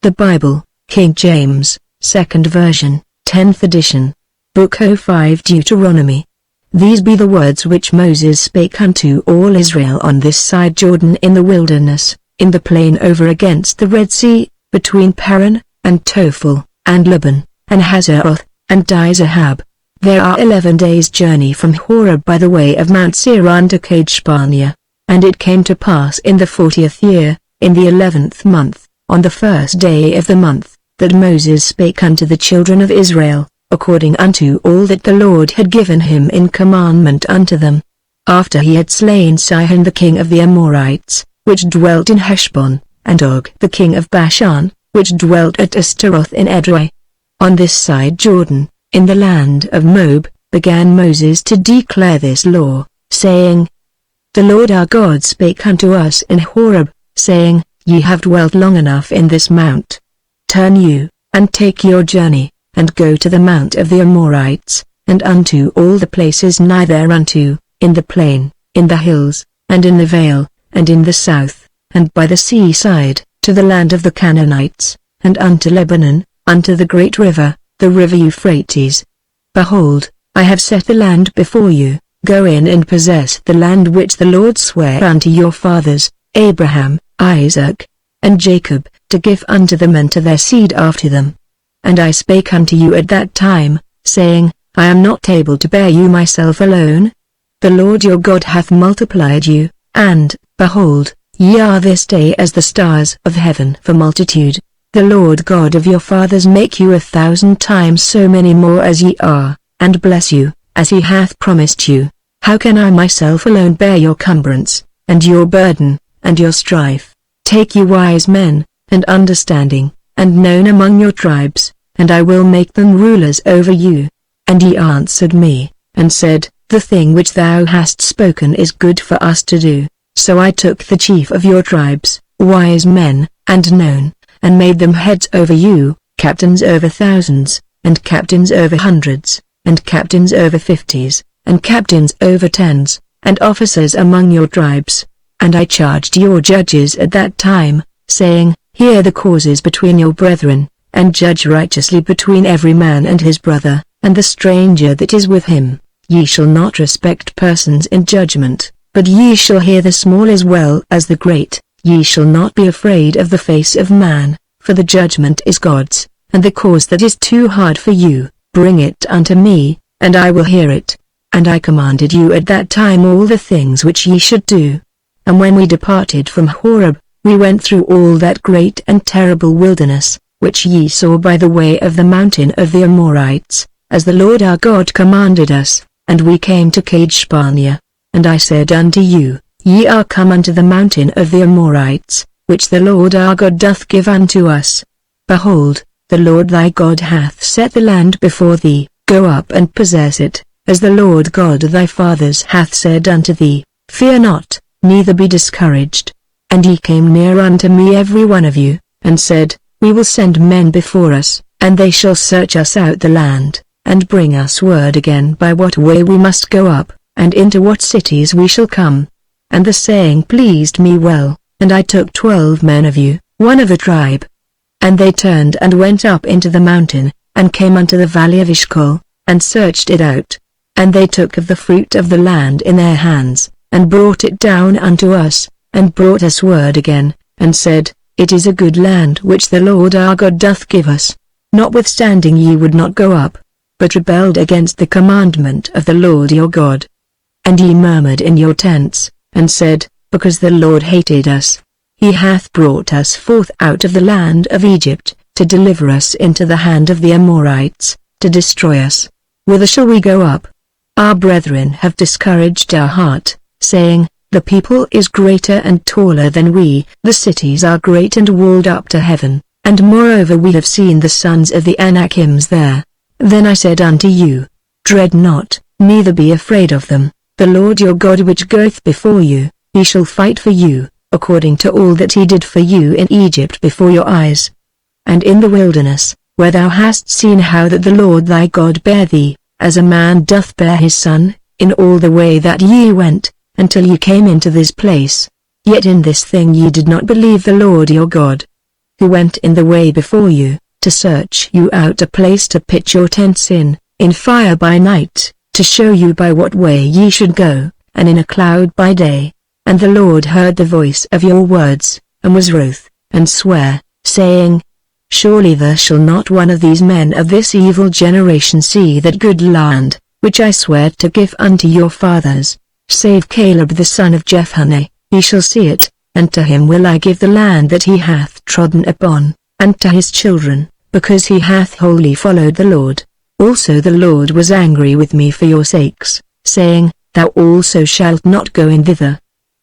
The Bible, King James, 2nd version, 10th edition. Book 05 Deuteronomy. These be the words which Moses spake unto all Israel on this side Jordan in the wilderness, in the plain over against the Red Sea, between Paran, and Tophel, and Laban, and Hazeroth, and Dizahab. There are 11 days' journey from Horeb by the way of Mount Seir unto Kadesh-barnea. And it came to pass in the 40th year, in the 11th month, on the 1st day of the month, that Moses spake unto the children of Israel, according unto all that the Lord had given him in commandment unto them. After he had slain Sihon the king of the Amorites, which dwelt in Heshbon, and Og the king of Bashan, which dwelt at Ashtaroth in Edrei. On this side Jordan, in the land of Moab, began Moses to declare this law, saying, The Lord our God spake unto us in Horeb, saying, Ye have dwelt long enough in this mount. Turn you, and take your journey, and go to the mount of the Amorites, and unto all the places nigh thereunto, in the plain, in the hills, and in the vale, and in the south, and by the seaside, to the land of the Canaanites, and unto Lebanon, unto the great river, the river Euphrates. Behold, I have set the land before you. Go in and possess the land which the Lord sware unto your fathers, Abraham, Isaac, and Jacob, to give unto them and to their seed after them. And I spake unto you at that time, saying, I am not able to bear you myself alone. The Lord your God hath multiplied you, and, behold, ye are this day as the stars of heaven for multitude. The Lord God of your fathers make you 1,000 times so many more as ye are, and bless you, as he hath promised you. How can I myself alone bear your cumbrance, and your burden, and your strife? Take you wise men, and understanding, and known among your tribes, and I will make them rulers over you. And he answered me, and said, The thing which thou hast spoken is good for us to do. So I took the chief of your tribes, wise men, and known, and made them heads over you, captains over thousands, and captains over hundreds, and captains over 50s, and captains over 10s, and officers among your tribes. And I charged your judges at that time, saying, Hear the causes between your brethren, and judge righteously between every man and his brother, and the stranger that is with him. Ye shall not respect persons in judgment, but ye shall hear the small as well as the great. Ye shall not be afraid of the face of man, for the judgment is God's, and the cause that is too hard for you, bring it unto me, and I will hear it. And I commanded you at that time all the things which ye should do. And when we departed from Horeb, we went through all that great and terrible wilderness, which ye saw by the way of the mountain of the Amorites, as the Lord our God commanded us, and we came to Kadesh-barnea. And I said unto you, Ye are come unto the mountain of the Amorites, which the Lord our God doth give unto us. Behold, the Lord thy God hath set the land before thee. Go up and possess it, as the Lord God of thy fathers hath said unto thee. Fear not, neither be discouraged. And ye came near unto me every one of you, and said, We will send men before us, and they shall search us out the land, and bring us word again by what way we must go up, and into what cities we shall come. And the saying pleased me well, and I took 12 men of you, one of a tribe. And they turned and went up into the mountain, and came unto the valley of Eshcol, and searched it out. And they took of the fruit of the land in their hands, and brought it down unto us, and brought us word again, and said, It is a good land which the Lord our God doth give us. Notwithstanding ye would not go up, but rebelled against the commandment of the Lord your God. And ye murmured in your tents, and said, Because the Lord hated us, he hath brought us forth out of the land of Egypt, to deliver us into the hand of the Amorites, to destroy us. Whither shall we go up? Our brethren have discouraged our heart, saying, The people is greater and taller than we, the cities are great and walled up to heaven, and moreover we have seen the sons of the Anakims there. Then I said unto you, Dread not, neither be afraid of them. The Lord your God which goeth before you, he shall fight for you, according to all that he did for you in Egypt before your eyes. And in the wilderness, where thou hast seen how that the Lord thy God bare thee, as a man doth bear his son, in all the way that ye went, until ye came into this place. Yet in this thing ye did not believe the Lord your God. who went in the way before you, to search you out a place to pitch your tents in fire by night, to show you by what way ye should go, and in a cloud by day. And the Lord heard the voice of your words, and was wroth, and sware, saying, Surely there shall not one of these men of this evil generation see that good land, which I sware to give unto your fathers, save Caleb the son of Jephunneh. He shall see it, and to him will I give the land that he hath trodden upon, and to his children, because he hath wholly followed the Lord. Also the Lord was angry with me for your sakes, saying, Thou also shalt not go in thither.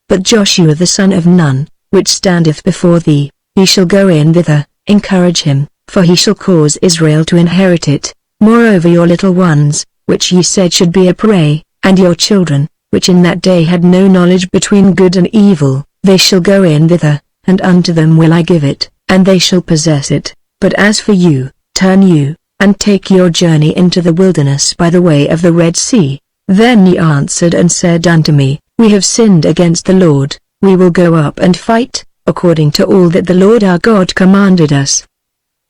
But Joshua the son of Nun, which standeth before thee, he shall go in thither. Encourage him, for he shall cause Israel to inherit it. Moreover your little ones, which ye said should be a prey, and your children, which in that day had no knowledge between good and evil, they shall go in thither, and unto them will I give it, and they shall possess it. But as for you, turn you, and take your journey into the wilderness by the way of the Red Sea. Then ye answered and said unto me, We have sinned against the Lord, we will go up and fight, according to all that the Lord our God commanded us.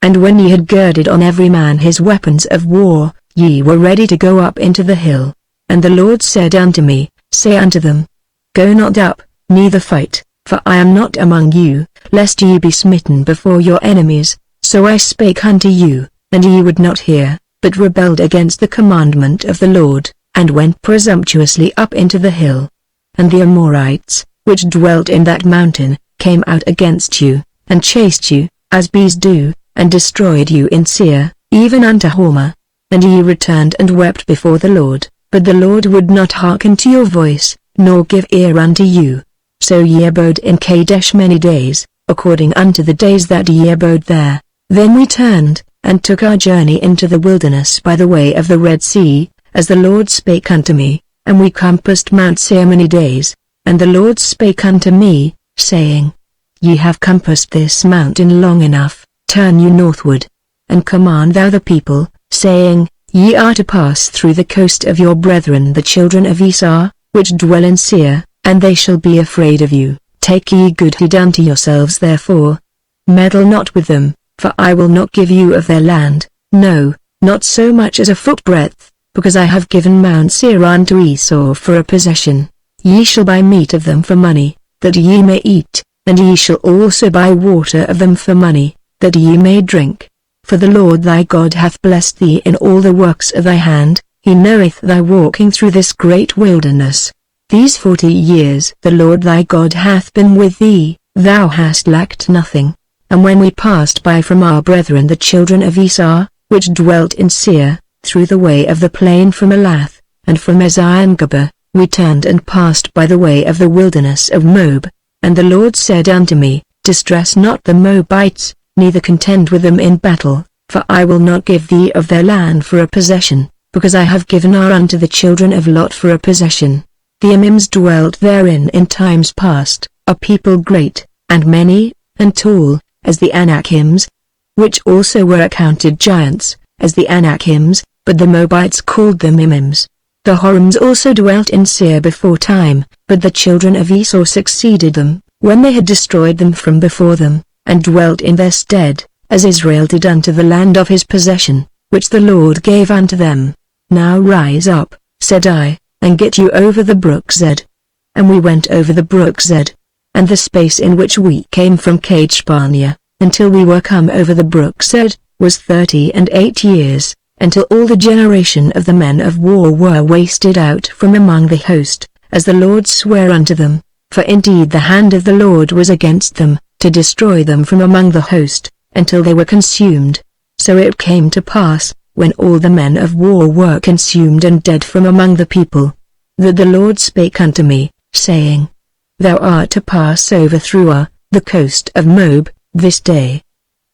And when ye had girded on every man his weapons of war, ye were ready to go up into the hill. And the Lord said unto me, Say unto them, Go not up, neither fight, for I am not among you, lest ye be smitten before your enemies. So I spake unto you, and ye would not hear, but rebelled against the commandment of the Lord, and went presumptuously up into the hill. And the Amorites, which dwelt in that mountain, came out against you, and chased you, as bees do, and destroyed you in Seir, even unto Hormah. And ye returned and wept before the Lord, but the Lord would not hearken to your voice, nor give ear unto you. So ye abode in Kadesh many days, according unto the days that ye abode there. Then we turned, and took our journey into the wilderness by the way of the Red Sea, as the Lord spake unto me, and we compassed Mount Seir many days. And the Lord spake unto me, saying, Ye have compassed this mountain long enough, turn you northward, and command thou the people, saying, Ye are to pass through the coast of your brethren the children of Esau, which dwell in Seir, and they shall be afraid of you. Take ye good heed unto yourselves therefore. Meddle not with them, for I will not give you of their land, no, not so much as a footbreadth, because I have given Mount Seir unto Esau for a possession. Ye shall buy meat of them for money, that ye may eat, and ye shall also buy water of them for money, that ye may drink. For the Lord thy God hath blessed thee in all the works of thy hand, he knoweth thy walking through this great wilderness. These 40 years the Lord thy God hath been with thee, thou hast lacked nothing. And when we passed by from our brethren the children of Esau, which dwelt in Seir, through the way of the plain from Elath, and from Ezion-Geber, we turned and passed by the way of the wilderness of Moab. And the Lord said unto me, Distress not the Moabites, neither contend with them in battle, for I will not give thee of their land for a possession, because I have given Ar unto the children of Lot for a possession. The Emims dwelt therein in times past, a people great, and many, and tall, as the Anakims, which also were accounted giants, as the Anakims, but the Moabites called them Emims. The Horims also dwelt in Seir before time, but the children of Esau succeeded them, when they had destroyed them from before them, and dwelt in their stead, as Israel did unto the land of his possession, which the Lord gave unto them. Now rise up, said I, and get you over the brook Zed. And we went over the brook Zed, and the space in which we came from Kadeshbarnea, until we were come over the brook Zed, was 38 years, until all the generation of the men of war were wasted out from among the host, as the Lord sware unto them. For indeed the hand of the Lord was against them, to destroy them from among the host, until they were consumed. So it came to pass, when all the men of war were consumed and dead from among the people, that the Lord spake unto me, saying, Thou art to pass over through Ar, the coast of Moab, this day.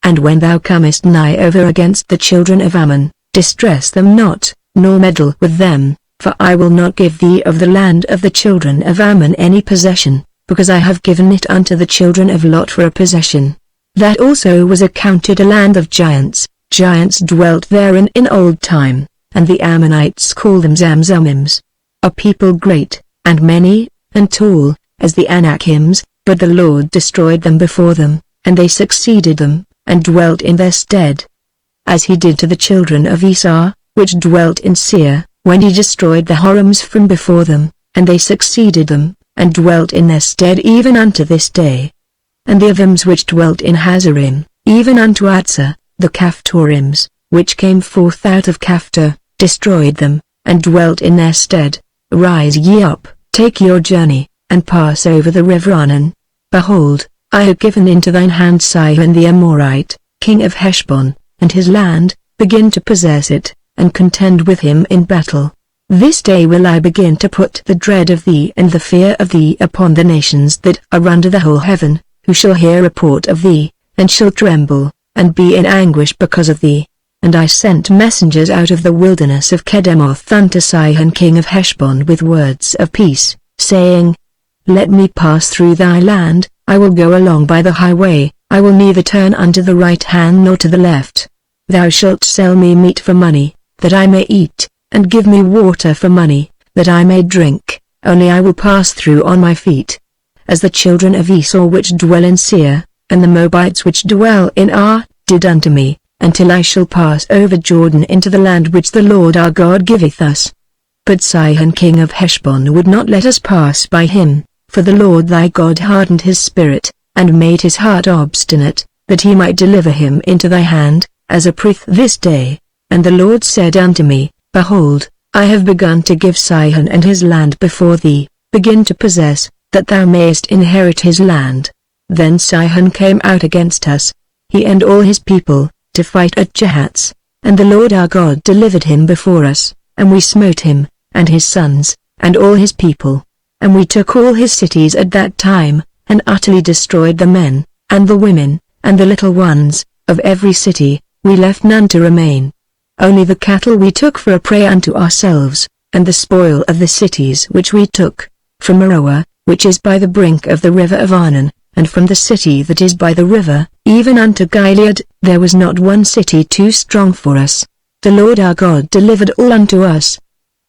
And when thou comest nigh over against the children of Ammon, distress them not, nor meddle with them, for I will not give thee of the land of the children of Ammon any possession, because I have given it unto the children of Lot for a possession. That also was accounted a land of giants, giants dwelt therein in old time, and the Ammonites called them Zamzummims. A people great, and many, and tall, as the Anakims, but the Lord destroyed them before them, and they succeeded them, and dwelt in their stead. As he did to the children of Esau, which dwelt in Seir, when he destroyed the Horims from before them, and they succeeded them, and dwelt in their stead even unto this day. And the Evims which dwelt in Hazarim, even unto Atzah, the Caphtorims, which came forth out of Caphtor, destroyed them, and dwelt in their stead. Rise ye up, take your journey, and pass over the river Arnon. Behold, I have given into thine hand Sihon the Amorite, king of Heshbon, and his land. Begin to possess it, and contend with him in battle. This day will I begin to put the dread of thee and the fear of thee upon the nations that are under the whole heaven, who shall hear report of thee, and shall tremble, and be in anguish because of thee. And I sent messengers out of the wilderness of Kedemoth unto Sihon king of Heshbon with words of peace, saying, Let me pass through thy land, I will go along by the highway, I will neither turn unto the right hand nor to the left. Thou shalt sell me meat for money, that I may eat, and give me water for money, that I may drink, only I will pass through on my feet. As the children of Esau which dwell in Seir, and the Moabites which dwell in Ar, did unto me, until I shall pass over Jordan into the land which the Lord our God giveth us. But Sihon king of Heshbon would not let us pass by him, for the Lord thy God hardened his spirit, and made his heart obstinate, that he might deliver him into thy hand, as a proof this day. And the Lord said unto me, Behold, I have begun to give Sihon and his land before thee, begin to possess, that thou mayest inherit his land. Then Sihon came out against us, he and all his people, to fight at Jahatz, and the Lord our God delivered him before us, and we smote him, and his sons, and all his people. And we took all his cities at that time, and utterly destroyed the men, and the women, and the little ones, of every city, we left none to remain. Only the cattle we took for a prey unto ourselves, and the spoil of the cities which we took, from Aroah, which is by the brink of the river of Arnon, and from the city that is by the river, even unto Gilead, there was not one city too strong for us. The Lord our God delivered all unto us.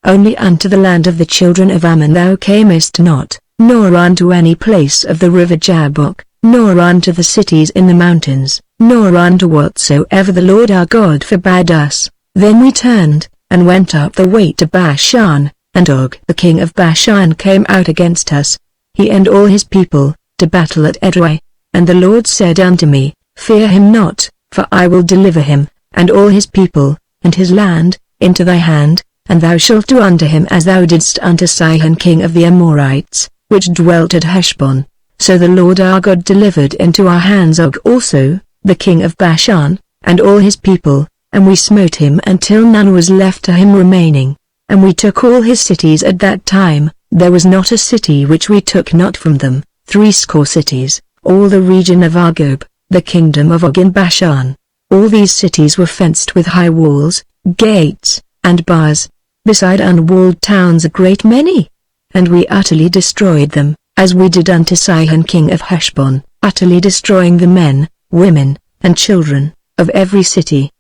Only unto the land of the children of Ammon thou camest not, nor unto any place of the river Jabbok, nor unto the cities in the mountains, nor unto whatsoever the Lord our God forbade us. Then we turned, and went up the way to Bashan, and Og the king of Bashan came out against us, he and all his people, to battle at Edrei. And the Lord said unto me, Fear him not, for I will deliver him, and all his people, and his land, into thy hand, and thou shalt do unto him as thou didst unto Sihon king of the Amorites, which dwelt at Heshbon. So the Lord our God delivered into our hands Og also, the king of Bashan, and all his people, and we smote him until none was left to him remaining. And we took all his cities at that time, there was not a city which we took not from them, 80 cities, all the region of Argob, the kingdom of Og in Bashan. All these cities were fenced with high walls, gates, and bars, beside unwalled towns a great many. And we utterly destroyed them, as we did unto Sihon king of Heshbon, utterly destroying the men, women, and children, of every city.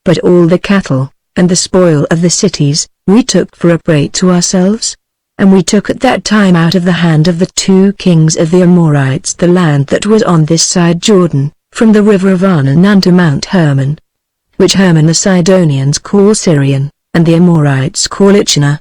But all the cattle, and the spoil of the cities, we took for a prey to ourselves. And we took at that time out of the hand of the 2 kings of the Amorites the land that was on this side Jordan, from the river of Arnon unto Mount Hermon, which Hermon the Sidonians call Syrian, and the Amorites call it Shinar.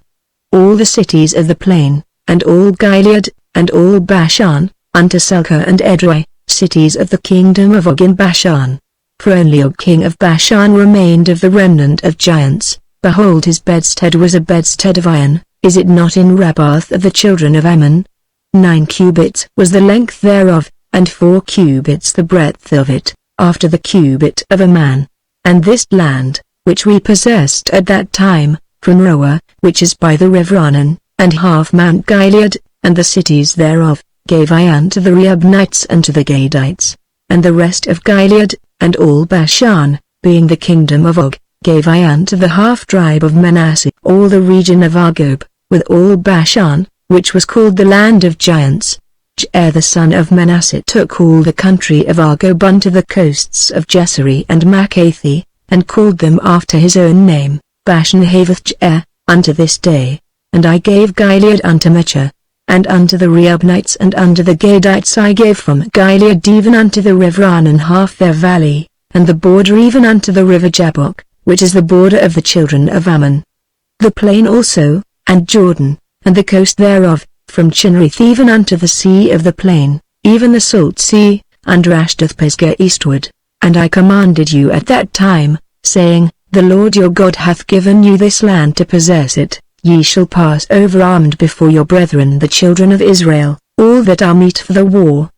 All the cities of the plain, and all Gilead, and all Bashan, unto Salcah and Edrei, cities of the kingdom of Og in Bashan. For only Og king of Bashan remained of the remnant of giants. Behold, his bedstead was a bedstead of iron. Is it not in Rabbath of the children of Ammon? 9 cubits was the length thereof, and 4 cubits the breadth of it, after the cubit of a man. And this land, which we possessed at that time, from Roah, which is by the river Arnon, and half Mount Gilead, and the cities thereof, gave I unto the Reubnites and to the Gadites. And the rest of Gilead, and all Bashan, being the kingdom of Og, gave I unto the half-tribe of Manasseh. All the region of Argob, with all Bashan, which was called the land of giants. Jair the son of Manasseh took all the country of Argob unto the coasts of Jesseri and Makkathi, and called them after his own name, Bashan haveth Jair, unto this day. And I gave Gilead unto Machir, and unto the Reubnites and unto the Gadites I gave from Gilead even unto the river Arnon half their valley, and the border even unto the river Jabbok, which is the border of the children of Ammon. The plain also, and Jordan, and the coast thereof, from Chinnereth even unto the sea of the plain, even the salt sea, under Ashdoth-Pisgah eastward. And I commanded you at that time, saying, The Lord your God hath given you this land to possess it. Ye shall pass over armed before your brethren the children of Israel, all that are meet for the war.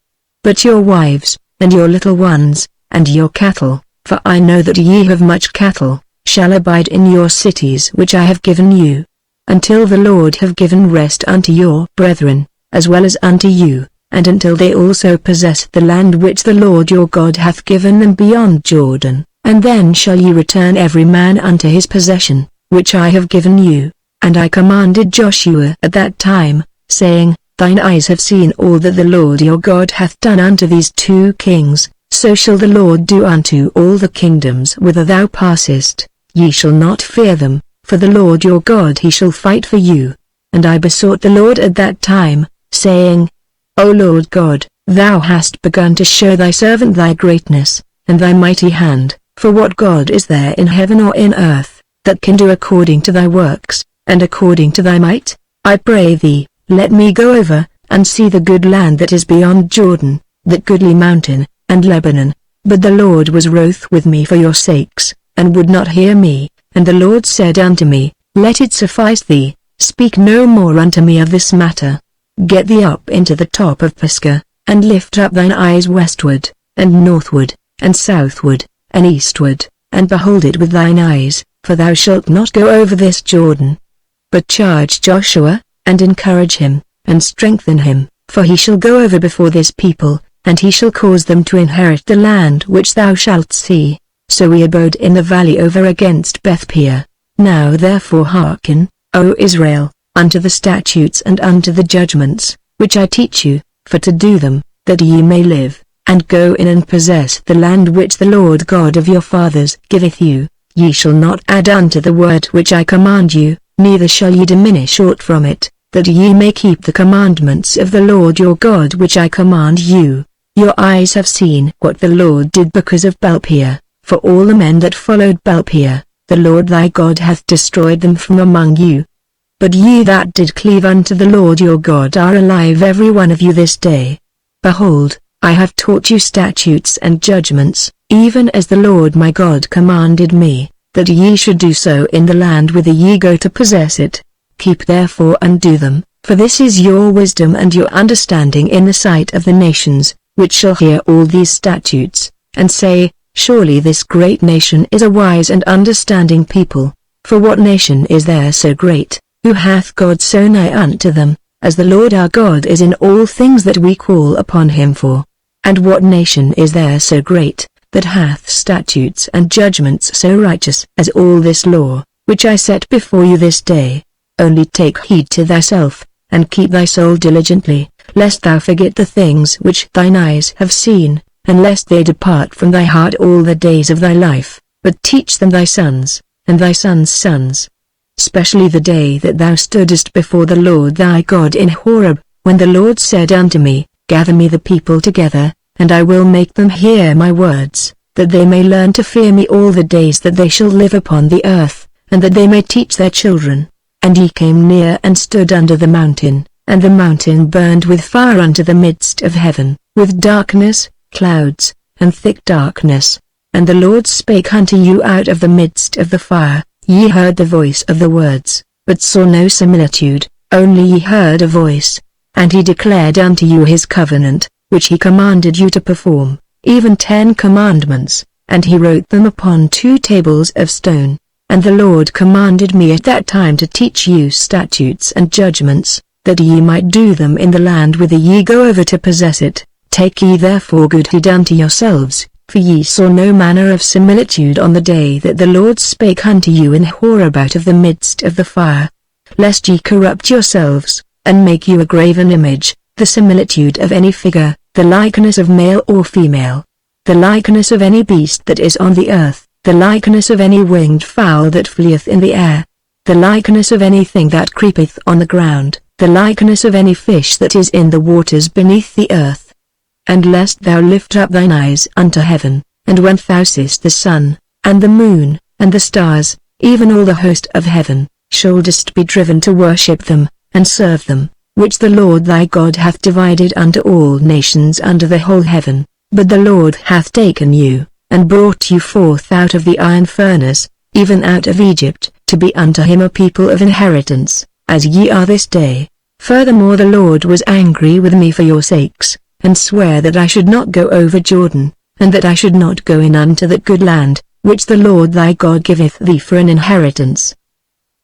But your wives, and your little ones, and your cattle, for I know that ye have much cattle, shall abide in your cities which I have given you, until the Lord have given rest unto your brethren, as well as unto you, and until they also possess the land which the Lord your God hath given them beyond Jordan, and then shall ye return every man unto his possession, which I have given you. And I commanded Joshua at that time, saying, Thine eyes have seen all that the Lord your God hath done unto these two kings, so shall the Lord do unto all the kingdoms whither thou passest. Ye shall not fear them, for the Lord your God he shall fight for you. And I besought the Lord at that time, saying, O Lord God, thou hast begun to show thy servant thy greatness, and thy mighty hand, for what God is there in heaven or in earth, that can do according to thy works, and according to thy might? I pray thee, let me go over, and see the good land that is beyond Jordan, that goodly mountain, and Lebanon. But the Lord was wroth with me for your sakes, and would not hear me. And the Lord said unto me, Let it suffice thee, speak no more unto me of this matter. Get thee up into the top of Pisgah, and lift up thine eyes westward, and northward, and southward, and eastward, and behold it with thine eyes, for thou shalt not go over this Jordan. But charge Joshua, and encourage him, and strengthen him, for he shall go over before this people, and he shall cause them to inherit the land which thou shalt see. So we abode in the valley over against Bethpeor. Now therefore hearken, O Israel, unto the statutes and unto the judgments, which I teach you, for to do them, that ye may live, and go in and possess the land which the Lord God of your fathers giveth you. Ye shall not add unto the word which I command you, neither shall ye diminish aught from it, that ye may keep the commandments of the Lord your God which I command you. Your eyes have seen what the Lord did because of Baalpeor, for all the men that followed Baalpeor, the Lord thy God hath destroyed them from among you. But ye that did cleave unto the Lord your God are alive every one of you this day. Behold, I have taught you statutes and judgments, even as the Lord my God commanded me, that ye should do so in the land whither ye go to possess it. Keep therefore and do them, for this is your wisdom and your understanding in the sight of the nations, which shall hear all these statutes, and say, Surely this great nation is a wise and understanding people. For what nation is there so great, who hath God so nigh unto them, as the Lord our God is in all things that we call upon him for? And what nation is there so great, that hath statutes and judgments so righteous as all this law, which I set before you this day? Only take heed to thyself, and keep thy soul diligently, lest thou forget the things which thine eyes have seen, and lest they depart from thy heart all the days of thy life, but teach them thy sons, and thy sons' sons. Especially the day that thou stoodest before the Lord thy God in Horeb, when the Lord said unto me, Gather me the people together, and I will make them hear my words, that they may learn to fear me all the days that they shall live upon the earth, and that they may teach their children. And ye came near and stood under the mountain, and the mountain burned with fire unto the midst of heaven, with darkness, clouds, and thick darkness. And the Lord spake unto you out of the midst of the fire. Ye heard the voice of the words, but saw no similitude, only ye heard a voice. And he declared unto you his covenant, which he commanded you to perform, even 10 commandments, and he wrote them upon 2 tables of stone. And the Lord commanded me at that time to teach you statutes and judgments, that ye might do them in the land whither ye go over to possess it. Take ye therefore good heed unto yourselves, for ye saw no manner of similitude on the day that the Lord spake unto you in Horeb out of the midst of the fire. Lest ye corrupt yourselves, and make you a graven image, the similitude of any figure, the likeness of male or female, the likeness of any beast that is on the earth, the likeness of any winged fowl that fleeth in the air, the likeness of anything that creepeth on the ground, the likeness of any fish that is in the waters beneath the earth. And lest thou lift up thine eyes unto heaven, and when thou seest the sun, and the moon, and the stars, even all the host of heaven, shouldest be driven to worship them, and serve them, which the Lord thy God hath divided unto all nations under the whole heaven. But the Lord hath taken you, and brought you forth out of the iron furnace, even out of Egypt, to be unto him a people of inheritance, as ye are this day. Furthermore the Lord was angry with me for your sakes, and sware that I should not go over Jordan, and that I should not go in unto that good land, which the Lord thy God giveth thee for an inheritance.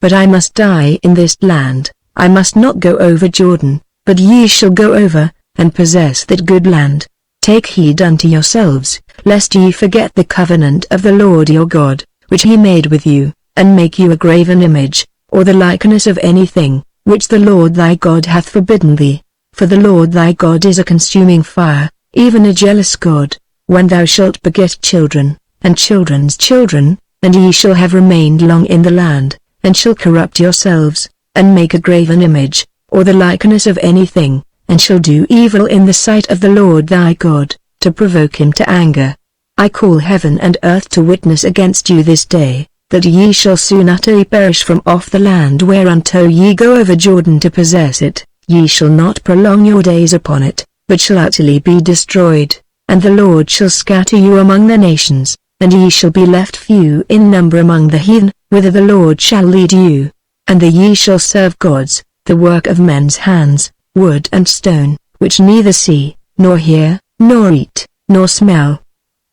But I must die in this land, I must not go over Jordan, but ye shall go over, and possess that good land. Take heed unto yourselves, lest ye forget the covenant of the Lord your God, which he made with you, and make you a graven image, or the likeness of anything, which the Lord thy God hath forbidden thee. For the Lord thy God is a consuming fire, even a jealous God. When thou shalt beget children, and children's children, and ye shall have remained long in the land, and shall corrupt yourselves, and make a graven image, or the likeness of anything, and shall do evil in the sight of the Lord thy God, to provoke him to anger. I call heaven and earth to witness against you this day, that ye shall soon utterly perish from off the land whereunto ye go over Jordan to possess it. Ye shall not prolong your days upon it, but shall utterly be destroyed, and the Lord shall scatter you among the nations, and ye shall be left few in number among the heathen, whither the Lord shall lead you. And the ye shall serve gods, the work of men's hands, wood and stone, which neither see, nor hear, nor eat, nor smell.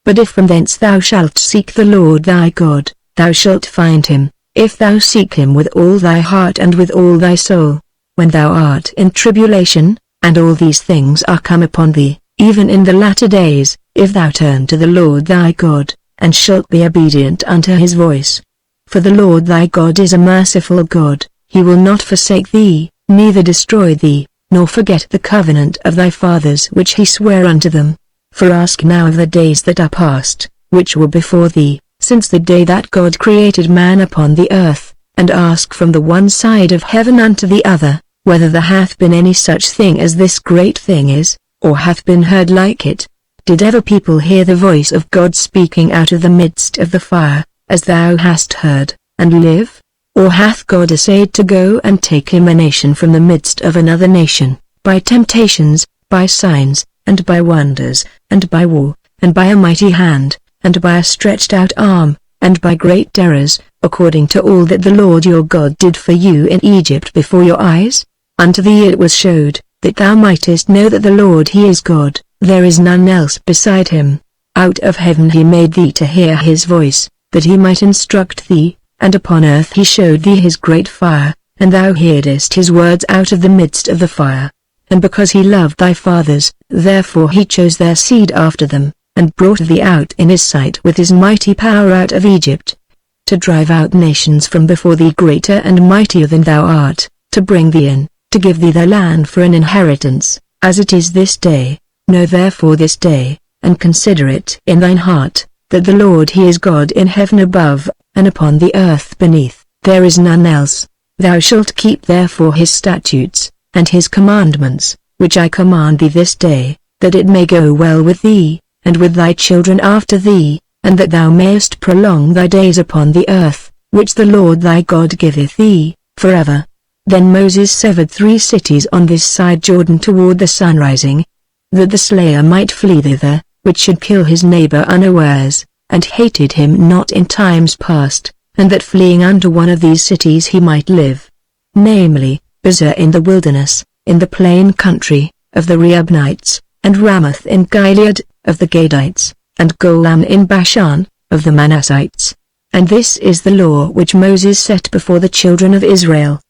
But if from thence thou shalt seek the Lord thy God, thou shalt find him, if thou seek him with all thy heart and with all thy soul. When thou art in tribulation, and all these things are come upon thee, even in the latter days, if thou turn to the Lord thy God, and shalt be obedient unto his voice. For the Lord thy God is a merciful God, he will not forsake thee, neither destroy thee, nor forget the covenant of thy fathers which he sware unto them. For ask now of the days that are past, which were before thee, since the day that God created man upon the earth, and ask from the one side of heaven unto the other, whether there hath been any such thing as this great thing is, or hath been heard like it. Did ever people hear the voice of God speaking out of the midst of the fire, as thou hast heard, and live? Or hath God essayed to go and take him a nation from the midst of another nation, by temptations, by signs, and by wonders, and by war, and by a mighty hand, and by a stretched out arm, and by great terrors, according to all that the Lord your God did for you in Egypt before your eyes? Unto thee it was showed, that thou mightest know that the Lord he is God, there is none else beside him. Out of heaven he made thee to hear his voice, that he might instruct thee, and upon earth he showed thee his great fire, and thou heardest his words out of the midst of the fire. And because he loved thy fathers, therefore he chose their seed after them, and brought thee out in his sight with his mighty power out of Egypt, to drive out nations from before thee greater and mightier than thou art, to bring thee in, to give thee their land for an inheritance, as it is this day. Know therefore this day, and consider it in thine heart, that the Lord he is God in heaven above, and upon the earth beneath, there is none else. Thou shalt keep therefore his statutes, and his commandments, which I command thee this day, that it may go well with thee, and with thy children after thee, and that thou mayest prolong thy days upon the earth, which the Lord thy God giveth thee, forever. Then Moses severed 3 cities on this side Jordan toward the sunrising, that the slayer might flee thither, which should kill his neighbor unawares, and hated him not in times past, and that fleeing unto one of these cities he might live. Namely, Bezah in the wilderness, in the plain country, of the Reubnites, and Ramoth in Gilead, of the Gadites, and Golan in Bashan, of the Manassites. And this is the law which Moses set before the children of Israel.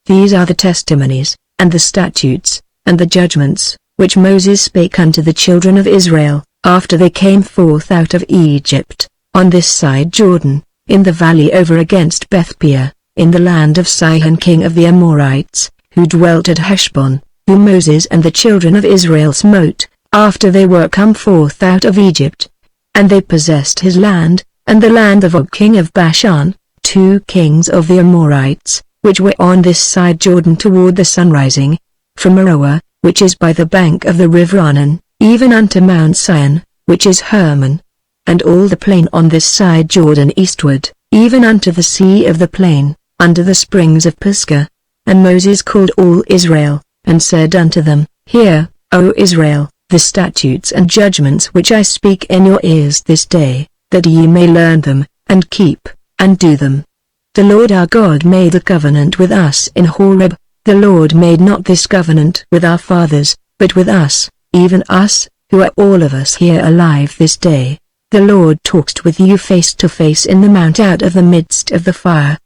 These are the testimonies, and the statutes, and the judgments, which Moses spake unto the children of Israel, after they came forth out of Egypt, on this side Jordan, in the valley over against Bethpeor, in the land of Sihon king of the Amorites, who dwelt at Heshbon, whom Moses and the children of Israel smote, after they were come forth out of Egypt. And they possessed his land, and the land of Og king of Bashan, 2 kings of the Amorites, which were on this side Jordan toward the sunrising, from Aroer, which is by the bank of the river Arnon, even unto Mount Sion, which is Hermon. and all the plain on this side Jordan eastward, even unto the sea of the plain, unto the springs of Pisgah. And Moses called all Israel, and said unto them, Hear, O Israel, the statutes and judgments which I speak in your ears this day, that ye may learn them, and keep, and do them. The Lord our God made a covenant with us in Horeb. The Lord made not this covenant with our fathers, but with us, even us, who are all of us here alive this day. The Lord talked with you face to face in the mount out of the midst of the fire.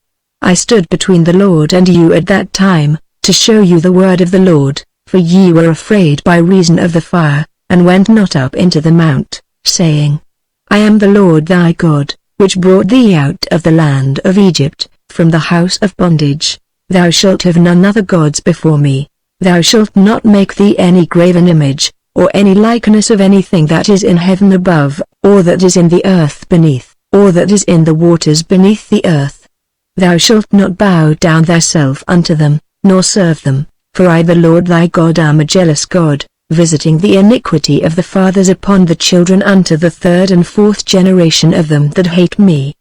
I stood between the Lord and you at that time, to show you the word of the Lord, for ye were afraid by reason of the fire, and went not up into the mount, saying, I am the Lord thy God, which brought thee out of the land of Egypt, from the house of bondage. Thou shalt have none other gods before me. Thou shalt not make thee any graven image, or any likeness of anything that is in heaven above, or that is in the earth beneath, or that is in the waters beneath the earth. Thou shalt not bow down thyself unto them, nor serve them, for I the Lord thy God am a jealous God, visiting the iniquity of the fathers upon the children unto the third and fourth generation of them that hate me,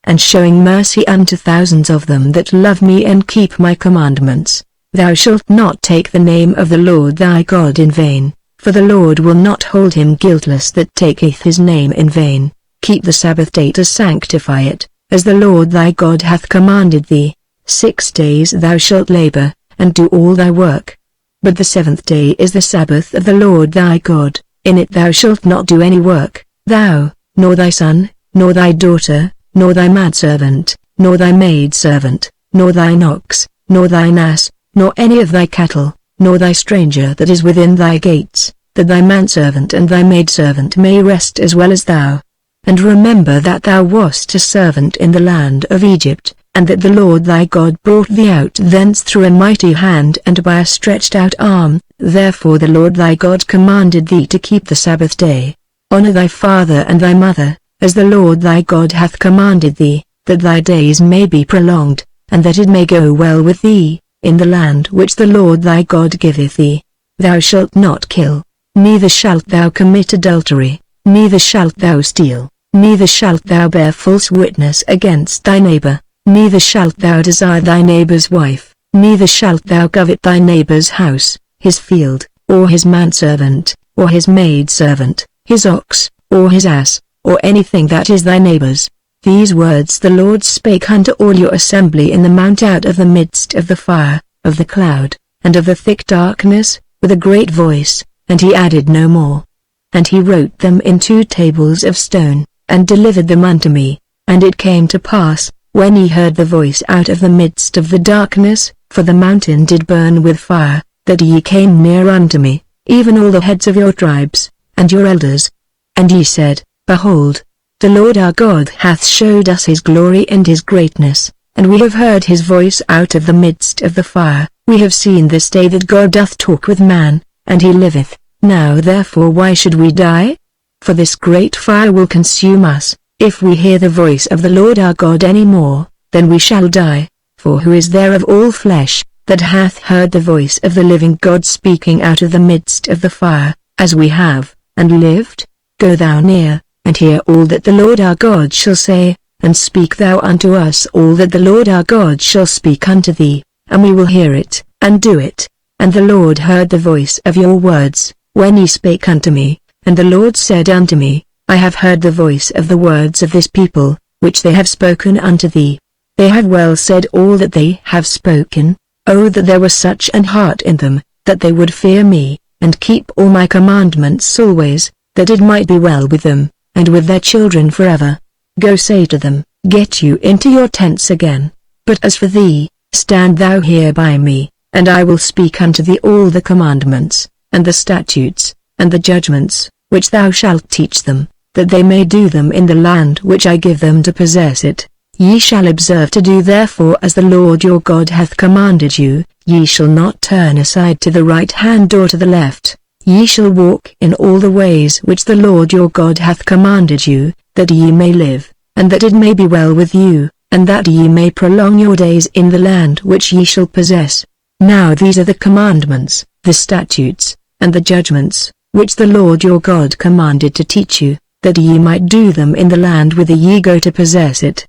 and showing mercy unto thousands of them that love me and keep my commandments. Thou shalt not take the name of the Lord thy God in vain, for the Lord will not hold him guiltless that taketh his name in vain. Keep the Sabbath day to sanctify it, as the Lord thy God hath commanded thee. 6 days thou shalt labor, and do all thy work. But the 7th day is the Sabbath of the Lord thy God. In it thou shalt not do any work, thou, nor thy son, nor thy daughter, nor thy manservant, nor thy maidservant, nor thine ox, nor thine ass, nor any of thy cattle, nor thy stranger that is within thy gates, that thy manservant and thy maidservant may rest as well as thou. And remember that thou wast a servant in the land of Egypt, and that the Lord thy God brought thee out thence through a mighty hand and by a stretched out arm. Therefore the Lord thy God commanded thee to keep the Sabbath day. Honor thy father and thy mother, as the Lord thy God hath commanded thee, that thy days may be prolonged, and that it may go well with thee, in the land which the Lord thy God giveth thee. Thou shalt not kill, neither shalt thou commit adultery, neither shalt thou steal, neither shalt thou bear false witness against thy neighbor, neither shalt thou desire thy neighbor's wife, neither shalt thou covet thy neighbor's house, his field, or his manservant, or his maidservant, his ox, or his ass, or anything that is thy neighbor's. These words the Lord spake unto all your assembly in the mount out of the midst of the fire, of the cloud, and of the thick darkness, with a great voice, and he added no more. And he wrote them in 2 tables of stone, and delivered them unto me. And it came to pass, when ye heard the voice out of the midst of the darkness, for the mountain did burn with fire, that ye came near unto me, even all the heads of your tribes, and your elders. And ye said, Behold, the Lord our God hath showed us his glory and his greatness, and we have heard his voice out of the midst of the fire. We have seen this day that God doth talk with man, and he liveth. Now therefore why should we die? For this great fire will consume us. If we hear the voice of the Lord our God any more, then we shall die. For who is there of all flesh, that hath heard the voice of the living God speaking out of the midst of the fire, as we have, and lived? Go thou near, and hear all that the Lord our God shall say, and speak thou unto us all that the Lord our God shall speak unto thee, and we will hear it, and do it. And the Lord heard the voice of your words, when ye spake unto me, and the Lord said unto me, I have heard the voice of the words of this people, which they have spoken unto thee. They have well said all that they have spoken. Oh, that there were such an heart in them, that they would fear me, and keep all my commandments always, that it might be well with them, and with their children forever. Go say to them, Get you into your tents again. But as for thee, stand thou here by me, and I will speak unto thee all the commandments, and the statutes, and the judgments, which thou shalt teach them, that they may do them in the land which I give them to possess it. Ye shall observe to do therefore as the Lord your God hath commanded you. Ye shall not turn aside to the right hand or to the left. Ye shall walk in all the ways which the Lord your God hath commanded you, that ye may live, and that it may be well with you, and that ye may prolong your days in the land which ye shall possess. Now these are the commandments, the statutes, and the judgments, which the Lord your God commanded to teach you, that ye might do them in the land whither ye go to possess it.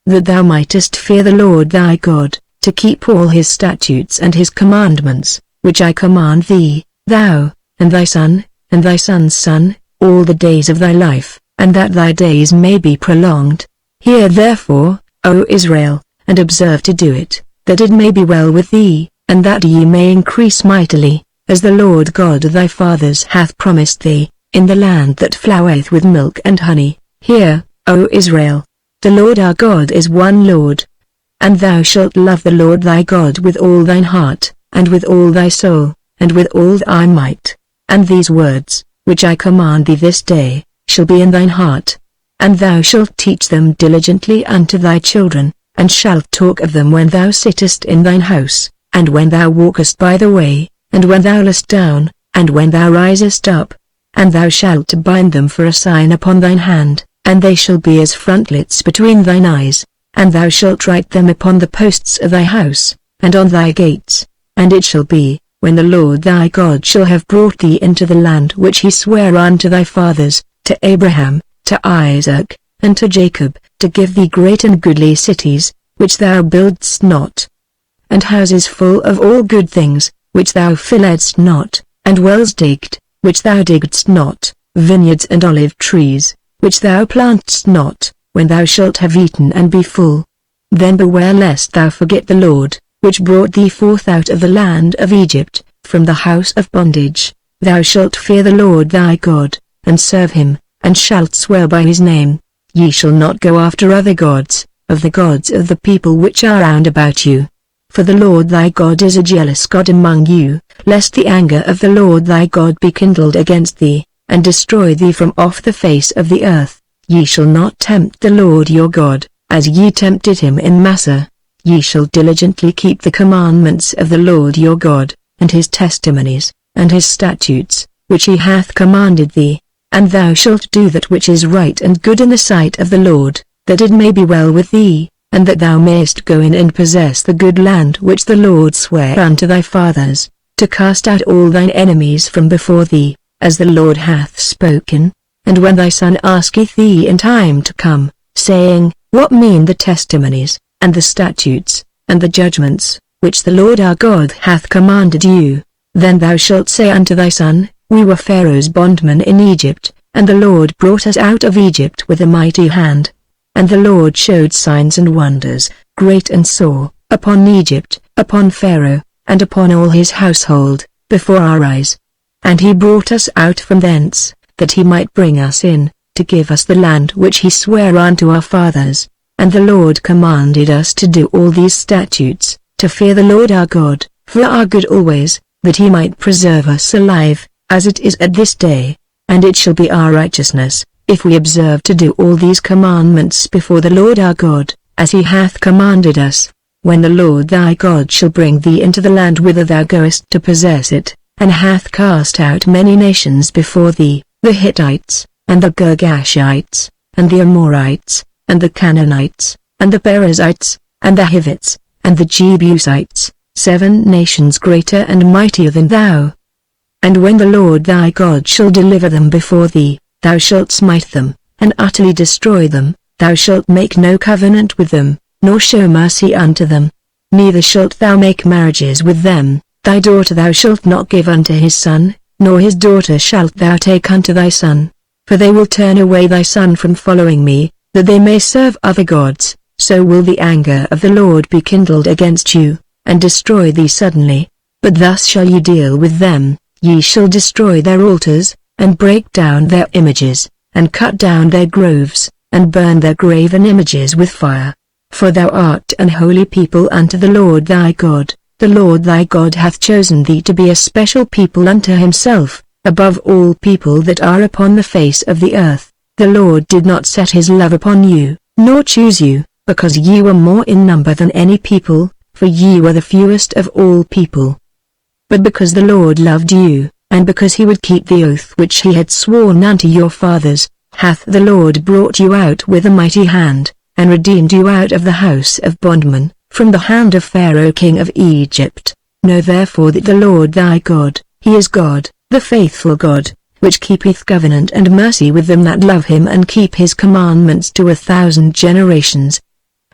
That thou mightest fear the Lord thy God, to keep all his statutes and his commandments, which I command thee, thou, and thy son, and thy son's son, all the days of thy life, and that thy days may be prolonged. Hear therefore, O Israel, and observe to do it, that it may be well with thee, and that ye may increase mightily, as the Lord God of thy fathers hath promised thee, in the land that floweth with milk and honey. Hear, O Israel, the Lord our God is one Lord. And thou shalt love the Lord thy God with all thine heart, and with all thy soul, and with all thy might. And these words, which I command thee this day, shall be in thine heart. And thou shalt teach them diligently unto thy children, and shalt talk of them when thou sittest in thine house, and when thou walkest by the way, and when thou liest down, and when thou risest up. And thou shalt bind them for a sign upon thine hand, and they shall be as frontlets between thine eyes. And thou shalt write them upon the posts of thy house, and on thy gates. And it shall be, when the Lord thy God shall have brought thee into the land which he sware unto thy fathers, to Abraham, to Isaac, and to Jacob, to give thee great and goodly cities, which thou buildedst not, and houses full of all good things, which thou filledst not, and wells digged, which thou diggedst not, vineyards and olive trees, which thou plantedst not, when thou shalt have eaten and be full. Then beware lest thou forget the Lord, which brought thee forth out of the land of Egypt, from the house of bondage. Thou shalt fear the Lord thy God, and serve him, and shalt swear by his name. Ye shall not go after other gods, of the people which are round about you. For the Lord thy God is a jealous God among you, lest the anger of the Lord thy God be kindled against thee, and destroy thee from off the face of the earth. Ye shall not tempt the Lord your God, as ye tempted him in Massah. Ye shall diligently keep the commandments of the Lord your God, and his testimonies, and his statutes, which he hath commanded thee. And thou shalt do that which is right and good in the sight of the Lord, that it may be well with thee, and that thou mayest go in and possess the good land which the Lord sware unto thy fathers, to cast out all thine enemies from before thee, as the Lord hath spoken. And when thy son asketh thee in time to come, saying, What mean the testimonies, and the statutes, and the judgments, which the Lord our God hath commanded you? Then thou shalt say unto thy son, We were Pharaoh's bondmen in Egypt, and the Lord brought us out of Egypt with a mighty hand. And the Lord showed signs and wonders, great and sore, upon Egypt, upon Pharaoh, and upon all his household, before our eyes. And he brought us out from thence, that he might bring us in, to give us the land which he sware unto our fathers. And the Lord commanded us to do all these statutes, to fear the Lord our God, for our good always, that he might preserve us alive, as it is at this day. And it shall be our righteousness, if we observe to do all these commandments before the Lord our God, as he hath commanded us, when the Lord thy God shall bring thee into the land whither thou goest to possess it, and hath cast out many nations before thee, the Hittites, and the Girgashites, and the Amorites, and the Canaanites, and the Perizzites, and the Hivites, and the Jebusites, 7 nations greater and mightier than thou. And when the Lord thy God shall deliver them before thee, thou shalt smite them, and utterly destroy them. Thou shalt make no covenant with them, nor show mercy unto them. Neither shalt thou make marriages with them. Thy daughter thou shalt not give unto his son, nor his daughter shalt thou take unto thy son. For they will turn away thy son from following me, that they may serve other gods. So will the anger of the Lord be kindled against you, and destroy thee suddenly. But thus shall ye deal with them. Ye shall destroy their altars, and break down their images, and cut down their groves, and burn their graven images with fire. For thou art an holy people unto the Lord thy God. The Lord thy God hath chosen thee to be a special people unto himself, above all people that are upon the face of the earth. The Lord did not set his love upon you, nor choose you, because ye were more in number than any people, for ye were the fewest of all people. But because the Lord loved you, and because he would keep the oath which he had sworn unto your fathers, hath the Lord brought you out with a mighty hand, and redeemed you out of the house of bondmen, from the hand of Pharaoh king of Egypt. Know therefore that the Lord thy God, he is God, the faithful God, which keepeth covenant and mercy with them that love him and keep his commandments to 1,000 generations,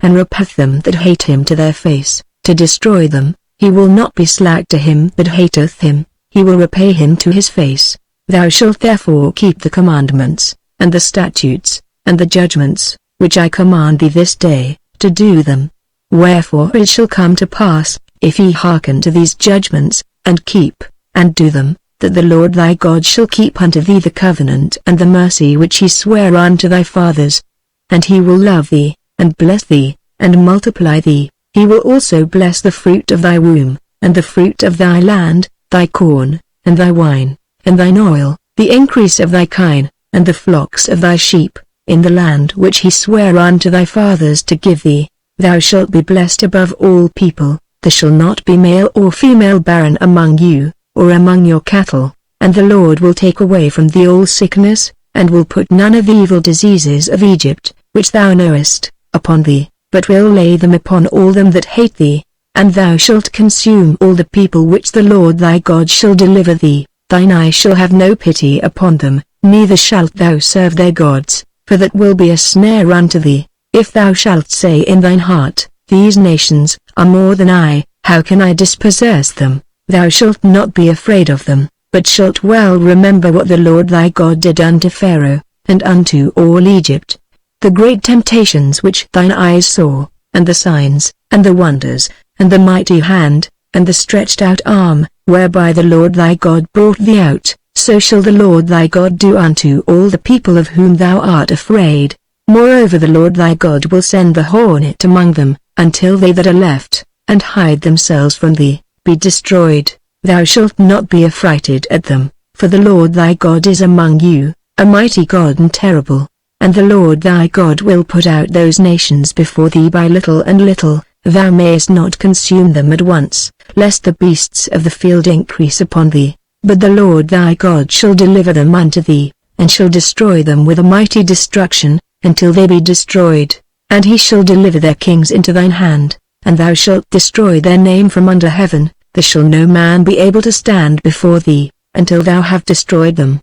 and repelleth them that hate him to their face, to destroy them. He will not be slack to him that hateth him, he will repay him to his face. Thou shalt therefore keep the commandments, and the statutes, and the judgments, which I command thee this day, to do them. Wherefore it shall come to pass, if ye hearken to these judgments, and keep, and do them, that the Lord thy God shall keep unto thee the covenant and the mercy which he sware unto thy fathers. And he will love thee, and bless thee, and multiply thee. He will also bless the fruit of thy womb, and the fruit of thy land, thy corn, and thy wine, and thine oil, the increase of thy kine, and the flocks of thy sheep, in the land which he sware unto thy fathers to give thee. Thou shalt be blessed above all people. There shall not be male or female barren among you, or among your cattle, and the Lord will take away from thee all sickness, and will put none of the evil diseases of Egypt, which thou knowest, upon thee, but will lay them upon all them that hate thee. And thou shalt consume all the people which the Lord thy God shall deliver thee. Thine eye shall have no pity upon them, neither shalt thou serve their gods, for that will be a snare unto thee. If thou shalt say in thine heart, These nations are more than I, how can I dispossess them? Thou shalt not be afraid of them, but shalt well remember what the Lord thy God did unto Pharaoh, and unto all Egypt. The great temptations which thine eyes saw, and the signs, and the wonders, and the mighty hand, and the stretched out arm, whereby the Lord thy God brought thee out, so shall the Lord thy God do unto all the people of whom thou art afraid. Moreover the Lord thy God will send the hornet among them, until they that are left, and hide themselves from thee, be destroyed. Thou shalt not be affrighted at them, for the Lord thy God is among you, a mighty God and terrible. And the Lord thy God will put out those nations before thee by little and little. Thou mayest not consume them at once, lest the beasts of the field increase upon thee. But the Lord thy God shall deliver them unto thee, and shall destroy them with a mighty destruction, until they be destroyed. And he shall deliver their kings into thine hand, and thou shalt destroy their name from under heaven. There shall no man be able to stand before thee, until thou have destroyed them.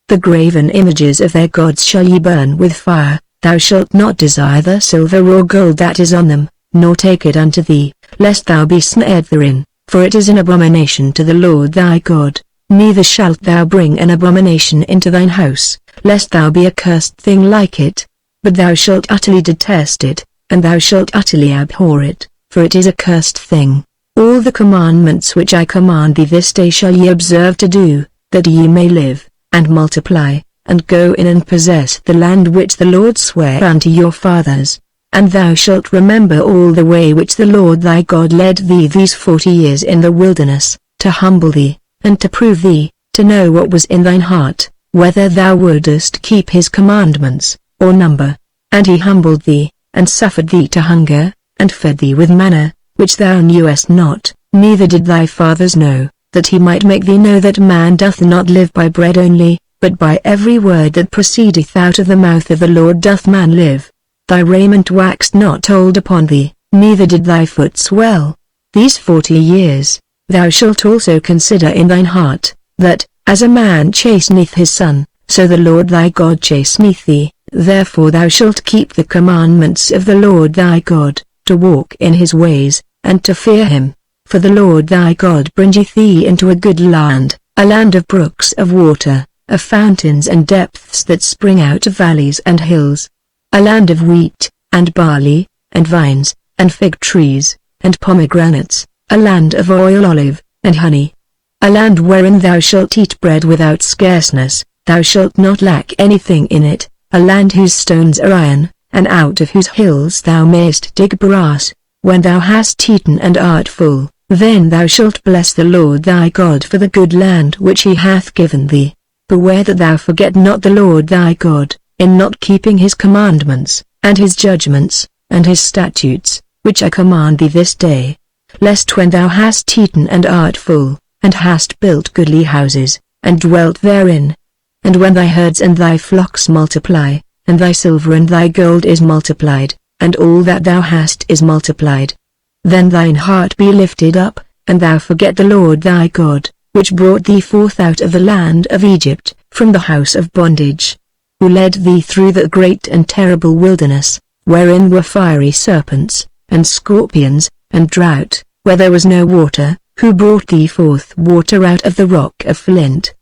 The graven images of their gods shall ye burn with fire. Thou shalt not desire the silver or gold that is on them, nor take it unto thee, lest thou be snared therein, for it is an abomination to the Lord thy God. Neither shalt thou bring an abomination into thine house, lest thou be a cursed thing like it. But thou shalt utterly detest it, and thou shalt utterly abhor it, for it is a cursed thing. All the commandments which I command thee this day shall ye observe to do, that ye may live, and multiply, and go in and possess the land which the Lord sware unto your fathers. And thou shalt remember all the way which the Lord thy God led thee these 40 years in the wilderness, to humble thee, and to prove thee, to know what was in thine heart, whether thou wouldest keep his commandments, or number. And he humbled thee, and suffered thee to hunger, and fed thee with manna, which thou knewest not, neither did thy fathers know, that he might make thee know that man doth not live by bread only, but by every word that proceedeth out of the mouth of the Lord doth man live. Thy raiment waxed not old upon thee, neither did thy foot swell. These 40 years, thou shalt also consider in thine heart, that, as a man chasteneth his son, so the Lord thy God chasteneth thee. Therefore thou shalt keep the commandments of the Lord thy God, to walk in his ways, and to fear him. For the Lord thy God bringeth thee into a good land, a land of brooks of water, of fountains and depths that spring out of valleys and hills. A land of wheat, and barley, and vines, and fig trees, and pomegranates, a land of oil olive, and honey. A land wherein thou shalt eat bread without scarceness, thou shalt not lack anything in it. A land whose stones are iron, and out of whose hills thou mayest dig brass. When thou hast eaten and art full, then thou shalt bless the Lord thy God for the good land which he hath given thee. Beware that thou forget not the Lord thy God, in not keeping his commandments, and his judgments, and his statutes, which I command thee this day. Lest when thou hast eaten and art full, and hast built goodly houses, and dwelt therein, and when thy herds and thy flocks multiply, and thy silver and thy gold is multiplied, and all that thou hast is multiplied, then thine heart be lifted up, and thou forget the Lord thy God, which brought thee forth out of the land of Egypt, from the house of bondage, who led thee through the great and terrible wilderness, wherein were fiery serpents, and scorpions, and drought, where there was no water, who brought thee forth water out of the rock of flint,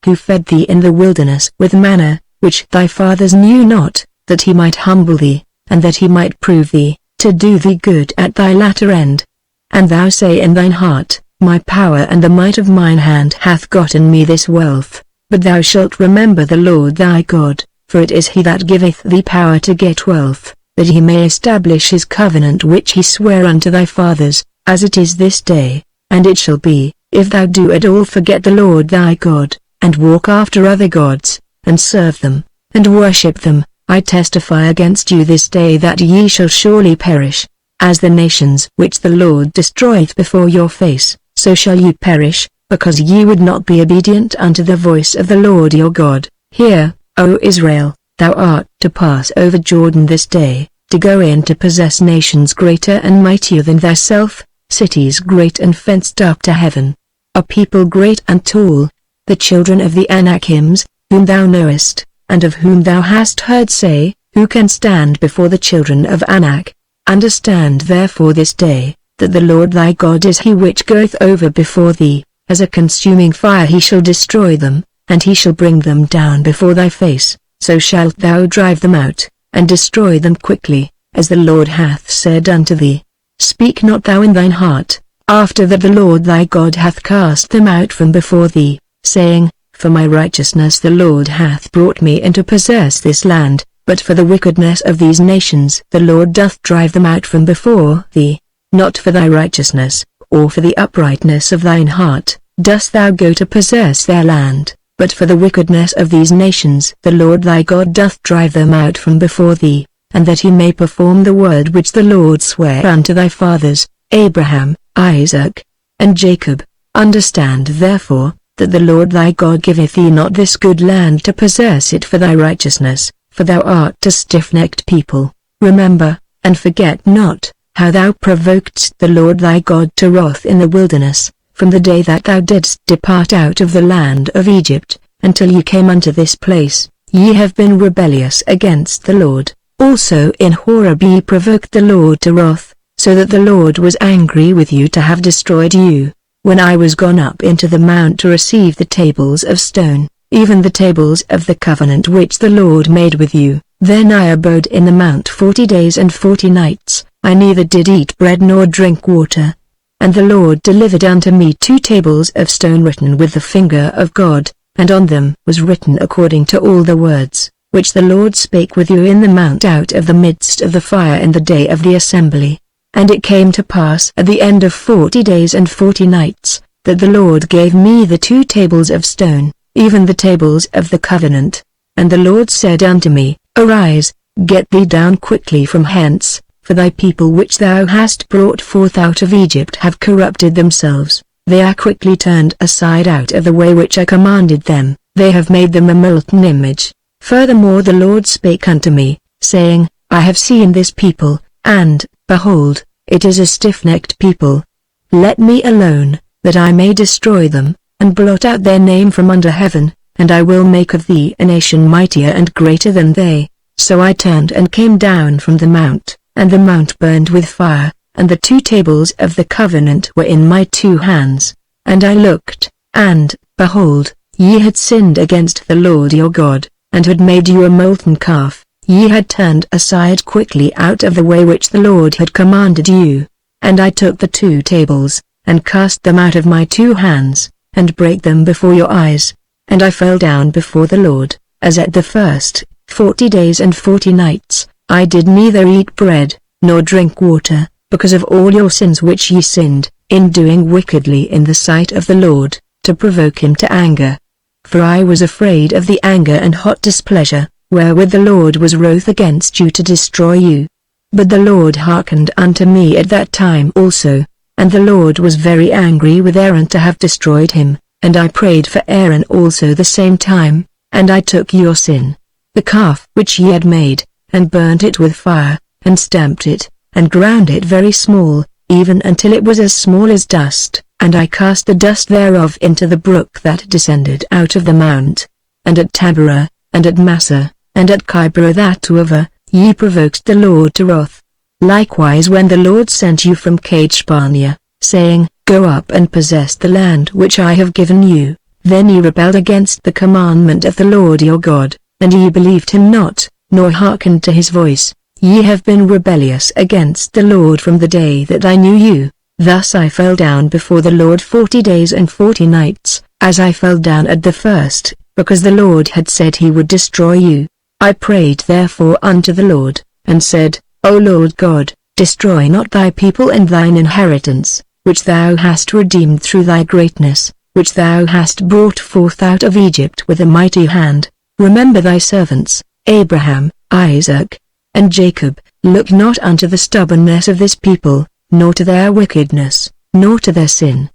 who fed thee in the wilderness with manna, which thy fathers knew not, that he might humble thee, and that he might prove thee, to do thee good at thy latter end. And thou say in thine heart, My power and the might of mine hand hath gotten me this wealth, but thou shalt remember the Lord thy God, for it is he that giveth thee power to get wealth, that he may establish his covenant which he sware unto thy fathers, as it is this day. And it shall be, if thou do at all forget the Lord thy God, and walk after other gods, and serve them, and worship them, I testify against you this day that ye shall surely perish. As the nations which the Lord destroyeth before your face, so shall ye perish, because ye would not be obedient unto the voice of the Lord your God. Hear, O Israel, thou art to pass over Jordan this day, to go in to possess nations greater and mightier than thyself, cities great and fenced up to heaven, a people great and tall, the children of the Anakims, whom thou knowest, and of whom thou hast heard say, Who can stand before the children of Anak? Understand therefore this day, that the Lord thy God is he which goeth over before thee, as a consuming fire he shall destroy them, and he shall bring them down before thy face, so shalt thou drive them out, and destroy them quickly, as the Lord hath said unto thee. Speak not thou in thine heart, after that the Lord thy God hath cast them out from before thee, saying, For my righteousness the Lord hath brought me in to possess this land, but for the wickedness of these nations the Lord doth drive them out from before thee. Not for thy righteousness, or for the uprightness of thine heart, dost thou go to possess their land, but for the wickedness of these nations the Lord thy God doth drive them out from before thee, and that he may perform the word which the Lord sware unto thy fathers, Abraham, Isaac, and Jacob. Understand therefore, that the Lord thy God giveth thee not this good land to possess it for thy righteousness, for thou art a stiff-necked people. Remember, and forget not, how thou provokedst the Lord thy God to wrath in the wilderness, from the day that thou didst depart out of the land of Egypt, until ye came unto this place. Ye have been rebellious against the Lord. Also in Horeb ye provoked the Lord to wrath, so that the Lord was angry with you to have destroyed you. When I was gone up into the mount to receive the tables of stone, even the tables of the covenant which the Lord made with you, then I abode in the mount 40 days and 40 nights, I neither did eat bread nor drink water. And the Lord delivered unto me 2 tables of stone written with the finger of God, and on them was written according to all the words which the Lord spake with you in the mount out of the midst of the fire in the day of the assembly. And it came to pass at the end of 40 days and 40 nights, that the Lord gave me the 2 tables of stone, even the tables of the covenant. And the Lord said unto me, Arise, get thee down quickly from hence, for thy people which thou hast brought forth out of Egypt have corrupted themselves, they are quickly turned aside out of the way which I commanded them, they have made them a molten image. Furthermore the Lord spake unto me, saying, I have seen this people, and, behold, it is a stiff-necked people. Let me alone, that I may destroy them, and blot out their name from under heaven, and I will make of thee a nation mightier and greater than they. So I turned and came down from the mount, and the mount burned with fire, and the 2 tables of the covenant were in my 2 hands. And I looked, and, behold, ye had sinned against the Lord your God, and had made you a molten calf. Ye had turned aside quickly out of the way which the Lord had commanded you. And I took the 2 tables, and cast them out of my 2 hands, and brake them before your eyes. And I fell down before the Lord, as at the first, 40 days and 40 nights, I did neither eat bread, nor drink water, because of all your sins which ye sinned, in doing wickedly in the sight of the Lord, to provoke him to anger. For I was afraid of the anger and hot displeasure, wherewith the Lord was wroth against you to destroy you. But the Lord hearkened unto me at that time also, and the Lord was very angry with Aaron to have destroyed him, and I prayed for Aaron also the same time, and I took your sin, the calf which ye had made, and burnt it with fire, and stamped it, and ground it very small, even until it was as small as dust, and I cast the dust thereof into the brook that descended out of the mount. And at Taberah, and at Massa, and at Kibroth-hattaavah, ye provoked the Lord to wrath. Likewise when the Lord sent you from Kadesh-barnea, saying, Go up and possess the land which I have given you, then ye rebelled against the commandment of the Lord your God, and ye believed him not, nor hearkened to his voice. Ye have been rebellious against the Lord from the day that I knew you. Thus I fell down before the Lord 40 days and 40 nights, as I fell down at the first, because the Lord had said he would destroy you. I prayed therefore unto the Lord, and said, O Lord God, destroy not thy people and thine inheritance, which thou hast redeemed through thy greatness, which thou hast brought forth out of Egypt with a mighty hand. Remember thy servants, Abraham, Isaac, and Jacob. Look not unto the stubbornness of this people, nor to their wickedness, nor to their sin.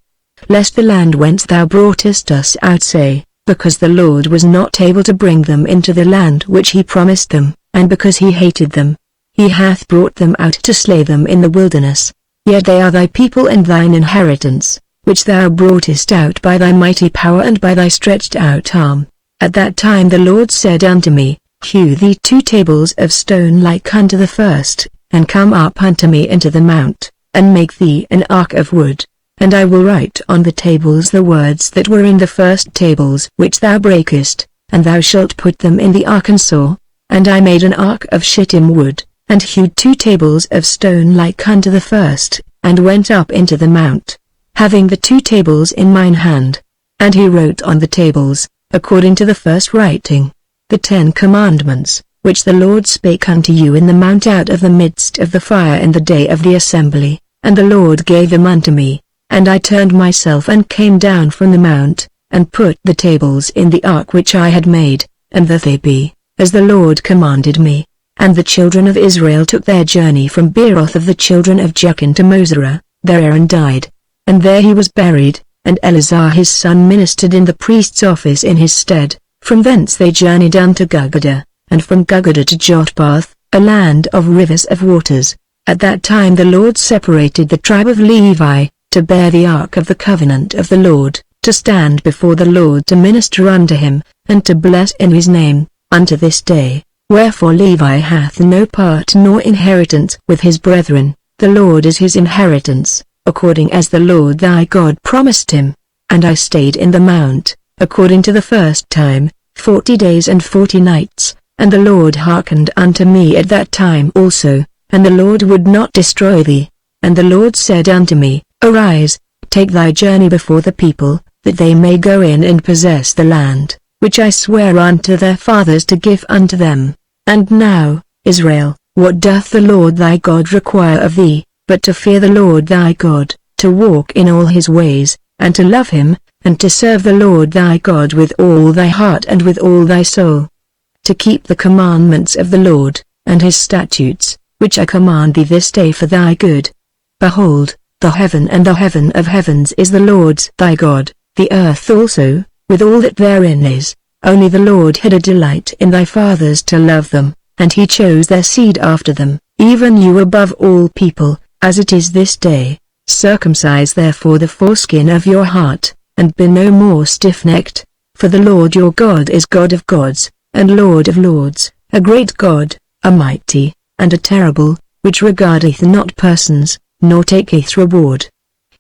Lest the land whence thou broughtest us out say, Because the Lord was not able to bring them into the land which he promised them, and because he hated them, he hath brought them out to slay them in the wilderness. Yet they are thy people and thine inheritance, which thou broughtest out by thy mighty power and by thy stretched out arm. At that time the Lord said unto me, Hew thee 2 tables of stone like unto the first, and come up unto me into the mount, and make thee an ark of wood. And I will write on the tables the words that were in the first tables which thou breakest, and thou shalt put them in the ark and saw. And I made an ark of shittim wood, and hewed 2 tables of stone like unto the first, and went up into the mount, having the 2 tables in mine hand. And he wrote on the tables, according to the first writing, the 10 commandments, which the Lord spake unto you in the mount out of the midst of the fire in the day of the assembly. And the Lord gave them unto me, and I turned myself and came down from the mount, and put the tables in the ark which I had made, and that they be, as the Lord commanded me. And the children of Israel took their journey from Beeroth of the children of Jachin to Mosera. There Aaron died, and there he was buried, and Eleazar his son ministered in the priest's office in his stead. From thence they journeyed unto Guggadah, and from Guggadah to Jotbath, a land of rivers of waters. At that time the Lord separated the tribe of Levi, to bear the ark of the covenant of the Lord, to stand before the Lord to minister unto him, and to bless in his name, unto this day. Wherefore Levi hath no part nor inheritance with his brethren. The Lord is his inheritance, according as the Lord thy God promised him. And I stayed in the mount, according to the first time, 40 days and 40 nights, and the Lord hearkened unto me at that time also, and the Lord would not destroy thee. And the Lord said unto me, Arise, take thy journey before the people, that they may go in and possess the land, which I swear unto their fathers to give unto them. And now, Israel, what doth the Lord thy God require of thee, but to fear the Lord thy God, to walk in all his ways, and to love him, and to serve the Lord thy God with all thy heart and with all thy soul, to keep the commandments of the Lord, and his statutes, which I command thee this day for thy good. Behold, the heaven and the heaven of heavens is the Lord's thy God, the earth also, with all that therein is. Only the Lord had a delight in thy fathers to love them, and he chose their seed after them, even you above all people, as it is this day. Circumcise therefore the foreskin of your heart, and be no more stiff-necked, for the Lord your God is God of gods, and Lord of lords, a great God, a mighty, and a terrible, which regardeth not persons, nor taketh reward.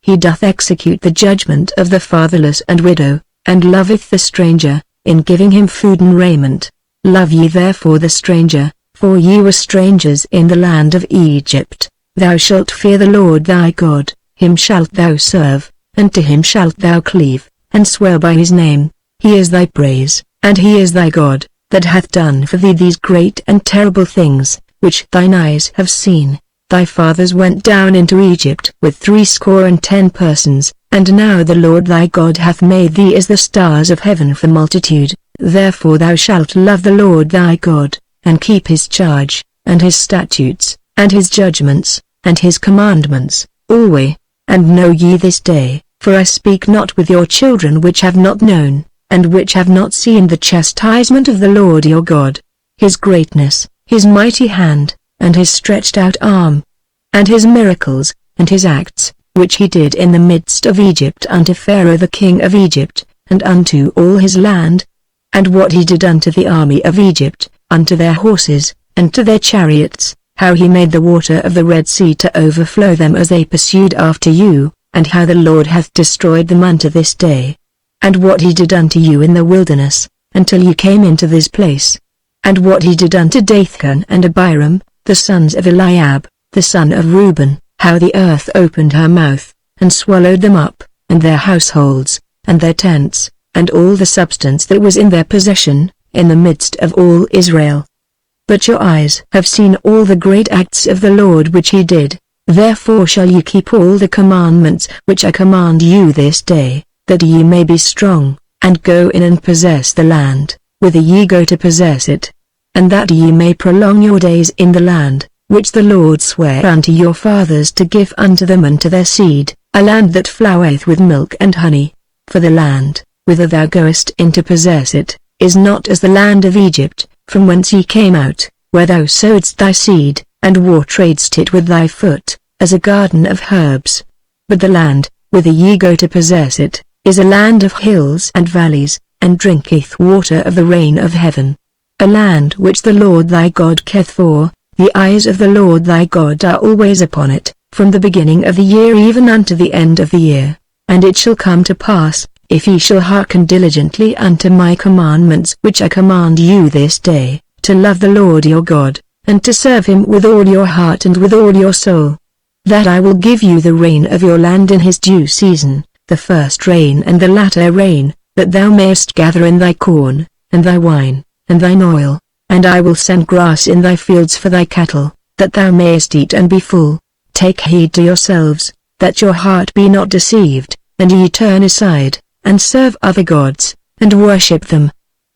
He doth execute the judgment of the fatherless and widow, and loveth the stranger, in giving him food and raiment. Love ye therefore the stranger, for ye were strangers in the land of Egypt. Thou shalt fear the Lord thy God, him shalt thou serve, and to him shalt thou cleave, and swear by his name. He is thy praise, and he is thy God, that hath done for thee these great and terrible things, which thine eyes have seen. Thy fathers went down into Egypt with 70 persons, and now the Lord thy God hath made thee as the stars of heaven for multitude. Therefore thou shalt love the Lord thy God, and keep his charge, and his statutes, and his judgments, and his commandments, always. And know ye this day, for I speak not with your children which have not known, and which have not seen the chastisement of the Lord your God, his greatness, his mighty hand, and his stretched out arm, and his miracles, and his acts, which he did in the midst of Egypt unto Pharaoh the king of Egypt, and unto all his land, and what he did unto the army of Egypt, unto their horses, and to their chariots, how he made the water of the Red Sea to overflow them as they pursued after you, and how the Lord hath destroyed them unto this day. And what he did unto you in the wilderness, until you came into this place. And what he did unto Dathan and Abiram, the sons of Eliab, the son of Reuben, how the earth opened her mouth, and swallowed them up, and their households, and their tents, and all the substance that was in their possession, in the midst of all Israel. But your eyes have seen all the great acts of the Lord which he did, therefore shall ye keep all the commandments which I command you this day, that ye may be strong, and go in and possess the land, whither ye go to possess it, and that ye may prolong your days in the land, which the Lord sware unto your fathers to give unto them and to their seed, a land that floweth with milk and honey. For the land, whither thou goest in to possess it, is not as the land of Egypt, from whence ye came out, where thou sowedst thy seed, and wartradest it with thy foot, as a garden of herbs. But the land, whither ye go to possess it, is a land of hills and valleys, and drinketh water of the rain of heaven. A land which the Lord thy God careth for, the eyes of the Lord thy God are always upon it, from the beginning of the year even unto the end of the year. And it shall come to pass, if ye shall hearken diligently unto my commandments which I command you this day, to love the Lord your God, and to serve him with all your heart and with all your soul, that I will give you the rain of your land in his due season, the first rain and the latter rain, that thou mayest gather in thy corn, and thy wine, and thine oil, and I will send grass in thy fields for thy cattle, that thou mayest eat and be full. Take heed to yourselves, that your heart be not deceived, and ye turn aside, and serve other gods, and worship them.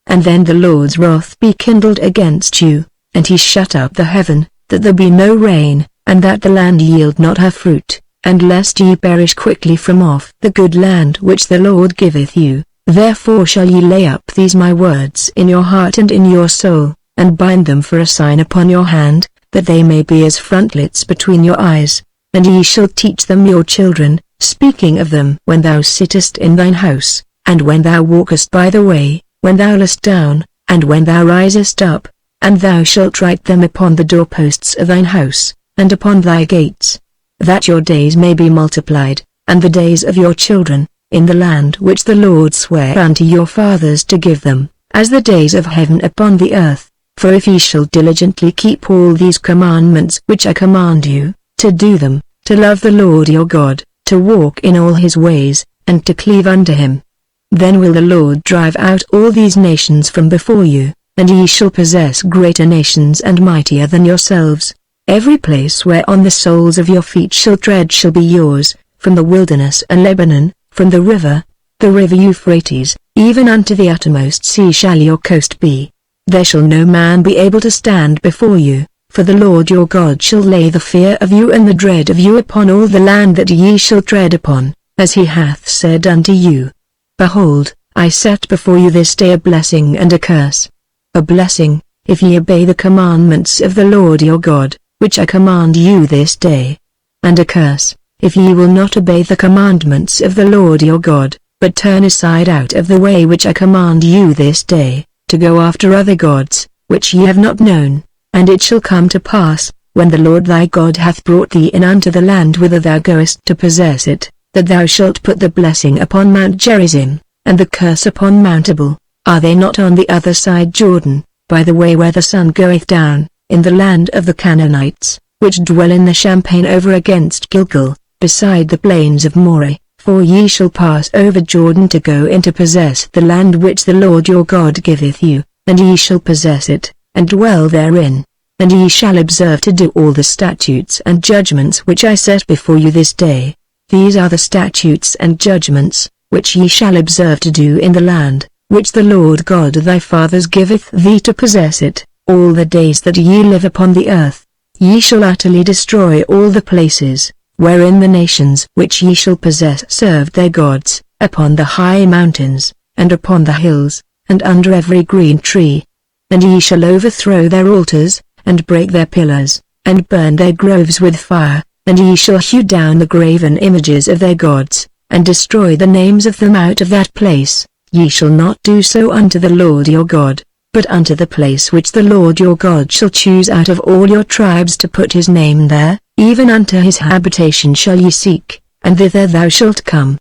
And then the Lord's wrath be kindled against you, and he shut up the heaven, that there be no rain, and that the land yield not her fruit, and lest ye perish quickly from off the good land which the Lord giveth you. Therefore shall ye lay up these my words in your heart and in your soul, and bind them for a sign upon your hand, that they may be as frontlets between your eyes, and ye shall teach them your children, speaking of them when thou sittest in thine house, and when thou walkest by the way, when thou liest down, and when thou risest up, and thou shalt write them upon the doorposts of thine house, and upon thy gates, that your days may be multiplied, and the days of your children, in the land which the Lord sware unto your fathers to give them, as the days of heaven upon the earth. For if ye shall diligently keep all these commandments which I command you, to do them, to love the Lord your God, to walk in all his ways, and to cleave unto him, then will the Lord drive out all these nations from before you, and ye shall possess greater nations and mightier than yourselves. Every place whereon the soles of your feet shall tread shall be yours, from the wilderness and Lebanon, from the river Euphrates, even unto the uttermost sea shall your coast be. There shall no man be able to stand before you, for the Lord your God shall lay the fear of you and the dread of you upon all the land that ye shall tread upon, as he hath said unto you. Behold, I set before you this day a blessing and a curse. A blessing, if ye obey the commandments of the Lord your God, which I command you this day. And a curse, if ye will not obey the commandments of the Lord your God, but turn aside out of the way which I command you this day, to go after other gods, which ye have not known. And it shall come to pass, when the Lord thy God hath brought thee in unto the land whither thou goest to possess it, that thou shalt put the blessing upon Mount Gerizim, and the curse upon Mount Ebal. Are they not on the other side Jordan, by the way where the sun goeth down, in the land of the Canaanites, which dwell in the champaign over against Gilgal, beside the plains of Moreh? For ye shall pass over Jordan to go in to possess the land which the Lord your God giveth you, and ye shall possess it, and dwell therein. And ye shall observe to do all the statutes and judgments which I set before you this day. These are the statutes and judgments, which ye shall observe to do in the land, which the Lord God of thy fathers giveth thee to possess it, all the days that ye live upon the earth. Ye shall utterly destroy all the places, wherein the nations which ye shall possess served their gods, upon the high mountains, and upon the hills, and under every green tree. And ye shall overthrow their altars, and break their pillars, and burn their groves with fire, and ye shall hew down the graven images of their gods, and destroy the names of them out of that place. Ye shall not do so unto the Lord your God, but unto the place which the Lord your God shall choose out of all your tribes to put his name there, even unto his habitation shall ye seek, and thither thou shalt come.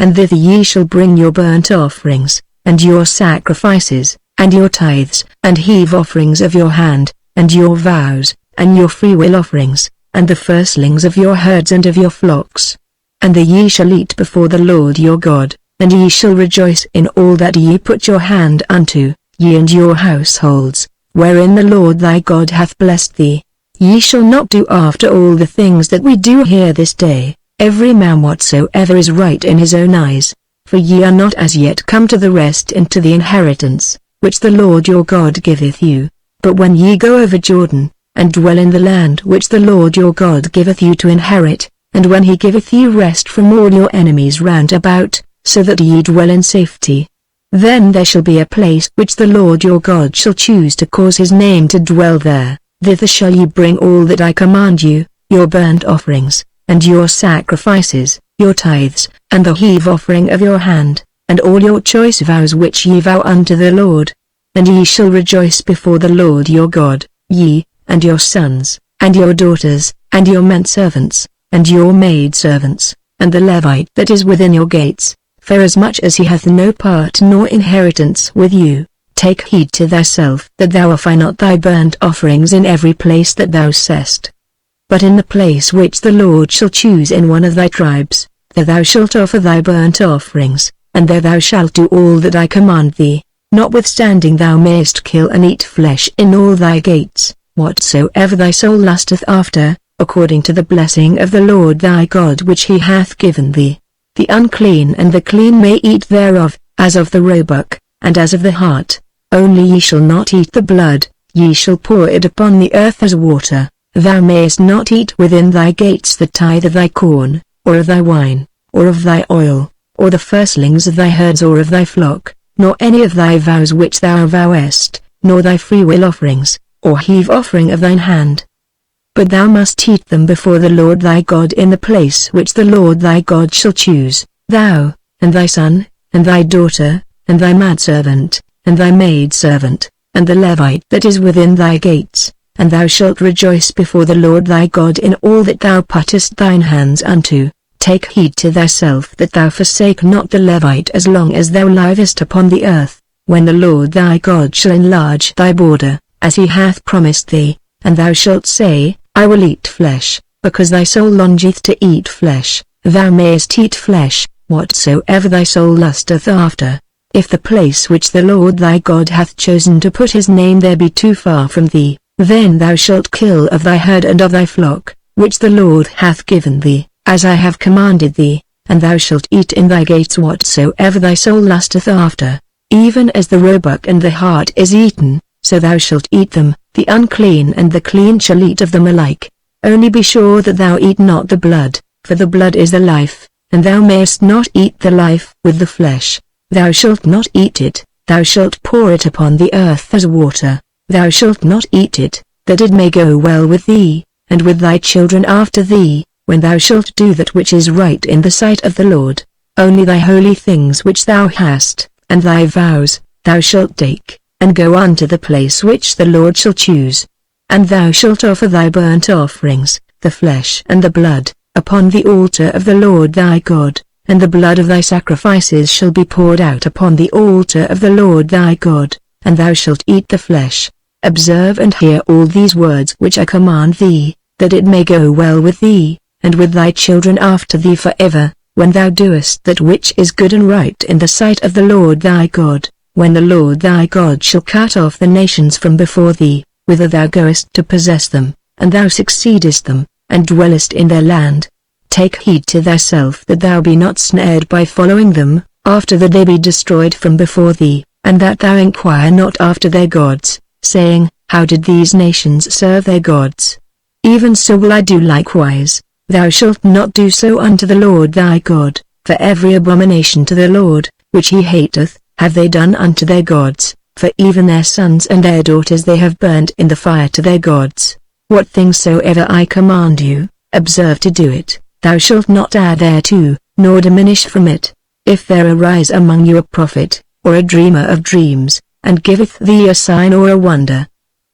And thither ye shall bring your burnt offerings, and your sacrifices, and your tithes, and heave offerings of your hand, and your vows, and your freewill offerings, and the firstlings of your herds and of your flocks. And the ye shall eat before the Lord your God, and ye shall rejoice in all that ye put your hand unto, ye and your households, wherein the Lord thy God hath blessed thee. Ye shall not do after all the things that we do here this day, every man whatsoever is right in his own eyes, for ye are not as yet come to the rest into the inheritance, which the Lord your God giveth you. But when ye go over Jordan, and dwell in the land which the Lord your God giveth you to inherit, and when he giveth you rest from all your enemies round about, so that ye dwell in safety, then there shall be a place which the Lord your God shall choose to cause his name to dwell there. Thither shall ye bring all that I command you, your burnt offerings, and your sacrifices, your tithes, and the heave offering of your hand, and all your choice vows which ye vow unto the Lord. And ye shall rejoice before the Lord your God, ye, and your sons, and your daughters, and your menservants, and your maidservants, and the Levite that is within your gates, forasmuch as he hath no part nor inheritance with you. Take heed to thyself that thou offer not thy burnt offerings in every place that thou sayest, but in the place which the Lord shall choose in one of thy tribes, there thou shalt offer thy burnt offerings, and there thou shalt do all that I command thee. Notwithstanding thou mayest kill and eat flesh in all thy gates, whatsoever thy soul lusteth after, according to the blessing of the Lord thy God which he hath given thee. The unclean and the clean may eat thereof, as of the roebuck, and as of the hart. Only ye shall not eat the blood, ye shall pour it upon the earth as water. Thou mayest not eat within thy gates the tithe of thy corn, or of thy wine, or of thy oil, or the firstlings of thy herds or of thy flock, nor any of thy vows which thou vowest, nor thy freewill offerings, or heave offering of thine hand. But thou must eat them before the Lord thy God in the place which the Lord thy God shall choose, thou, and thy son, and thy daughter, and thy manservant, and thy maidservant, and the Levite that is within thy gates, and thou shalt rejoice before the Lord thy God in all that thou puttest thine hands unto. Take heed to thyself that thou forsake not the Levite as long as thou livest upon the earth, when the Lord thy God shall enlarge thy border, as he hath promised thee, and thou shalt say, I will eat flesh, because thy soul longeth to eat flesh. Thou mayest eat flesh, whatsoever thy soul lusteth after. If the place which the Lord thy God hath chosen to put his name there be too far from thee, then thou shalt kill of thy herd and of thy flock, which the Lord hath given thee, as I have commanded thee, and thou shalt eat in thy gates whatsoever thy soul lusteth after, even as the roebuck and the hart is eaten, so thou shalt eat them. The unclean and the clean shall eat of them alike. Only be sure that thou eat not the blood, for the blood is the life, and thou mayest not eat the life with the flesh. Thou shalt not eat it, thou shalt pour it upon the earth as water. Thou shalt not eat it, that it may go well with thee, and with thy children after thee, when thou shalt do that which is right in the sight of the Lord. Only thy holy things which thou hast, and thy vows, thou shalt take, and go unto the place which the Lord shall choose. And thou shalt offer thy burnt offerings, the flesh and the blood, upon the altar of the Lord thy God, and the blood of thy sacrifices shall be poured out upon the altar of the Lord thy God, and thou shalt eat the flesh. Observe and hear all these words which I command thee, that it may go well with thee, and with thy children after thee forever, when thou doest that which is good and right in the sight of the Lord thy God, when the Lord thy God shall cut off the nations from before thee, whither thou goest to possess them, and thou succeedest them, and dwellest in their land. Take heed to thyself that thou be not snared by following them, after that they be destroyed from before thee, and that thou inquire not after their gods, saying, How did these nations serve their gods? Even so will I do likewise. Thou shalt not do so unto the Lord thy God, for every abomination to the Lord, which he hateth, have they done unto their gods, for even their sons and their daughters they have burnt in the fire to their gods. What things soever I command you, observe to do it. Thou shalt not add thereto, nor diminish from it. If there arise among you a prophet, or a dreamer of dreams, and giveth thee a sign or a wonder,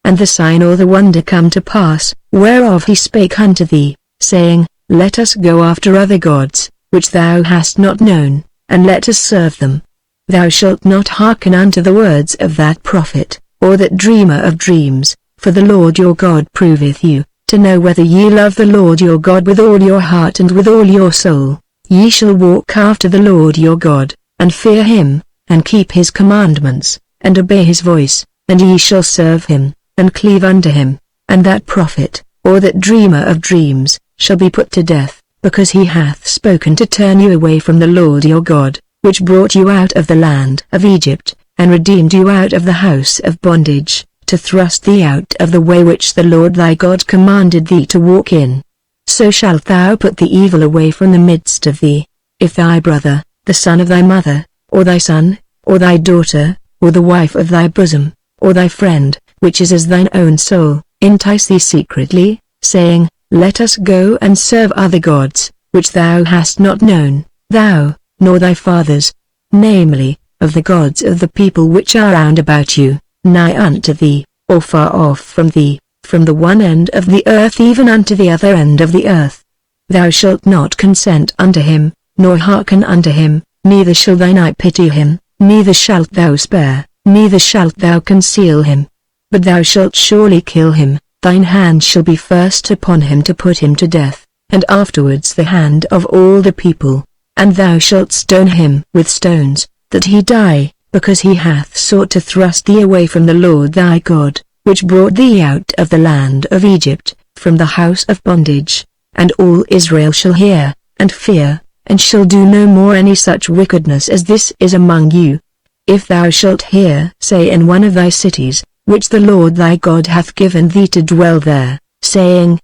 and the sign or the wonder come to pass, whereof he spake unto thee, saying, Let us go after other gods, which thou hast not known, and let us serve them. Thou shalt not hearken unto the words of that prophet, or that dreamer of dreams, for the Lord your God proveth you, to know whether ye love the Lord your God with all your heart and with all your soul. Ye shall walk after the Lord your God, and fear him, and keep his commandments, and obey his voice, and ye shall serve him, and cleave unto him, and that prophet, or that dreamer of dreams, shall be put to death, because he hath spoken to turn you away from the Lord your God, which brought you out of the land of Egypt, and redeemed you out of the house of bondage, to thrust thee out of the way which the Lord thy God commanded thee to walk in. So shalt thou put the evil away from the midst of thee. If thy brother, the son of thy mother, or thy son, or thy daughter, or the wife of thy bosom, or thy friend, which is as thine own soul, entice thee secretly, saying, Let us go and serve other gods, which thou hast not known, thou, nor thy fathers, namely, of the gods of the people which are round about you, nigh unto thee, or far off from thee, from the one end of the earth even unto the other end of the earth. Thou shalt not consent unto him, nor hearken unto him, neither shall thine eye pity him, neither shalt thou spare, neither shalt thou conceal him. But thou shalt surely kill him, thine hand shall be first upon him to put him to death, and afterwards the hand of all the people. And thou shalt stone him with stones, that he die, because he hath sought to thrust thee away from the Lord thy God, which brought thee out of the land of Egypt, from the house of bondage. And all Israel shall hear, and fear, and shall do no more any such wickedness as this is among you. If thou shalt hear say in one of thy cities, which the Lord thy God hath given thee to dwell there, saying,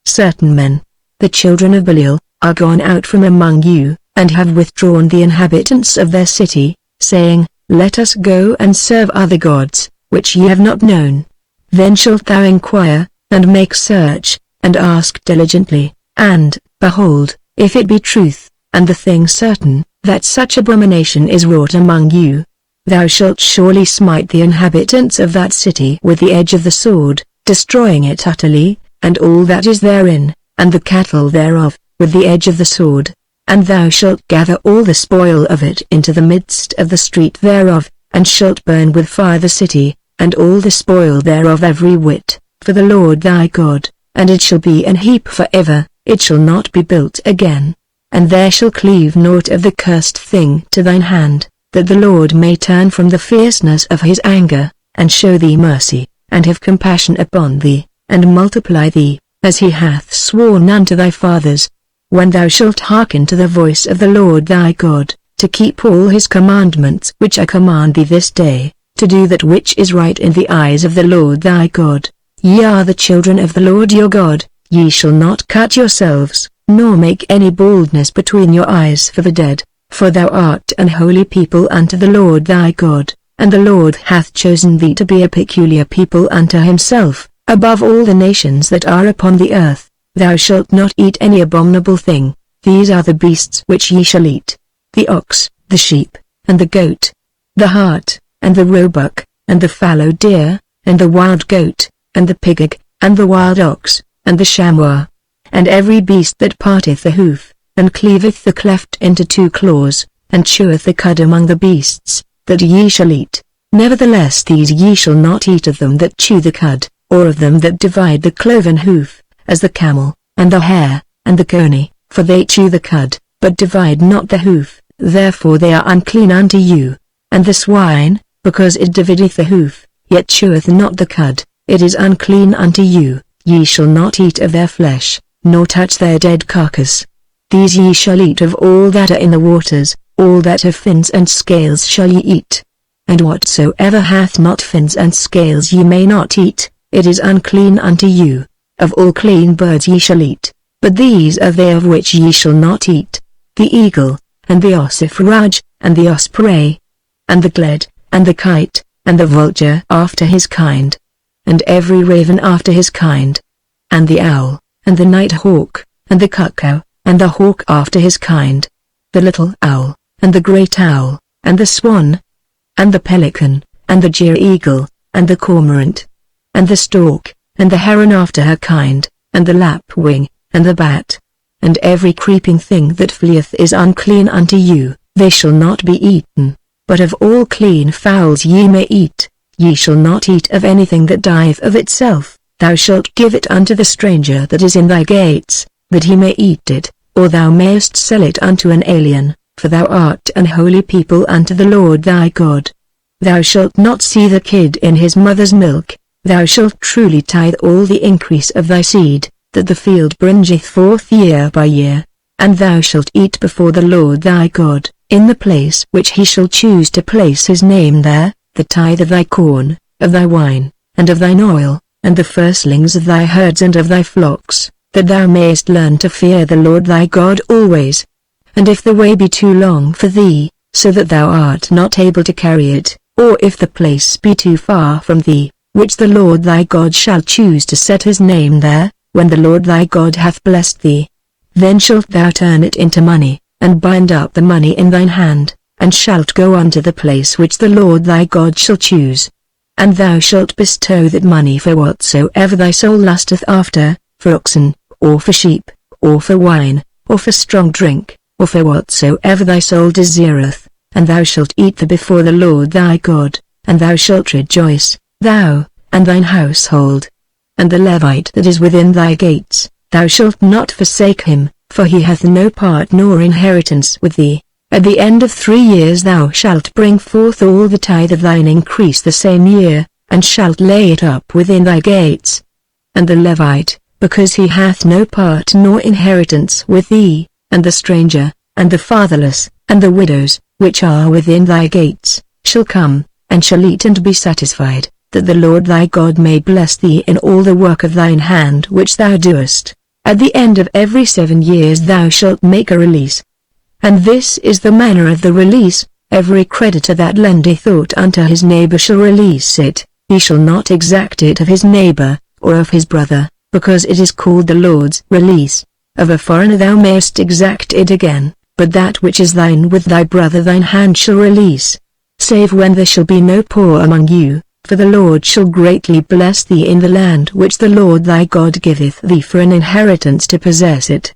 Certain men, the children of Belial, are gone out from among you, and have withdrawn the inhabitants of their city, saying, Let us go and serve other gods, which ye have not known. Then shalt thou inquire, and make search, and ask diligently, and, behold, if it be truth, and the thing certain, that such abomination is wrought among you, thou shalt surely smite the inhabitants of that city with the edge of the sword, destroying it utterly, and all that is therein, and the cattle thereof, with the edge of the sword. And thou shalt gather all the spoil of it into the midst of the street thereof, and shalt burn with fire the city, and all the spoil thereof every whit, for the Lord thy God, and it shall be an heap for ever, it shall not be built again. And there shall cleave naught of the cursed thing to thine hand, that the Lord may turn from the fierceness of his anger, and show thee mercy, and have compassion upon thee, and multiply thee, as he hath sworn unto thy fathers. When thou shalt hearken to the voice of the Lord thy God, to keep all his commandments which I command thee this day, to do that which is right in the eyes of the Lord thy God, ye are the children of the Lord your God, ye shall not cut yourselves, nor make any baldness between your eyes for the dead, for thou art an holy people unto the Lord thy God, and the Lord hath chosen thee to be a peculiar people unto himself, above all the nations that are upon the earth. Thou shalt not eat any abominable thing. These are the beasts which ye shall eat: the ox, the sheep, and the goat, the hart, and the roebuck, and the fallow deer, and the wild goat, and the pigog, and the wild ox, and the chamois, and every beast that parteth the hoof, and cleaveth the cleft into two claws, and cheweth the cud among the beasts, that ye shall eat. Nevertheless these ye shall not eat of them that chew the cud, or of them that divide the cloven hoof, as the camel, and the hare, and the coney, for they chew the cud, but divide not the hoof, therefore they are unclean unto you. And the swine, because it divideth the hoof, yet cheweth not the cud, it is unclean unto you. Ye shall not eat of their flesh, nor touch their dead carcass. These ye shall eat of all that are in the waters, all that have fins and scales shall ye eat. And whatsoever hath not fins and scales ye may not eat, it is unclean unto you. Of all clean birds ye shall eat, but these are they of which ye shall not eat: the eagle, and the ossifrage, and the osprey, and the gled, and the kite, and the vulture after his kind, and every raven after his kind, and the owl, and the night hawk, and the cuckoo, and the hawk after his kind, the little owl, and the great owl, and the swan, and the pelican, and the gyre-eagle, and the cormorant, and the stork, and the heron after her kind, and the lapwing, and the bat, and every creeping thing that fleeth is unclean unto you, they shall not be eaten. But of all clean fowls ye may eat. Ye shall not eat of anything that dieth of itself. Thou shalt give it unto the stranger that is in thy gates, that he may eat it, or thou mayest sell it unto an alien, for thou art an holy people unto the Lord thy God. Thou shalt not see the kid in his mother's milk. Thou shalt truly tithe all the increase of thy seed, that the field bringeth forth year by year. And thou shalt eat before the Lord thy God, in the place which he shall choose to place his name there, the tithe of thy corn, of thy wine, and of thine oil, and the firstlings of thy herds and of thy flocks, that thou mayest learn to fear the Lord thy God always. And if the way be too long for thee, so that thou art not able to carry it, or if the place be too far from thee, which the Lord thy God shall choose to set his name there, when the Lord thy God hath blessed thee, then shalt thou turn it into money, and bind up the money in thine hand, and shalt go unto the place which the Lord thy God shall choose. And thou shalt bestow that money for whatsoever thy soul lusteth after, for oxen, or for sheep, or for wine, or for strong drink, or for whatsoever thy soul desireth, and thou shalt eat the before the Lord thy God, and thou shalt rejoice, thou, and thine household. And the Levite that is within thy gates, thou shalt not forsake him, for he hath no part nor inheritance with thee. At the end of 3 years thou shalt bring forth all the tithe of thine increase the same year, and shalt lay it up within thy gates. And the Levite, because he hath no part nor inheritance with thee, and the stranger, and the fatherless, and the widows, which are within thy gates, shall come, and shall eat and be satisfied, that the Lord thy God may bless thee in all the work of thine hand which thou doest. At the end of every 7 years thou shalt make a release. And this is the manner of the release: every creditor that lendeth aught unto his neighbor shall release it. He shall not exact it of his neighbor, or of his brother, because it is called the Lord's release. Of a foreigner thou mayest exact it again, but that which is thine with thy brother thine hand shall release. Save when there shall be no poor among you, for the Lord shall greatly bless thee in the land which the Lord thy God giveth thee for an inheritance to possess it.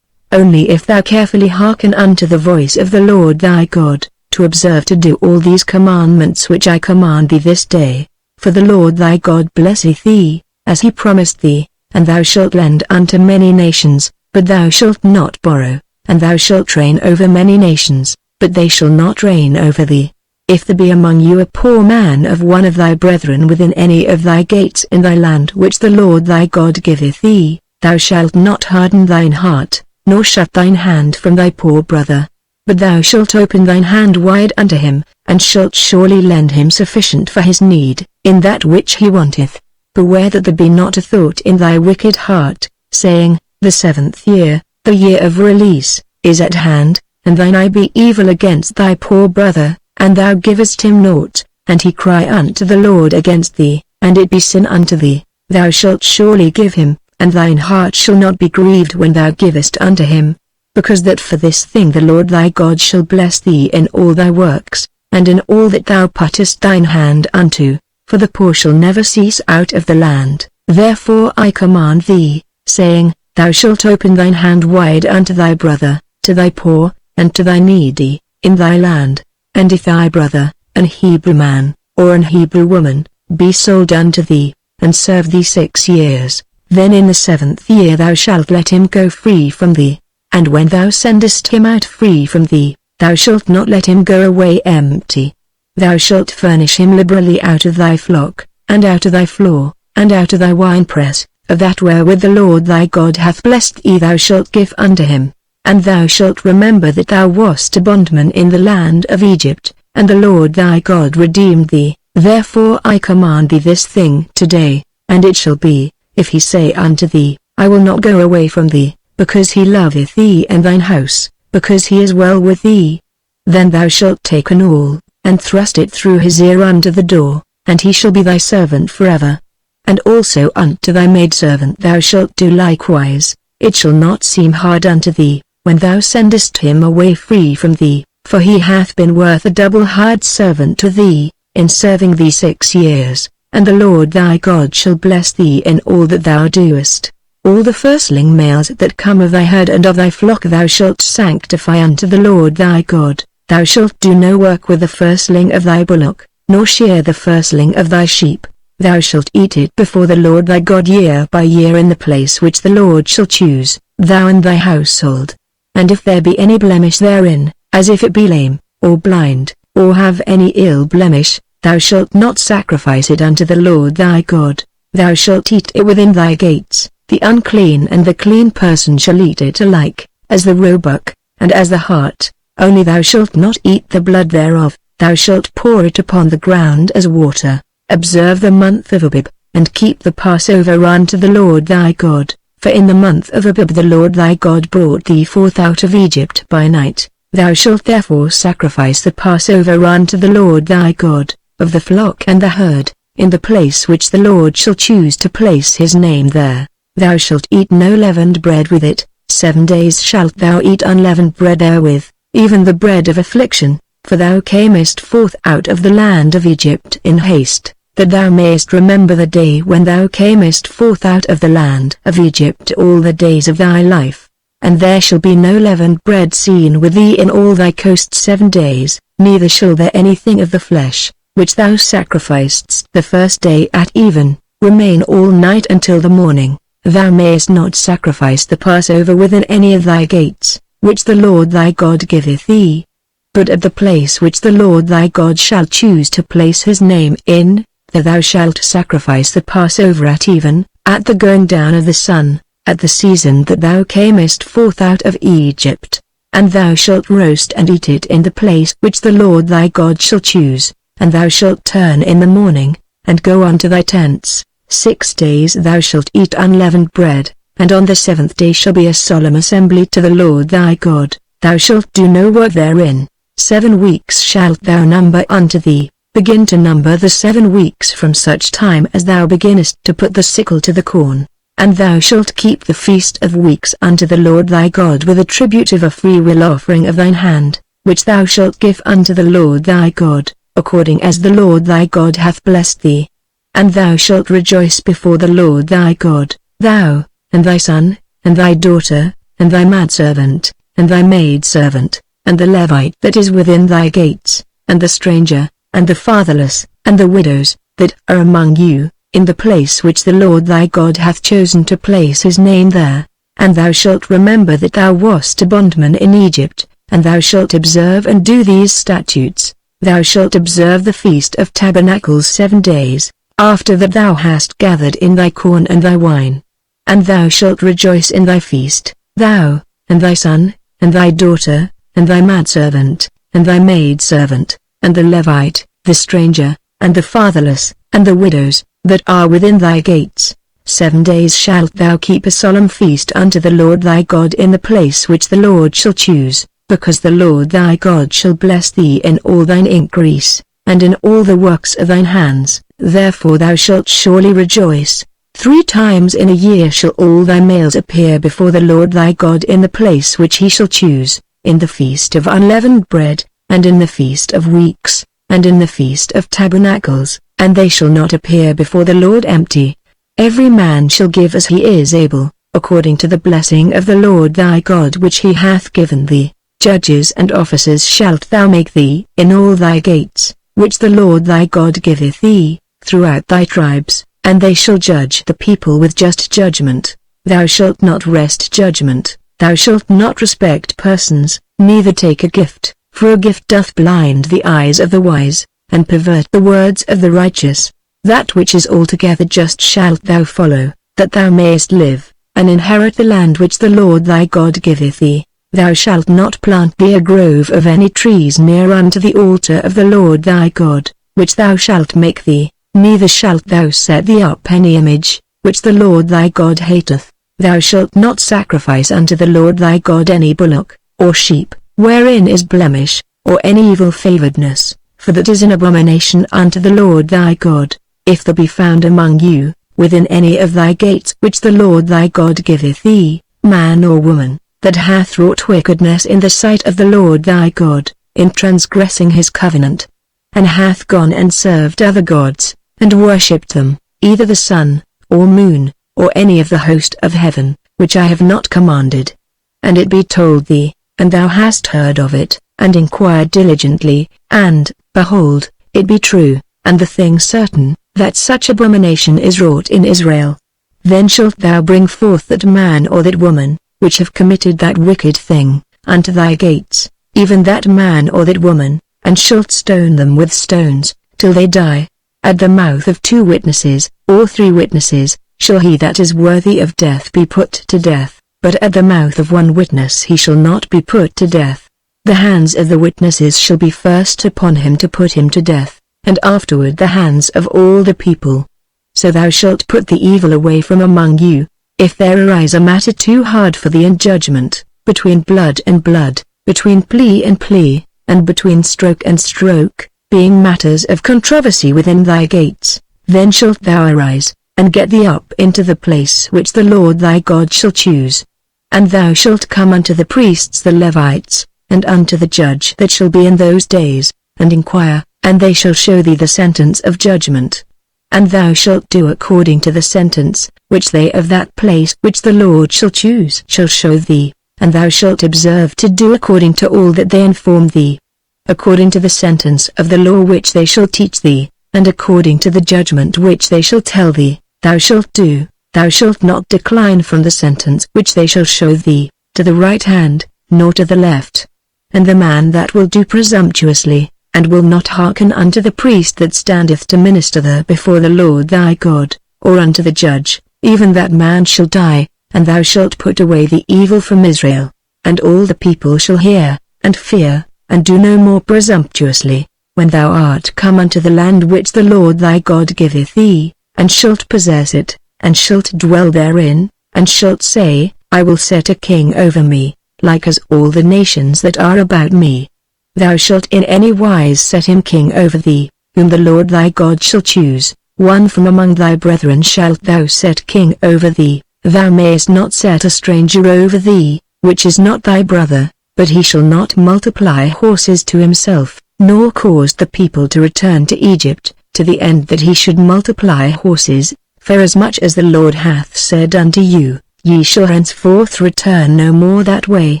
Only if thou carefully hearken unto the voice of the Lord thy God, to observe to do all these commandments which I command thee this day, for the Lord thy God blesseth thee, as he promised thee, and thou shalt lend unto many nations, but thou shalt not borrow, and thou shalt reign over many nations, but they shall not reign over thee. If there be among you a poor man of one of thy brethren within any of thy gates in thy land which the Lord thy God giveth thee, thou shalt not harden thine heart, nor shut thine hand from thy poor brother. But thou shalt open thine hand wide unto him, and shalt surely lend him sufficient for his need, in that which he wanteth. Beware that there be not a thought in thy wicked heart, saying, The 7th year, the year of release, is at hand, and thine eye be evil against thy poor brother, and thou givest him naught, and he cry unto the Lord against thee, and it be sin unto thee. Thou shalt surely give him, and thine heart shall not be grieved when thou givest unto him, because that for this thing the Lord thy God shall bless thee in all thy works, and in all that thou puttest thine hand unto, for the poor shall never cease out of the land. Therefore I command thee, saying, Thou shalt open thine hand wide unto thy brother, to thy poor, and to thy needy, in thy land. And if thy brother, an Hebrew man, or an Hebrew woman, be sold unto thee, and serve thee 6 years, then in the 7th year thou shalt let him go free from thee. And when thou sendest him out free from thee, thou shalt not let him go away empty. Thou shalt furnish him liberally out of thy flock, and out of thy floor, and out of thy winepress, of that wherewith the Lord thy God hath blessed thee thou shalt give unto him. And thou shalt remember that thou wast a bondman in the land of Egypt, and the Lord thy God redeemed thee. Therefore I command thee this thing today, and it shall be, if he say unto thee, I will not go away from thee, because he loveth thee and thine house, because he is well with thee, then thou shalt take an awl, and thrust it through his ear unto the door, and he shall be thy servant forever. And also unto thy maidservant thou shalt do likewise. it shall not seem hard unto thee, when thou sendest him away free from thee, for he hath been worth a double hired servant to thee, in serving thee 6 years, and the Lord thy God shall bless thee in all that thou doest. All the firstling males that come of thy herd and of thy flock thou shalt sanctify unto the Lord thy God. Thou shalt do no work with the firstling of thy bullock, nor shear the firstling of thy sheep. Thou shalt eat it before the Lord thy God year by year in the place which the Lord shall choose, thou and thy household. And if there be any blemish therein, as if it be lame, or blind, or have any ill blemish, thou shalt not sacrifice it unto the Lord thy God. Thou shalt eat it within thy gates. The unclean and the clean person shall eat it alike, as the roebuck, and as the hart. Only thou shalt not eat the blood thereof, thou shalt pour it upon the ground as water. Observe the month of Abib, and keep the Passover unto the Lord thy God, for in the month of Abib the Lord thy God brought thee forth out of Egypt by night. Thou shalt therefore sacrifice the Passover unto the Lord thy God, of the flock and the herd, in the place which the Lord shall choose to place his name there. Thou shalt eat no leavened bread with it, 7 days shalt thou eat unleavened bread therewith, even the bread of affliction, for thou camest forth out of the land of Egypt in haste, that thou mayest remember the day when thou camest forth out of the land of Egypt all the days of thy life. And there shall be no leavened bread seen with thee in all thy coast 7 days, neither shall there anything of the flesh, which thou sacrificedst the first day at even, remain all night until the morning. Thou mayest not sacrifice the Passover within any of thy gates, which the Lord thy God giveth thee. But at the place which the Lord thy God shall choose to place his name in, there thou shalt sacrifice the Passover at even, at the going down of the sun, at the season that thou camest forth out of Egypt. And thou shalt roast and eat it in the place which the Lord thy God shall choose, and thou shalt turn in the morning, and go unto thy tents. 6 days thou shalt eat unleavened bread, and on the 7th day shall be a solemn assembly to the Lord thy God. Thou shalt do no work therein. 7 weeks shalt thou number unto thee. Begin to number the 7 weeks from such time as thou beginnest to put the sickle to the corn. And thou shalt keep the feast of weeks unto the Lord thy God with a tribute of a freewill offering of thine hand, which thou shalt give unto the Lord thy God, according as the Lord thy God hath blessed thee. And thou shalt rejoice before the Lord thy God, thou, and thy son, and thy daughter, and thy manservant, and thy maidservant, and the Levite that is within thy gates, and the stranger, and the fatherless, and the widows, that are among you, in the place which the Lord thy God hath chosen to place his name there. And thou shalt remember that thou wast a bondman in Egypt, and thou shalt observe and do these statutes. Thou shalt observe the Feast of Tabernacles 7 days, after that thou hast gathered in thy corn and thy wine. And thou shalt rejoice in thy feast, thou, and thy son, and thy daughter, and thy manservant, and thy maidservant, and the Levite, the stranger, and the fatherless, and the widows, that are within thy gates. 7 days shalt thou keep a solemn feast unto the Lord thy God in the place which the Lord shall choose, because the Lord thy God shall bless thee in all thine increase, and in all the works of thine hands. Therefore thou shalt surely rejoice. 3 times in a year shall all thy males appear before the Lord thy God in the place which he shall choose, in the feast of unleavened bread, and in the feast of weeks, and in the feast of tabernacles, and they shall not appear before the Lord empty. Every man shall give as he is able, according to the blessing of the Lord thy God which he hath given thee. Judges and officers shalt thou make thee in all thy gates, which the Lord thy God giveth thee, throughout thy tribes, and they shall judge the people with just judgment. Thou shalt not wrest judgment, thou shalt not respect persons, neither take a gift, for a gift doth blind the eyes of the wise, and pervert the words of the righteous. That which is altogether just shalt thou follow, that thou mayest live, and inherit the land which the Lord thy God giveth thee. Thou shalt not plant thee a grove of any trees near unto the altar of the Lord thy God, which thou shalt make thee, neither shalt thou set thee up any image, which the Lord thy God hateth. Thou shalt not sacrifice unto the Lord thy God any bullock, or sheep, wherein is blemish, or any evil favoredness, for that is an abomination unto the Lord thy God. If there be found among you, within any of thy gates which the Lord thy God giveth thee, man or woman, that hath wrought wickedness in the sight of the Lord thy God, in transgressing his covenant, and hath gone and served other gods, and worshipped them, either the sun, or moon, or any of the host of heaven, which I have not commanded. And it be told thee, and thou hast heard of it, and inquired diligently, and, behold, it be true, and the thing certain, that such abomination is wrought in Israel. Then shalt thou bring forth that man or that woman, which have committed that wicked thing, unto thy gates, even that man or that woman, and shalt stone them with stones, till they die. At the mouth of 2 witnesses, or 3 witnesses, shall he that is worthy of death be put to death, but at the mouth of 1 witness he shall not be put to death. The hands of the witnesses shall be first upon him to put him to death, and afterward the hands of all the people. So thou shalt put the evil away from among you. If there arise a matter too hard for thee in judgment, between blood and blood, between plea and plea, and between stroke and stroke, being matters of controversy within thy gates, then shalt thou arise, and get thee up into the place which the Lord thy God shall choose. And thou shalt come unto the priests the Levites, and unto the judge that shall be in those days, and inquire, and they shall show thee the sentence of judgment. And thou shalt do according to the sentence, which they of that place which the Lord shall choose shall show thee, and thou shalt observe to do according to all that they inform thee. According to the sentence of the law which they shall teach thee, and according to the judgment which they shall tell thee, thou shalt do. Thou shalt not decline from the sentence which they shall show thee, to the right hand, nor to the left. And the man that will do presumptuously, and will not hearken unto the priest that standeth to minister there before the Lord thy God, or unto the judge, even that man shall die, and thou shalt put away the evil from Israel. And all the people shall hear, and fear, and do no more presumptuously, when thou art come unto the land which the Lord thy God giveth thee, and shalt possess it, and shalt dwell therein, and shalt say, I will set a king over me, like as all the nations that are about me. Thou shalt in any wise set him king over thee, whom the Lord thy God shall choose. 1 from among thy brethren shalt thou set king over thee. Thou mayest not set a stranger over thee, which is not thy brother, but he shall not multiply horses to himself, nor cause the people to return to Egypt, to the end that he should multiply horses. Forasmuch as the Lord hath said unto you, Ye shall henceforth return no more that way,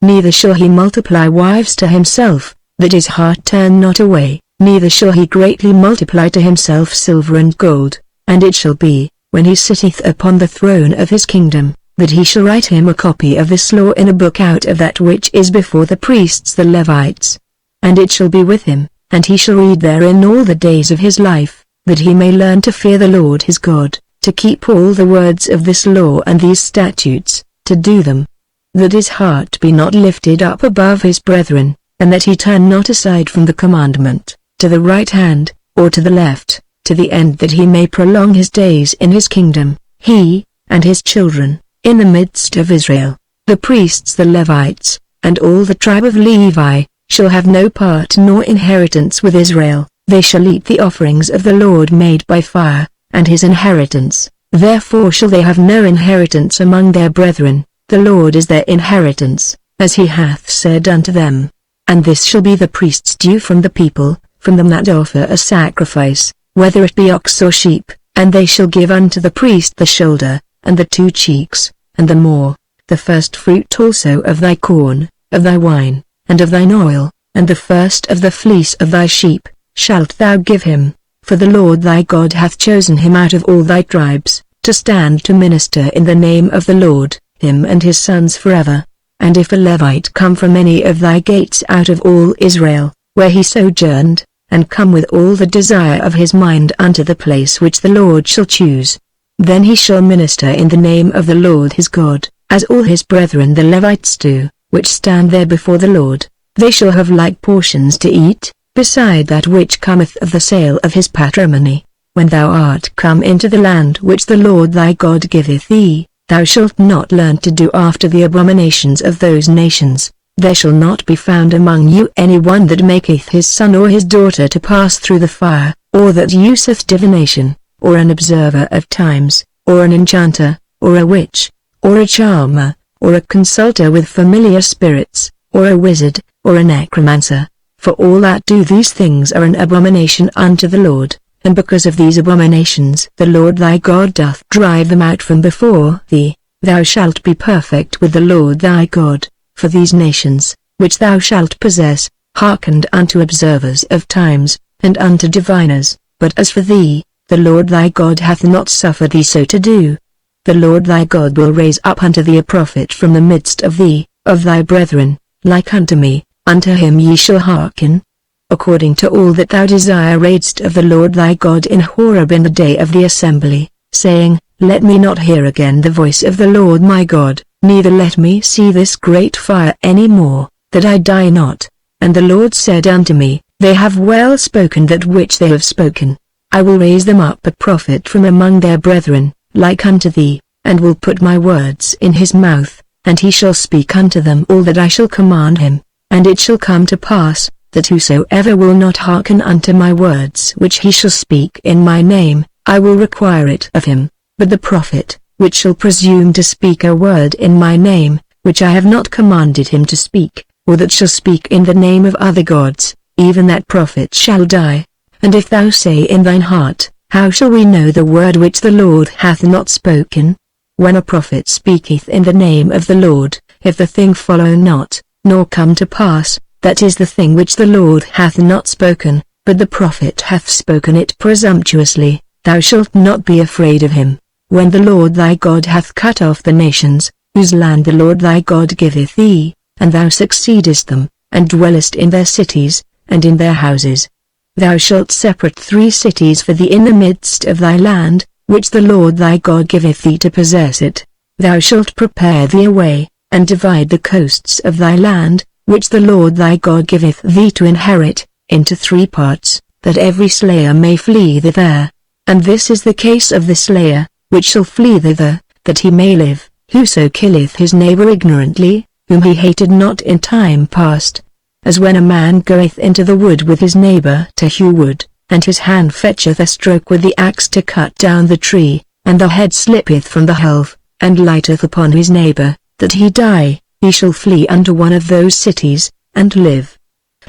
neither shall he multiply wives to himself, that his heart turn not away, neither shall he greatly multiply to himself silver and gold. And it shall be, when he sitteth upon the throne of his kingdom, that he shall write him a copy of this law in a book out of that which is before the priests the Levites. And it shall be with him, and he shall read therein all the days of his life, that he may learn to fear the Lord his God, to keep all the words of this law and these statutes, to do them. That his heart be not lifted up above his brethren, and that he turn not aside from the commandment, to the right hand, or to the left, to the end that he may prolong his days in his kingdom, he, and his children, in the midst of Israel. The priests the Levites, and all the tribe of Levi, shall have no part nor inheritance with Israel. They shall eat the offerings of the Lord made by fire, and his inheritance. Therefore shall they have no inheritance among their brethren. The Lord is their inheritance, as he hath said unto them. And this shall be the priest's due from the people, from them that offer a sacrifice, whether it be ox or sheep, and they shall give unto the priest the shoulder, and the 2 cheeks, and the more, the first fruit also of thy corn, of thy wine, and of thine oil, and the first of the fleece of thy sheep, shalt thou give him, for the Lord thy God hath chosen him out of all thy tribes, to stand to minister in the name of the Lord, him and his sons forever. And if a Levite come from any of thy gates out of all Israel, where he sojourned, and come with all the desire of his mind unto the place which the Lord shall choose, then he shall minister in the name of the Lord his God, as all his brethren the Levites do, which stand there before the Lord. They shall have like portions to eat, beside that which cometh of the sale of his patrimony. When thou art come into the land which the Lord thy God giveth thee, thou shalt not learn to do after the abominations of those nations. There shall not be found among you any one that maketh his son or his daughter to pass through the fire, or that useth divination, or an observer of times, or an enchanter, or a witch, or a charmer, or a consulter with familiar spirits, or a wizard, or a necromancer. For all that do these things are an abomination unto the Lord, and because of these abominations the Lord thy God doth drive them out from before thee. Thou shalt be perfect with the Lord thy God, for these nations, which thou shalt possess, hearkened unto observers of times, and unto diviners, but as for thee, the Lord thy God hath not suffered thee so to do. The Lord thy God will raise up unto thee a prophet from the midst of thee, of thy brethren, like unto me, unto him ye shall hearken. According to all that thou desiredst of the Lord thy God in Horeb in the day of the assembly, saying, Let me not hear again the voice of the Lord my God, neither let me see this great fire any more, that I die not. And the Lord said unto me, They have well spoken that which they have spoken. I will raise them up a prophet from among their brethren, like unto thee, and will put my words in his mouth, and he shall speak unto them all that I shall command him. And it shall come to pass, that whosoever will not hearken unto my words which he shall speak in my name, I will require it of him. But the prophet, which shall presume to speak a word in my name, which I have not commanded him to speak, or that shall speak in the name of other gods, even that prophet shall die. And if thou say in thine heart, How shall we know the word which the Lord hath not spoken? When a prophet speaketh in the name of the Lord, if the thing follow not, nor come to pass, that is the thing which the Lord hath not spoken, but the prophet hath spoken it presumptuously, thou shalt not be afraid of him. When the Lord thy God hath cut off the nations, whose land the Lord thy God giveth thee, and thou succeedest them, and dwellest in their cities, and in their houses. Thou shalt separate 3 cities for thee in the midst of thy land, which the Lord thy God giveth thee to possess it. Thou shalt prepare thee a way, and divide the coasts of thy land, which the Lord thy God giveth thee to inherit, into 3 parts, that every slayer may flee thither. And this is the case of the slayer, which shall flee thither, that he may live, whoso killeth his neighbor ignorantly, whom he hated not in time past. As when a man goeth into the wood with his neighbor to hew wood, and his hand fetcheth a stroke with the axe to cut down the tree, and the head slippeth from the helve, and lighteth upon his neighbor, that he die, he shall flee unto one of those cities, and live.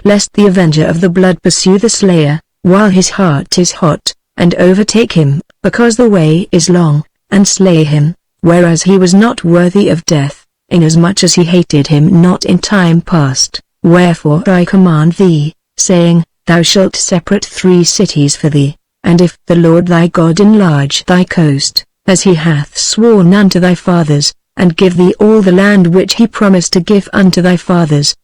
Lest the avenger of the blood pursue the slayer, while his heart is hot, and overtake him, because the way is long, and slay him, whereas he was not worthy of death, inasmuch as he hated him not in time past. Wherefore I command thee, saying, Thou shalt separate 3 cities for thee, and if the Lord thy God enlarge thy coast, as he hath sworn unto thy fathers, and give thee all the land which he promised to give unto thy fathers,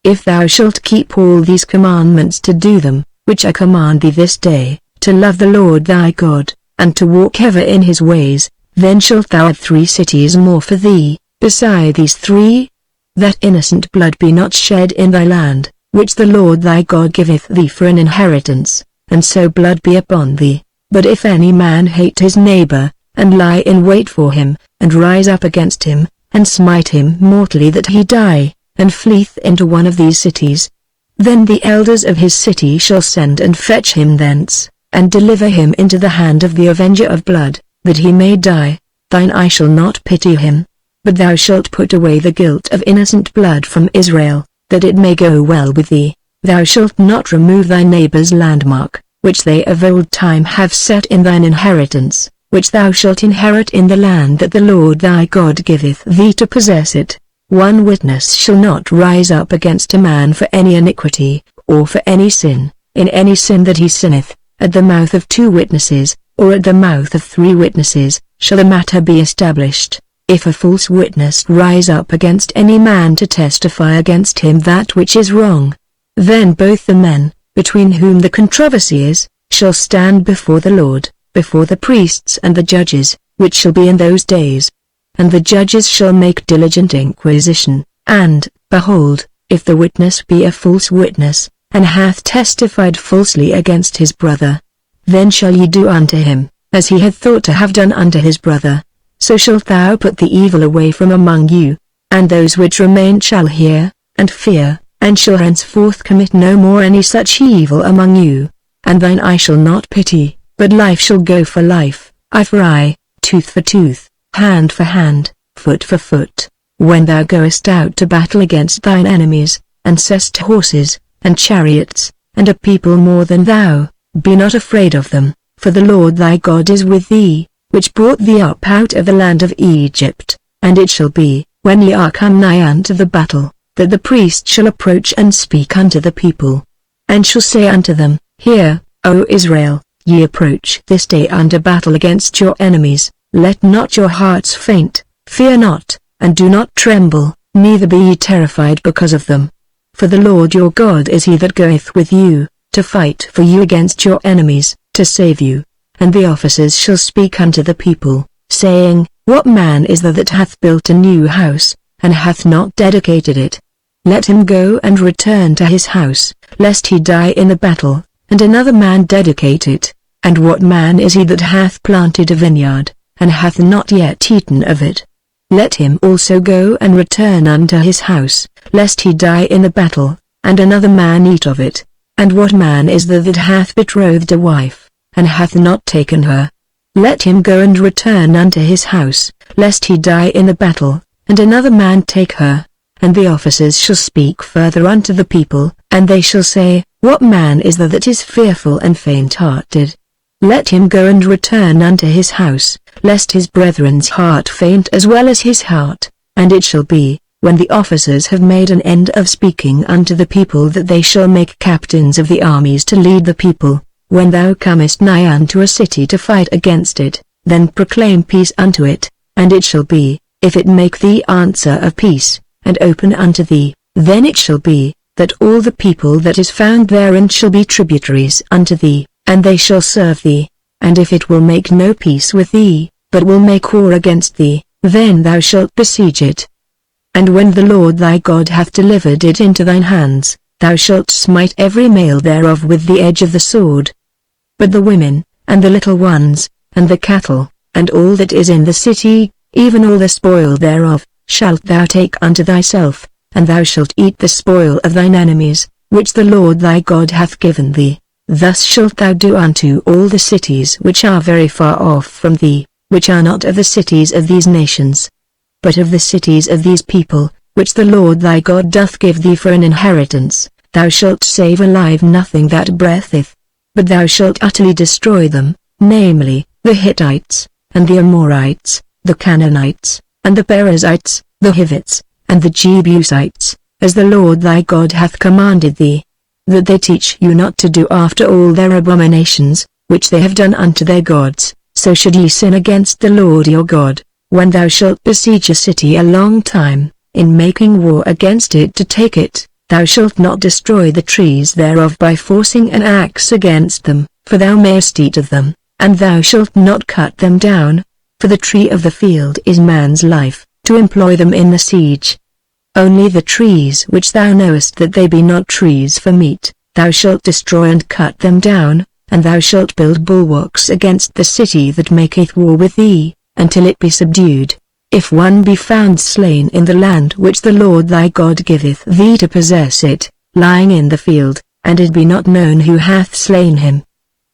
if thou shalt keep all these commandments to do them, which I command thee this day, to love the Lord thy God, and to walk ever in his ways, then shalt thou add 3 cities more for thee, beside these 3, that innocent blood be not shed in thy land, which the Lord thy God giveth thee for an inheritance, and so blood be upon thee. But if any man hate his neighbor, and lie in wait for him, and rise up against him, and smite him mortally that he die, and fleeth into one of these cities, then the elders of his city shall send and fetch him thence, and deliver him into the hand of the avenger of blood, that he may die. Thine eye shall not pity him. But thou shalt put away the guilt of innocent blood from Israel, that it may go well with thee. Thou shalt not remove thy neighbor's landmark, which they of old time have set in thine inheritance, which thou shalt inherit in the land that the Lord thy God giveth thee to possess it. 1 witness shall not rise up against a man for any iniquity, or for any sin, in any sin that he sinneth. At the mouth of 2 witnesses, or at the mouth of 3 witnesses, shall the matter be established. If a false witness rise up against any man to testify against him that which is wrong, then both the men, between whom the controversy is, shall stand before the Lord, before the priests and the judges, which shall be in those days. And the judges shall make diligent inquisition, and, behold, if the witness be a false witness, and hath testified falsely against his brother, then shall ye do unto him, as he had thought to have done unto his brother. So shalt thou put the evil away from among you, and those which remain shall hear, and fear, and shall henceforth commit no more any such evil among you. And thine eye shall not pity, but life shall go for life, eye for eye, tooth for tooth, hand for hand, foot for foot. when thou goest out to battle against thine enemies, and seest horses, and chariots, and a people more than thou, be not afraid of them, for the Lord thy God is with thee, which brought thee up out of the land of Egypt. And it shall be, when ye are come nigh unto the battle, that the priest shall approach and speak unto the people, and shall say unto them, Hear, O Israel, ye approach this day unto battle against your enemies. Let not your hearts faint, fear not, and do not tremble, neither be ye terrified because of them. For the Lord your God is he that goeth with you, to fight for you against your enemies, to save you. And the officers shall speak unto the people, saying, What man is there that hath built a new house, and hath not dedicated it? Let him go and return to his house, lest he die in the battle, and another man dedicate it. And what man is he that hath planted a vineyard, and hath not yet eaten of it? Let him also go and return unto his house, lest he die in the battle, and another man eat of it. And what man is there that hath betrothed a wife, and hath not taken her? Let him go and return unto his house, lest he die in the battle, and another man take her. And the officers shall speak further unto the people, and they shall say, What man is there that is fearful and faint-hearted? Let him go and return unto his house, lest his brethren's heart faint as well as his heart. And it shall be, when the officers have made an end of speaking unto the people, that they shall make captains of the armies to lead the people. When thou comest nigh unto a city to fight against it, then proclaim peace unto it. And it shall be, if it make thee answer of peace, and open unto thee, then it shall be, that all the people that is found therein shall be tributaries unto thee, and they shall serve thee. And if it will make no peace with thee, but will make war against thee, then thou shalt besiege it. And when the Lord thy God hath delivered it into thine hands, thou shalt smite every male thereof with the edge of the sword. But the women, and the little ones, and the cattle, and all that is in the city, even all the spoil thereof, shalt thou take unto thyself, and thou shalt eat the spoil of thine enemies, which the Lord thy God hath given thee. Thus shalt thou do unto all the cities which are very far off from thee, which are not of the cities of these nations, but of the cities of these people, which the Lord thy God doth give thee for an inheritance. Thou shalt save alive nothing that breatheth, but thou shalt utterly destroy them, namely, the Hittites, and the Amorites, the Canaanites, and the Perizzites, the Hivites, and the Jebusites, as the Lord thy God hath commanded thee, that they teach you not to do after all their abominations, which they have done unto their gods. So should ye sin against the Lord your God, when thou shalt besiege a city a long time, in making war against it to take it. Thou shalt not destroy the trees thereof by forcing an axe against them, for thou mayest eat of them, and thou shalt not cut them down, for the tree of the field is man's life, to employ them in the siege. Only the trees which thou knowest that they be not trees for meat, thou shalt destroy and cut them down, and thou shalt build bulwarks against the city that maketh war with thee, until it be subdued. If one be found slain in the land which the Lord thy God giveth thee to possess it, lying in the field, and it be not known who hath slain him,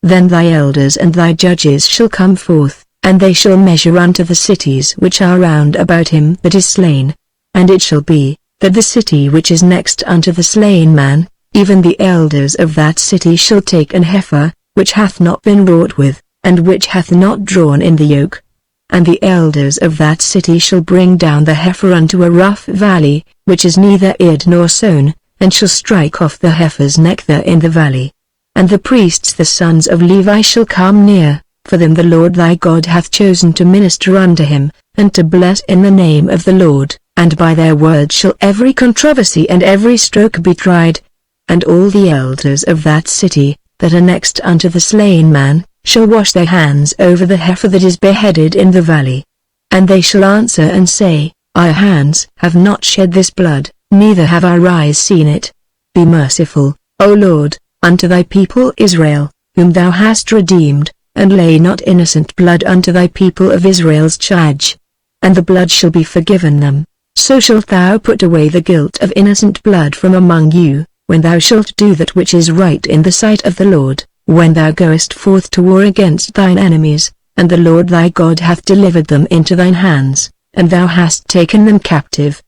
then thy elders and thy judges shall come forth, and they shall measure unto the cities which are round about him that is slain. And it shall be, that the city which is next unto the slain man, even the elders of that city shall take an heifer, which hath not been wrought with, and which hath not drawn in the yoke. And the elders of that city shall bring down the heifer unto a rough valley, which is neither eared nor sown, and shall strike off the heifer's neck there in the valley. And the priests the sons of Levi shall come near, for them the Lord thy God hath chosen to minister unto him, and to bless in the name of the Lord, and by their word shall every controversy and every stroke be tried. And all the elders of that city, that are next unto the slain man, shall wash their hands over the heifer that is beheaded in the valley. And they shall answer and say, Our hands have not shed this blood, neither have our eyes seen it. Be merciful, O Lord, unto thy people Israel, whom thou hast redeemed, and lay not innocent blood unto thy people of Israel's charge. And the blood shall be forgiven them. So shalt thou put away the guilt of innocent blood from among you, when thou shalt do that which is right in the sight of the Lord, when thou goest forth to war against thine enemies, and the Lord thy God hath delivered them into thine hands. and thou hast taken them captive,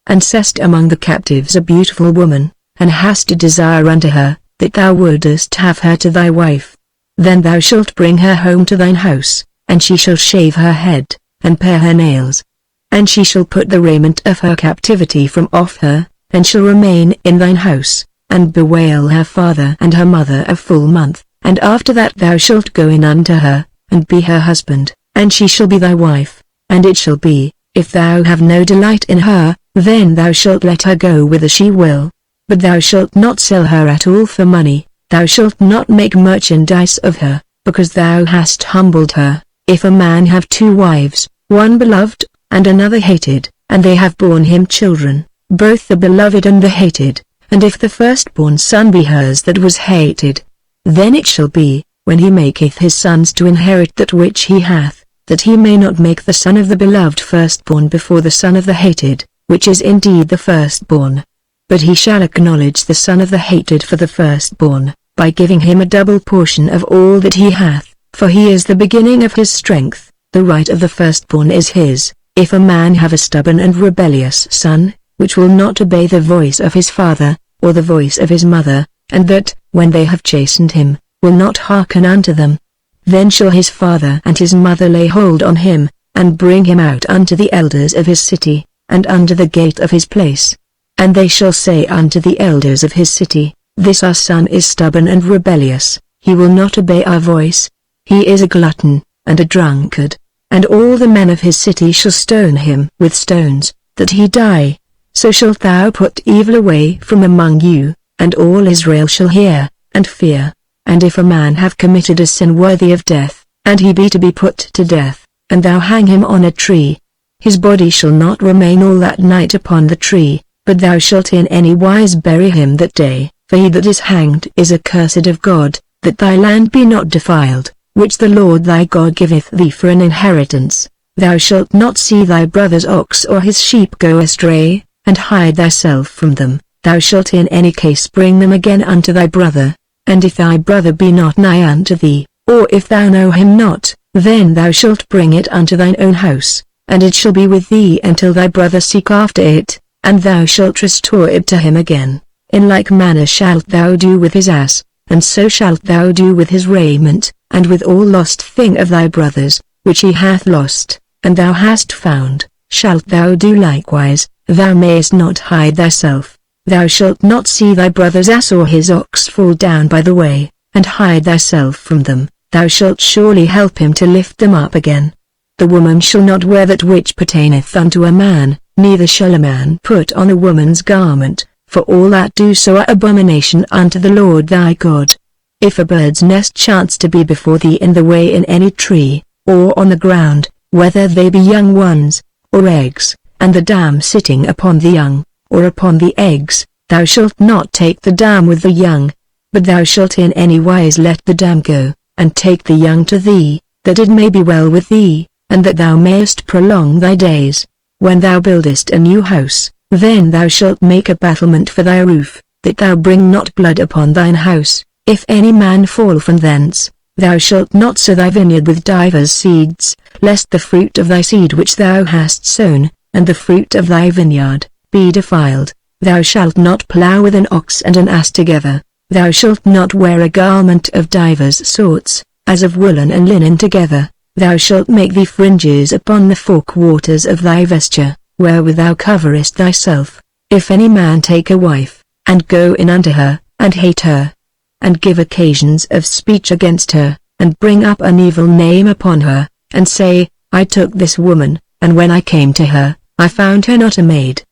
and seest among the captives a beautiful woman, and hast a desire unto her, that thou wouldest have her to thy wife. Then thou shalt bring her home to thine house, and she shall shave her head, and pare her nails. And she shall put the raiment of her captivity from off her, and shall remain in thine house, and bewail her father and her mother a full month. And after that thou shalt go in unto her, and be her husband, and she shall be thy wife. And it shall be, if thou have no delight in her, then thou shalt let her go whither she will. But thou shalt not sell her at all for money, thou shalt not make merchandise of her, because thou hast humbled her. If a man have two wives, one beloved, and another hated, and they have borne him children, both the beloved and the hated, and if the firstborn son be hers that was hated, then it shall be, when he maketh his sons to inherit that which he hath, that he may not make the son of the beloved firstborn before the son of the hated, which is indeed the firstborn. But he shall acknowledge the son of the hated for the firstborn, by giving him a double portion of all that he hath, for he is the beginning of his strength. The right of the firstborn is his. If a man have a stubborn and rebellious son, which will not obey the voice of his father, or the voice of his mother, and that, when they have chastened him, will not hearken unto them, then shall his father and his mother lay hold on him, and bring him out unto the elders of his city, and unto the gate of his place. And they shall say unto the elders of his city, This our son is stubborn and rebellious, he will not obey our voice, he is a glutton, and a drunkard. And all the men of his city shall stone him with stones, that he die. So shalt thou put evil away from among you, and all Israel shall hear, and fear. And if a man have committed a sin worthy of death, and he be to be put to death, and thou hang him on a tree, his body shall not remain all that night upon the tree, but thou shalt in any wise bury him that day, for he that is hanged is accursed of God, that thy land be not defiled, which the Lord thy God giveth thee for an inheritance. Thou shalt not see thy brother's ox or his sheep go astray, and hide thyself from them. Thou shalt in any case bring them again unto thy brother. And if thy brother be not nigh unto thee, or if thou know him not, then thou shalt bring it unto thine own house, and it shall be with thee until thy brother seek after it, and thou shalt restore it to him again. In like manner shalt thou do with his ass, and so shalt thou do with his raiment, and with all lost thing of thy brother's, which he hath lost, and thou hast found, shalt thou do likewise. Thou mayest not hide thyself. Thou shalt not see thy brother's ass or his ox fall down by the way, and hide thyself from them. Thou shalt surely help him to lift them up again. The woman shall not wear that which pertaineth unto a man, neither shall a man put on a woman's garment, for all that do so are abomination unto the Lord thy God. If a bird's nest chance to be before thee in the way in any tree, or on the ground, whether they be young ones, or eggs, and the dam sitting upon the young, or upon the eggs, thou shalt not take the dam with the young, but thou shalt in any wise let the dam go, and take the young to thee, that it may be well with thee, and that thou mayest prolong thy days. When thou buildest a new house, then thou shalt make a battlement for thy roof, that thou bring not blood upon thine house. If any man fall from thence, thou shalt not sow thy vineyard with divers seeds, lest the fruit of thy seed which thou hast sown, and the fruit of thy vineyard, be defiled. Thou shalt not plough with an ox and an ass together. Thou shalt not wear a garment of divers sorts, as of woolen and linen together. Thou shalt make thee fringes upon the forequarters of thy vesture, wherewith thou coverest thyself. If any man take a wife, and go in unto her, and hate her, and give occasions of speech against her, and bring up an evil name upon her, and say, I took this woman, and when I came to her, I found her not a maid.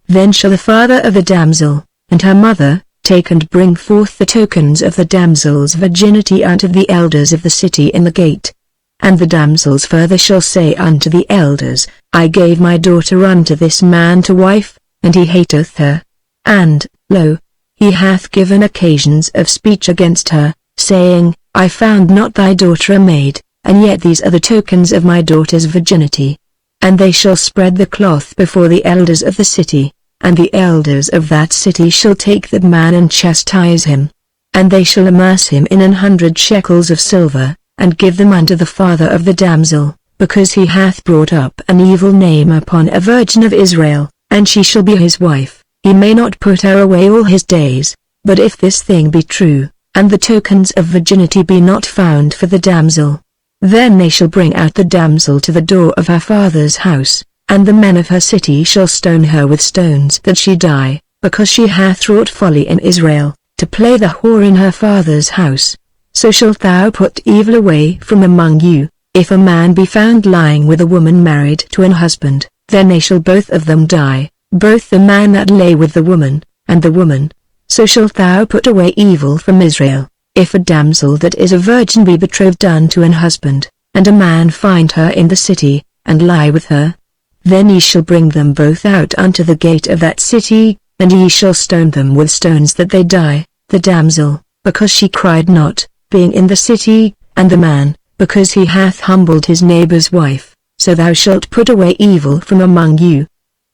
Then shall the father of the damsel, and her mother, take and bring forth the tokens of the damsel's virginity unto the elders of the city in the gate. And the damsel's father shall say unto the elders, I gave my daughter unto this man to wife, and he hateth her. And, lo, he hath given occasions of speech against her, saying, I found not thy daughter a maid, and yet these are the tokens of my daughter's virginity. And they shall spread the cloth before the elders of the city, and the elders of that city shall take that man and chastise him. And they shall immerse him in 100 shekels of silver, and give them unto the father of the damsel, because he hath brought up an evil name upon a virgin of Israel, and she shall be his wife. He may not put her away all his days. But if this thing be true, and the tokens of virginity be not found for the damsel, then they shall bring out the damsel to the door of her father's house, and the men of her city shall stone her with stones that she die, because she hath wrought folly in Israel, to play the whore in her father's house. So shalt thou put evil away from among you. If a man be found lying with a woman married to an husband, then they shall both of them die, both the man that lay with the woman, and the woman. So shalt thou put away evil from Israel. If a damsel that is a virgin be betrothed unto an husband, and a man find her in the city, and lie with her, then ye shall bring them both out unto the gate of that city, and ye shall stone them with stones that they die, the damsel, because she cried not, being in the city, and the man, because he hath humbled his neighbor's wife. So thou shalt put away evil from among you.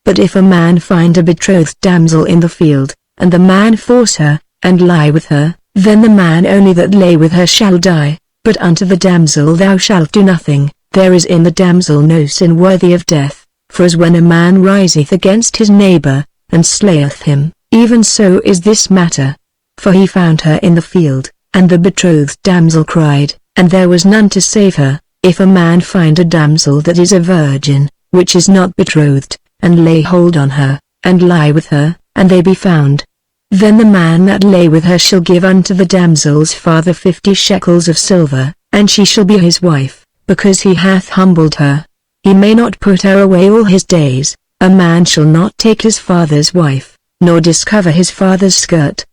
But if a man find a betrothed damsel in the field, and the man force her, and lie with her, then the man only that lay with her shall die, but unto the damsel thou shalt do nothing. There is in the damsel no sin worthy of death, for as when a man riseth against his neighbor, and slayeth him, even so is this matter. For he found her in the field, and the betrothed damsel cried, and there was none to save her. If a man find a damsel that is a virgin, which is not betrothed, and lay hold on her, and lie with her, and they be found, then the man that lay with her shall give unto the damsel's father 50 shekels of silver, and she shall be his wife, because he hath humbled her. He may not put her away all his days. A man shall not take his father's wife, nor discover his father's skirt.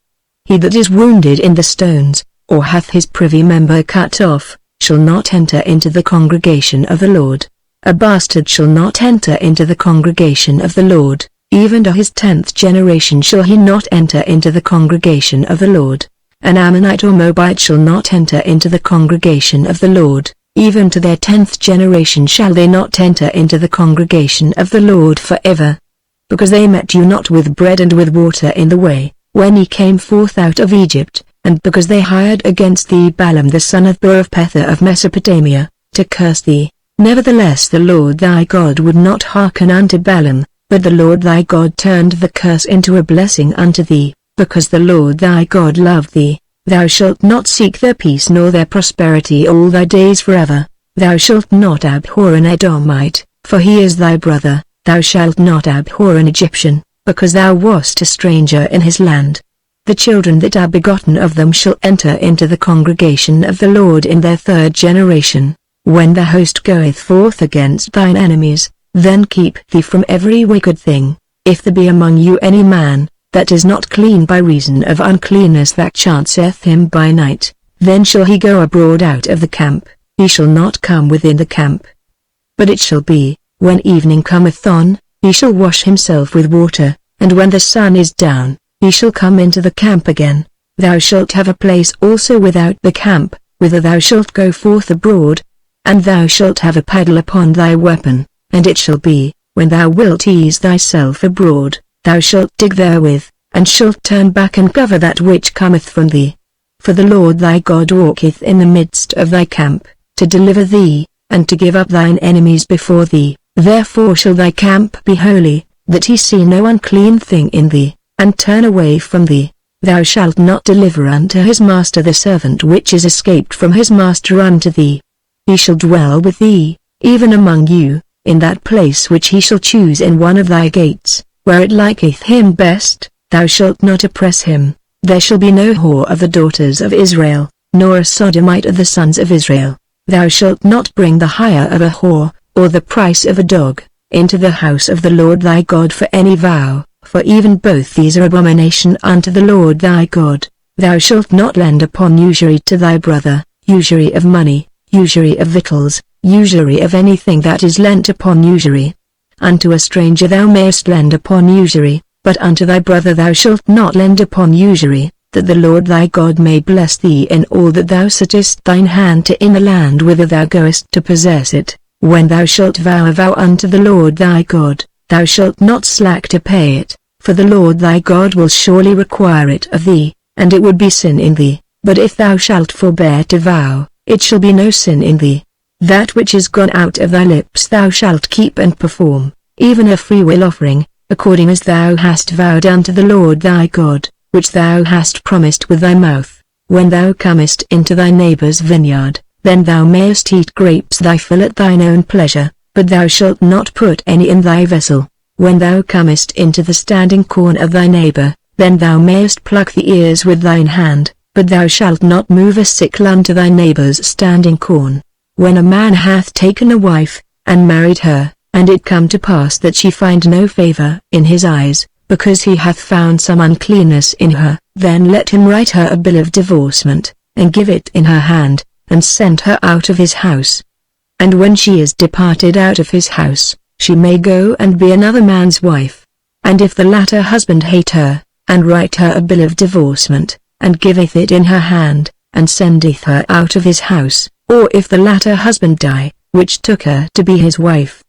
He that is wounded in the stones, or hath his privy member cut off, shall not enter into the congregation of the Lord. A bastard shall not enter into the congregation of the Lord. Even to his 10th generation shall he not enter into the congregation of the Lord. An Ammonite or Moabite shall not enter into the congregation of the Lord. Even to their 10th generation shall they not enter into the congregation of the Lord forever. Because they met you not with bread and with water in the way, when ye came forth out of Egypt, and because they hired against thee Balaam the son of Beor of Pether of Mesopotamia, to curse thee. Nevertheless the Lord thy God would not hearken unto Balaam, but the Lord thy God turned the curse into a blessing unto thee, because the Lord thy God loved thee. Thou shalt not seek their peace nor their prosperity all thy days forever. Thou shalt not abhor an Edomite, for he is thy brother. Thou shalt not abhor an Egyptian, because thou wast a stranger in his land. The children that are begotten of them shall enter into the congregation of the Lord in their 3rd generation. When the host goeth forth against thine enemies, then keep thee from every wicked thing. If there be among you any man that is not clean by reason of uncleanness that chanceth him by night, then shall he go abroad out of the camp. He shall not come within the camp. But it shall be, when evening cometh on, he shall wash himself with water, and when the sun is down, he shall come into the camp again. Thou shalt have a place also without the camp, whither thou shalt go forth abroad, and thou shalt have a paddle upon thy weapon. And it shall be, when thou wilt ease thyself abroad, thou shalt dig therewith, and shalt turn back and cover that which cometh from thee. For the Lord thy God walketh in the midst of thy camp, to deliver thee, and to give up thine enemies before thee. Therefore shall thy camp be holy, that he see no unclean thing in thee, and turn away from thee. Thou shalt not deliver unto his master the servant which is escaped from his master unto thee. He shall dwell with thee, even among you, in that place which he shall choose in one of thy gates, where it liketh him best. Thou shalt not oppress him. There shall be no whore of the daughters of Israel, nor a sodomite of the sons of Israel. Thou shalt not bring the hire of a whore, or the price of a dog, into the house of the Lord thy God for any vow, for even both these are abomination unto the Lord thy God. Thou shalt not lend upon usury to thy brother, usury of money, usury of victuals, usury of anything that is lent upon usury. Unto a stranger thou mayest lend upon usury, but unto thy brother thou shalt not lend upon usury, that the Lord thy God may bless thee in all that thou settest thine hand to in the land whither thou goest to possess it. When thou shalt vow a vow unto the Lord thy God, thou shalt not slack to pay it, for the Lord thy God will surely require it of thee, and it would be sin in thee. But if thou shalt forbear to vow, it shall be no sin in thee. That which is gone out of thy lips thou shalt keep and perform, even a freewill offering, according as thou hast vowed unto the Lord thy God, which thou hast promised with thy mouth. When thou comest into thy neighbor's vineyard, then thou mayest eat grapes thy fill at thine own pleasure, but thou shalt not put any in thy vessel. When thou comest into the standing corn of thy neighbor, then thou mayest pluck the ears with thine hand, but thou shalt not move a sickle unto thy neighbor's standing corn. When a man hath taken a wife, and married her, and it come to pass that she find no favor in his eyes, because he hath found some uncleanness in her, then let him write her a bill of divorcement, and give it in her hand, and send her out of his house. And when she is departed out of his house, she may go and be another man's wife. And if the latter husband hate her, and write her a bill of divorcement, and giveth it in her hand, and sendeth her out of his house, or if the latter husband die, which took her to be his wife,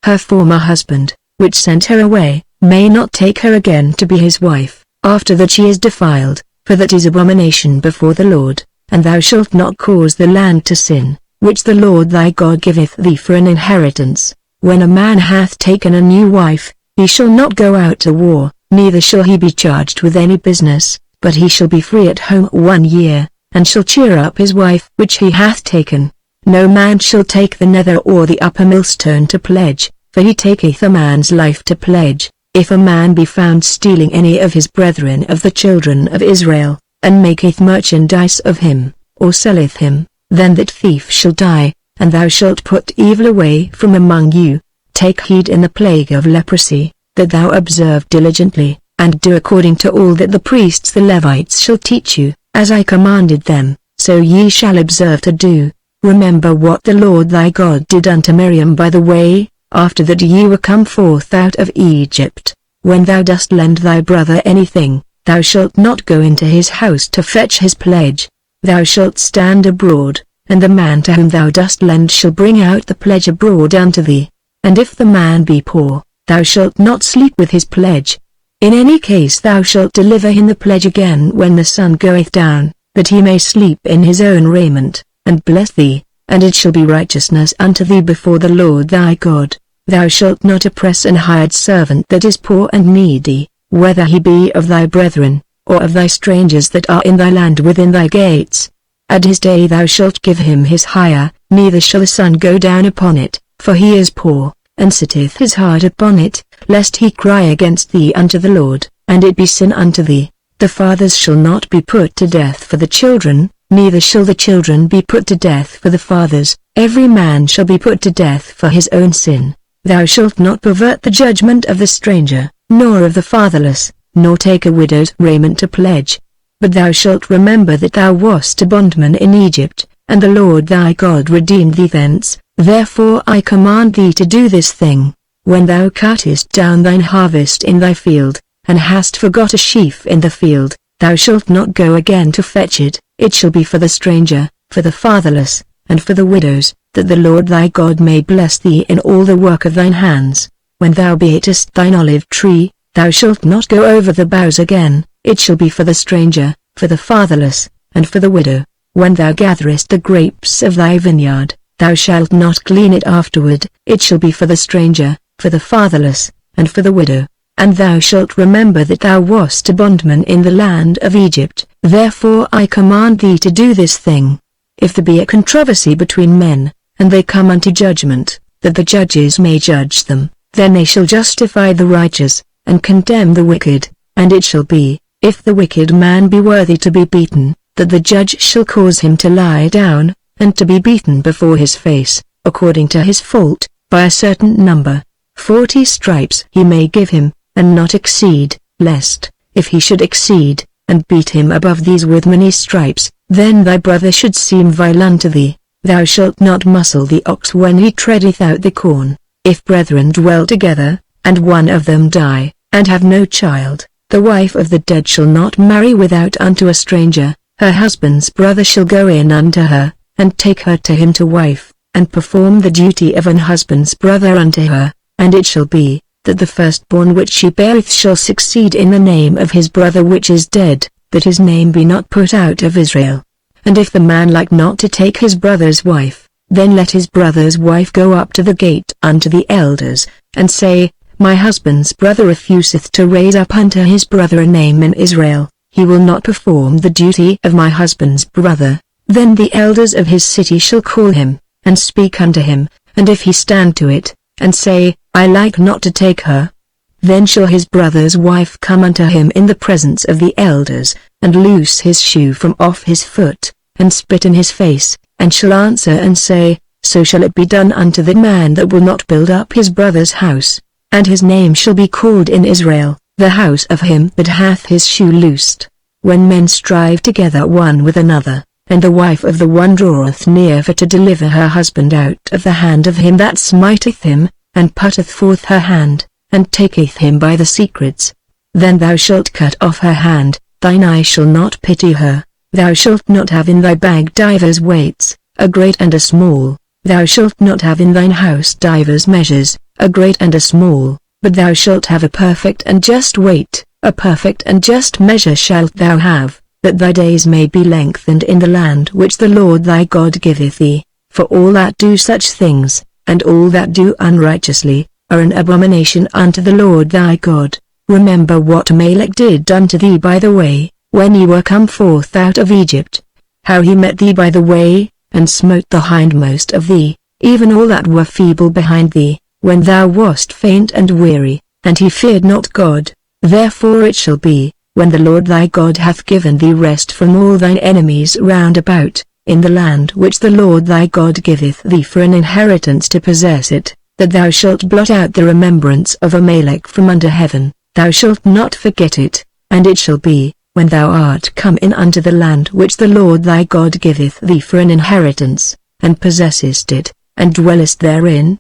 her former husband, which sent her away, may not take her again to be his wife, after that she is defiled, for that is abomination before the Lord, and thou shalt not cause the land to sin, which the Lord thy God giveth thee for an inheritance. When a man hath taken a new wife, he shall not go out to war, neither shall he be charged with any business, but he shall be free at home 1 year, and shall cheer up his wife which he hath taken. No man shall take the nether or the upper millstone to pledge, for he taketh a man's life to pledge. If a man be found stealing any of his brethren of the children of Israel, and maketh merchandise of him, or selleth him, then that thief shall die, and thou shalt put evil away from among you. Take heed in the plague of leprosy, that thou observe diligently, and do according to all that the priests the Levites shall teach you, as I commanded them, so ye shall observe to do. Remember what the Lord thy God did unto Miriam by the way, after that ye were come forth out of Egypt. When thou dost lend thy brother anything, thou shalt not go into his house to fetch his pledge. Thou shalt stand abroad, and the man to whom thou dost lend shall bring out the pledge abroad unto thee. And if the man be poor, thou shalt not sleep with his pledge. In any case thou shalt deliver him the pledge again when the sun goeth down, that he may sleep in his own raiment, and bless thee, and it shall be righteousness unto thee before the Lord thy God. Thou shalt not oppress an hired servant that is poor and needy, whether he be of thy brethren, or of thy strangers that are in thy land within thy gates. At his day thou shalt give him his hire, neither shall the sun go down upon it, for he is poor, and sitteth his heart upon it, lest he cry against thee unto the Lord, and it be sin unto thee. The fathers shall not be put to death for the children, neither shall the children be put to death for the fathers. Every man shall be put to death for his own sin. Thou shalt not pervert the judgment of the stranger, nor of the fatherless, nor take a widow's raiment to pledge. But thou shalt remember that thou wast a bondman in Egypt, and the Lord thy God redeemed thee thence. Therefore I command thee to do this thing. When thou cuttest down thine harvest in thy field, and hast forgot a sheaf in the field, thou shalt not go again to fetch it. It shall be for the stranger, for the fatherless, and for the widows, that the Lord thy God may bless thee in all the work of thine hands. When thou beatest thine olive tree, thou shalt not go over the boughs again. It shall be for the stranger, for the fatherless, and for the widow. When thou gatherest the grapes of thy vineyard, thou shalt not glean it afterward. It shall be for the stranger, for the fatherless, and for the widow. And thou shalt remember that thou wast a bondman in the land of Egypt. Therefore I command thee to do this thing. If there be a controversy between men, and they come unto judgment, that the judges may judge them, then they shall justify the righteous, and condemn the wicked. And it shall be, if the wicked man be worthy to be beaten, that the judge shall cause him to lie down, and to be beaten before his face, according to his fault, by a certain number. 40 stripes he may give him, and not exceed, lest, if he should exceed, and beat him above these with many stripes, then thy brother should seem vile unto thee. Thou shalt not muzzle the ox when he treadeth out the corn. If brethren dwell together, and one of them die, and have no child, the wife of the dead shall not marry without unto a stranger. Her husband's brother shall go in unto her, and take her to him to wife, and perform the duty of an husband's brother unto her. And it shall be, that the firstborn which she beareth shall succeed in the name of his brother which is dead, that his name be not put out of Israel. And if the man like not to take his brother's wife, Then let his brother's wife go up to the gate unto the elders, and say, My husband's brother refuseth to raise up unto his brother a name in Israel, he will not perform the duty of my husband's brother. Then the elders of his city shall call him, and speak unto him, and if he stand to it, and say, I like not to take her, then shall his brother's wife come unto him in the presence of the elders, and loose his shoe from off his foot, and spit in his face, and shall answer and say, So shall it be done unto the man that will not build up his brother's house, and his name shall be called in Israel, the house of him that hath his shoe loosed. When men strive together one with another, and the wife of the one draweth near for to deliver her husband out of the hand of him that smiteth him, and putteth forth her hand, and taketh him by the secrets, then thou shalt cut off her hand, thine eye shall not pity her. Thou shalt not have in thy bag divers weights, a great and a small. Thou shalt not have in thine house divers measures, a great and a small, but thou shalt have a perfect and just weight, a perfect and just measure shalt thou have, that thy days may be lengthened in the land which the Lord thy God giveth thee. For all that do such things, and all that do unrighteously, are an abomination unto the Lord thy God. Remember what Amalek did unto thee by the way, when ye were come forth out of Egypt, how he met thee by the way, and smote the hindmost of thee, even all that were feeble behind thee, when thou wast faint and weary, and he feared not God. Therefore it shall be, when the Lord thy God hath given thee rest from all thine enemies round about, in the land which the Lord thy God giveth thee for an inheritance to possess it, that thou shalt blot out the remembrance of Amalek from under heaven, thou shalt not forget it. And it shall be, when thou art come in unto the land which the Lord thy God giveth thee for an inheritance, and possessest it, and dwellest therein,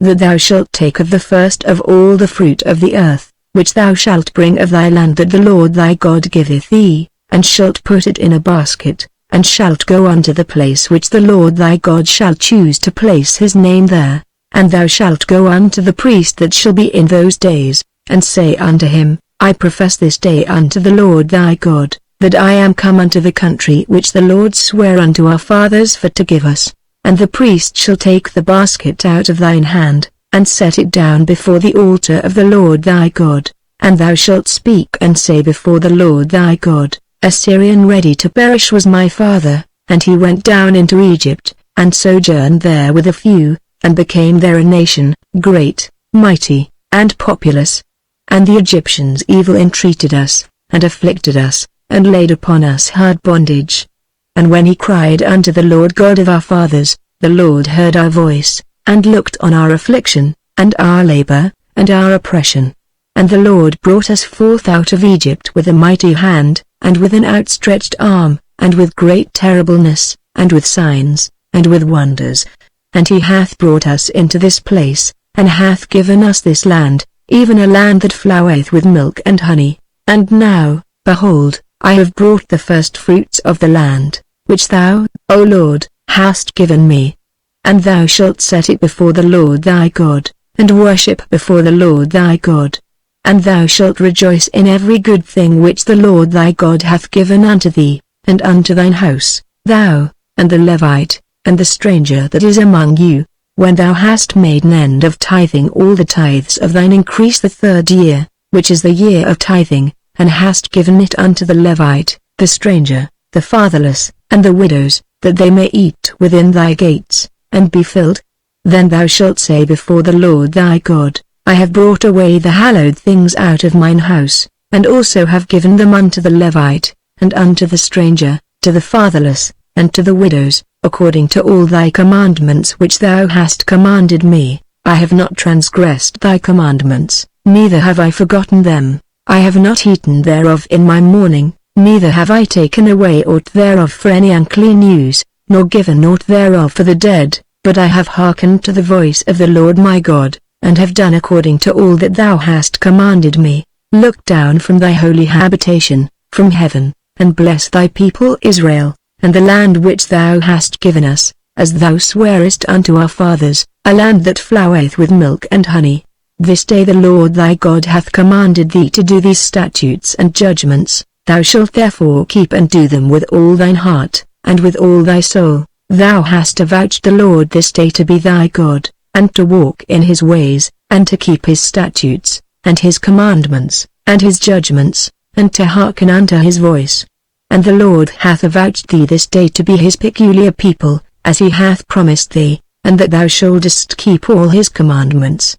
that thou shalt take of the first of all the fruit of the earth, which thou shalt bring of thy land that the Lord thy God giveth thee, and shalt put it in a basket, and shalt go unto the place which the Lord thy God shall choose to place his name there, and thou shalt go unto the priest that shall be in those days, and say unto him, I profess this day unto the Lord thy God, that I am come unto the country which the Lord sware unto our fathers for to give us. And the priest shall take the basket out of thine hand, and set it down before the altar of the Lord thy God, and thou shalt speak and say before the Lord thy God, A Syrian ready to perish was my father, and he went down into Egypt, and sojourned there with a few, and became there a nation, great, mighty, and populous. And the Egyptians evil entreated us, and afflicted us, and laid upon us hard bondage. And when he cried unto the Lord God of our fathers, the Lord heard our voice, and looked on our affliction, and our labor, and our oppression. And the Lord brought us forth out of Egypt with a mighty hand, and with an outstretched arm, and with great terribleness, and with signs, and with wonders. And he hath brought us into this place, and hath given us this land, even a land that floweth with milk and honey. And now, behold, I have brought the first fruits of the land, which thou, O Lord, hast given me. And thou shalt set it before the Lord thy God, and worship before the Lord thy God. And thou shalt rejoice in every good thing which the Lord thy God hath given unto thee, and unto thine house, thou, and the Levite, and the stranger that is among you, when thou hast made an end of tithing all the tithes of thine increase the 3rd year, which is the year of tithing, and hast given it unto the Levite, the stranger, the fatherless, and the widows, that they may eat within thy gates, and be filled. Then thou shalt say before the Lord thy God, I have brought away the hallowed things out of mine house, and also have given them unto the Levite, and unto the stranger, to the fatherless, and to the widows, according to all thy commandments which thou hast commanded me. I have not transgressed thy commandments, neither have I forgotten them. I have not eaten thereof in my mourning, neither have I taken away aught thereof for any unclean use, nor given aught thereof for the dead, but I have hearkened to the voice of the Lord my God, and have done according to all that thou hast commanded me. Look down from thy holy habitation, from heaven, and bless thy people Israel, and the land which thou hast given us, as thou swarest unto our fathers, a land that floweth with milk and honey. This day the Lord thy God hath commanded thee to do these statutes and judgments. Thou shalt therefore keep and do them with all thine heart, and with all thy soul, Thou hast avouched the Lord this day to be thy God, and to walk in his ways, and to keep his statutes, and his commandments, and his judgments, and to hearken unto his voice. And the Lord hath avouched thee this day to be his peculiar people, as he hath promised thee, and that thou shouldest keep all his commandments,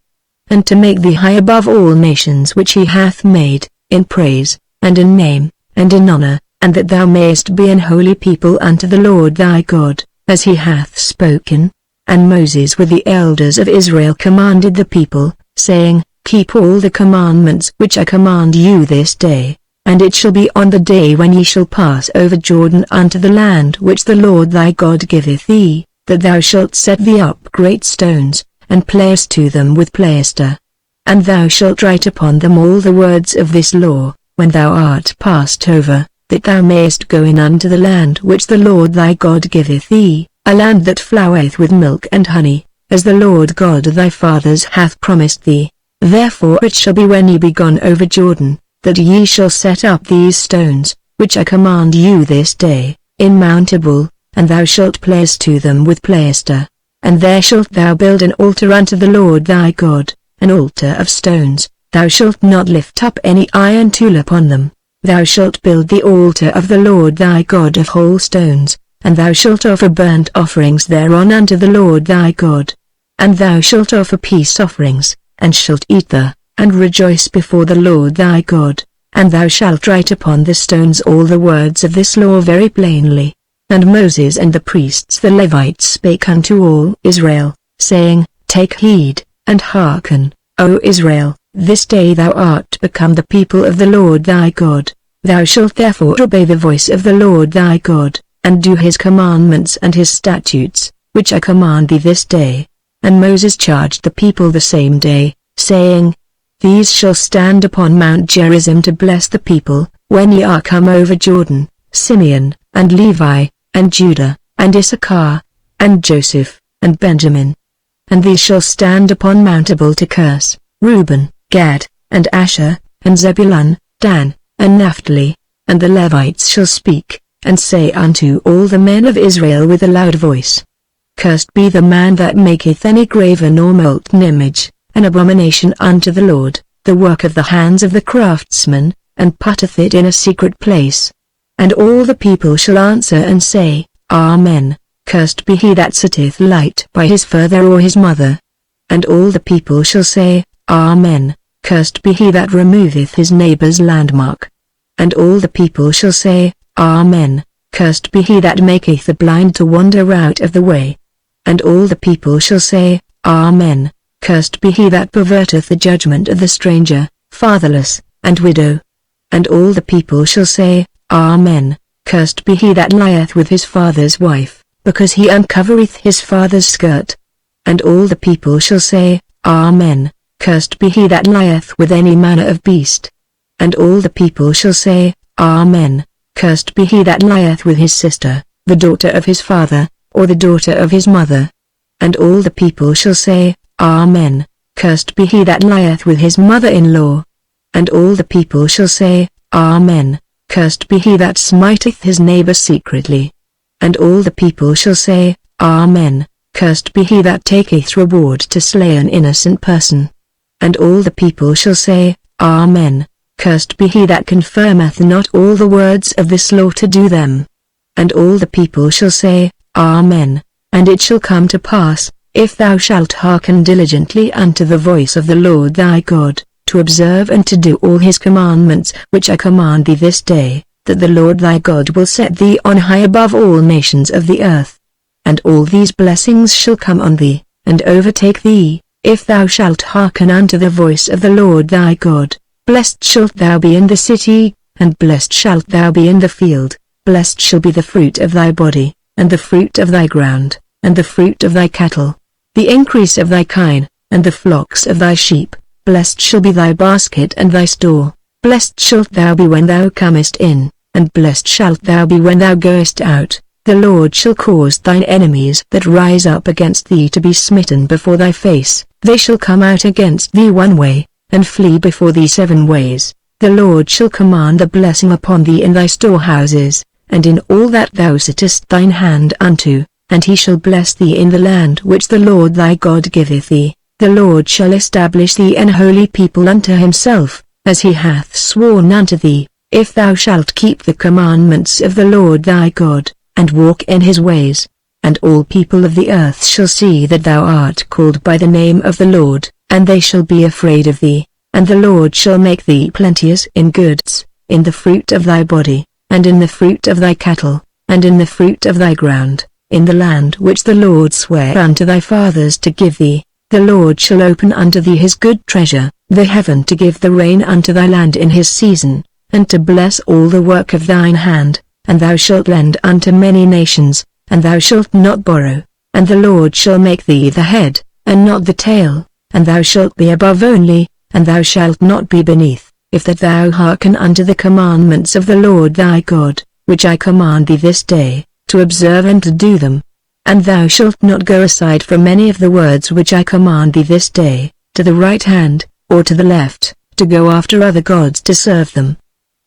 and to make thee high above all nations which he hath made, in praise, and in name, and in honor, and that thou mayest be an holy people unto the Lord thy God, as he hath spoken. And Moses with the elders of Israel commanded the people, saying, Keep all the commandments which I command you this day, and it shall be on the day when ye shall pass over Jordan unto the land which the Lord thy God giveth thee, that thou shalt set thee up great stones, and place to them with plaister. And thou shalt write upon them all the words of this law, when thou art passed over, that thou mayest go in unto the land which the Lord thy God giveth thee, a land that floweth with milk and honey, as the Lord God of thy fathers hath promised thee. Therefore it shall be when ye be gone over Jordan, that ye shall set up these stones, which I command you this day, in Mount Ebal, and thou shalt place to them with plaister. And there shalt thou build an altar unto the Lord thy God, an altar of stones. Thou shalt not lift up any iron tool upon them. Thou shalt build the altar of the Lord thy God of whole stones, and thou shalt offer burnt offerings thereon unto the Lord thy God. And thou shalt offer peace offerings, and shalt eat there, and rejoice before the Lord thy God. And thou shalt write upon the stones all the words of this law very plainly. And Moses and the priests the Levites spake unto all Israel, saying, Take heed, and hearken, O Israel, this day thou art become the people of the Lord thy God. Thou shalt therefore obey the voice of the Lord thy God, and do his commandments and his statutes, which I command thee this day. And Moses charged the people the same day, saying, These shall stand upon Mount Gerizim to bless the people, when ye are come over Jordan, Simeon, and Levi, and Judah, and Issachar, and Joseph, and Benjamin. And these shall stand upon Mount Ebal to curse, Reuben, Gad, and Asher, and Zebulun, Dan, and Naphtali. And the Levites shall speak, and say unto all the men of Israel with a loud voice, Cursed be the man that maketh any graven or molten image, an abomination unto the Lord, the work of the hands of the craftsman, and putteth it in a secret place. And all the people shall answer and say, Amen. Cursed be he that sitteth light by his father or his mother. And all the people shall say, Amen. Cursed be he that removeth his neighbor's landmark. And all the people shall say, Amen. Cursed be he that maketh the blind to wander out of the way. And all the people shall say, Amen. Cursed be he that perverteth the judgment of the stranger, fatherless, and widow. And all the people shall say, Amen. Cursed be he that lieth with his father's wife, because he uncovereth his father's skirt. And all the people shall say, Amen. Cursed be he that lieth with any manner of beast. And all the people shall say, Amen. Cursed be he that lieth with his sister, the daughter of his father, or the daughter of his mother. And all the people shall say, Amen. Cursed be he that lieth with his mother-in-law. And all the people shall say, Amen. Cursed be he that smiteth his neighbor secretly. And all the people shall say, Amen. Cursed be he that taketh reward to slay an innocent person. And all the people shall say, Amen. Cursed be he that confirmeth not all the words of this law to do them. And all the people shall say, Amen. And it shall come to pass, if thou shalt hearken diligently unto the voice of the Lord thy God, to observe and to do all his commandments which I command thee this day, that the Lord thy God will set thee on high above all nations of the earth. And all these blessings shall come on thee, and overtake thee, if thou shalt hearken unto the voice of the Lord thy God. Blessed shalt thou be in the city, and blessed shalt thou be in the field. Blessed shall be the fruit of thy body, and the fruit of thy ground, and the fruit of thy cattle, the increase of thy kine, and the flocks of thy sheep. Blessed shall be thy basket and thy store. Blessed shalt thou be when thou comest in, and blessed shalt thou be when thou goest out. The Lord shall cause thine enemies that rise up against thee to be smitten before thy face. They shall come out against thee one way, and flee before thee 7 ways. The Lord shall command the blessing upon thee in thy storehouses, and in all that thou settest thine hand unto, and he shall bless thee in the land which the Lord thy God giveth thee. The Lord shall establish thee an holy people unto himself, as he hath sworn unto thee, if thou shalt keep the commandments of the Lord thy God, and walk in his ways. And all people of the earth shall see that thou art called by the name of the Lord, and they shall be afraid of thee. And the Lord shall make thee plenteous in goods, in the fruit of thy body, and in the fruit of thy cattle, and in the fruit of thy ground, in the land which the Lord sware unto thy fathers to give thee. The Lord shall open unto thee his good treasure, the heaven to give the rain unto thy land in his season, and to bless all the work of thine hand. And thou shalt lend unto many nations, and thou shalt not borrow. And the Lord shall make thee the head, and not the tail, and thou shalt be above only, and thou shalt not be beneath, if that thou hearken unto the commandments of the Lord thy God, which I command thee this day, to observe and to do them. And thou shalt not go aside from any of the words which I command thee this day, to the right hand, or to the left, to go after other gods to serve them.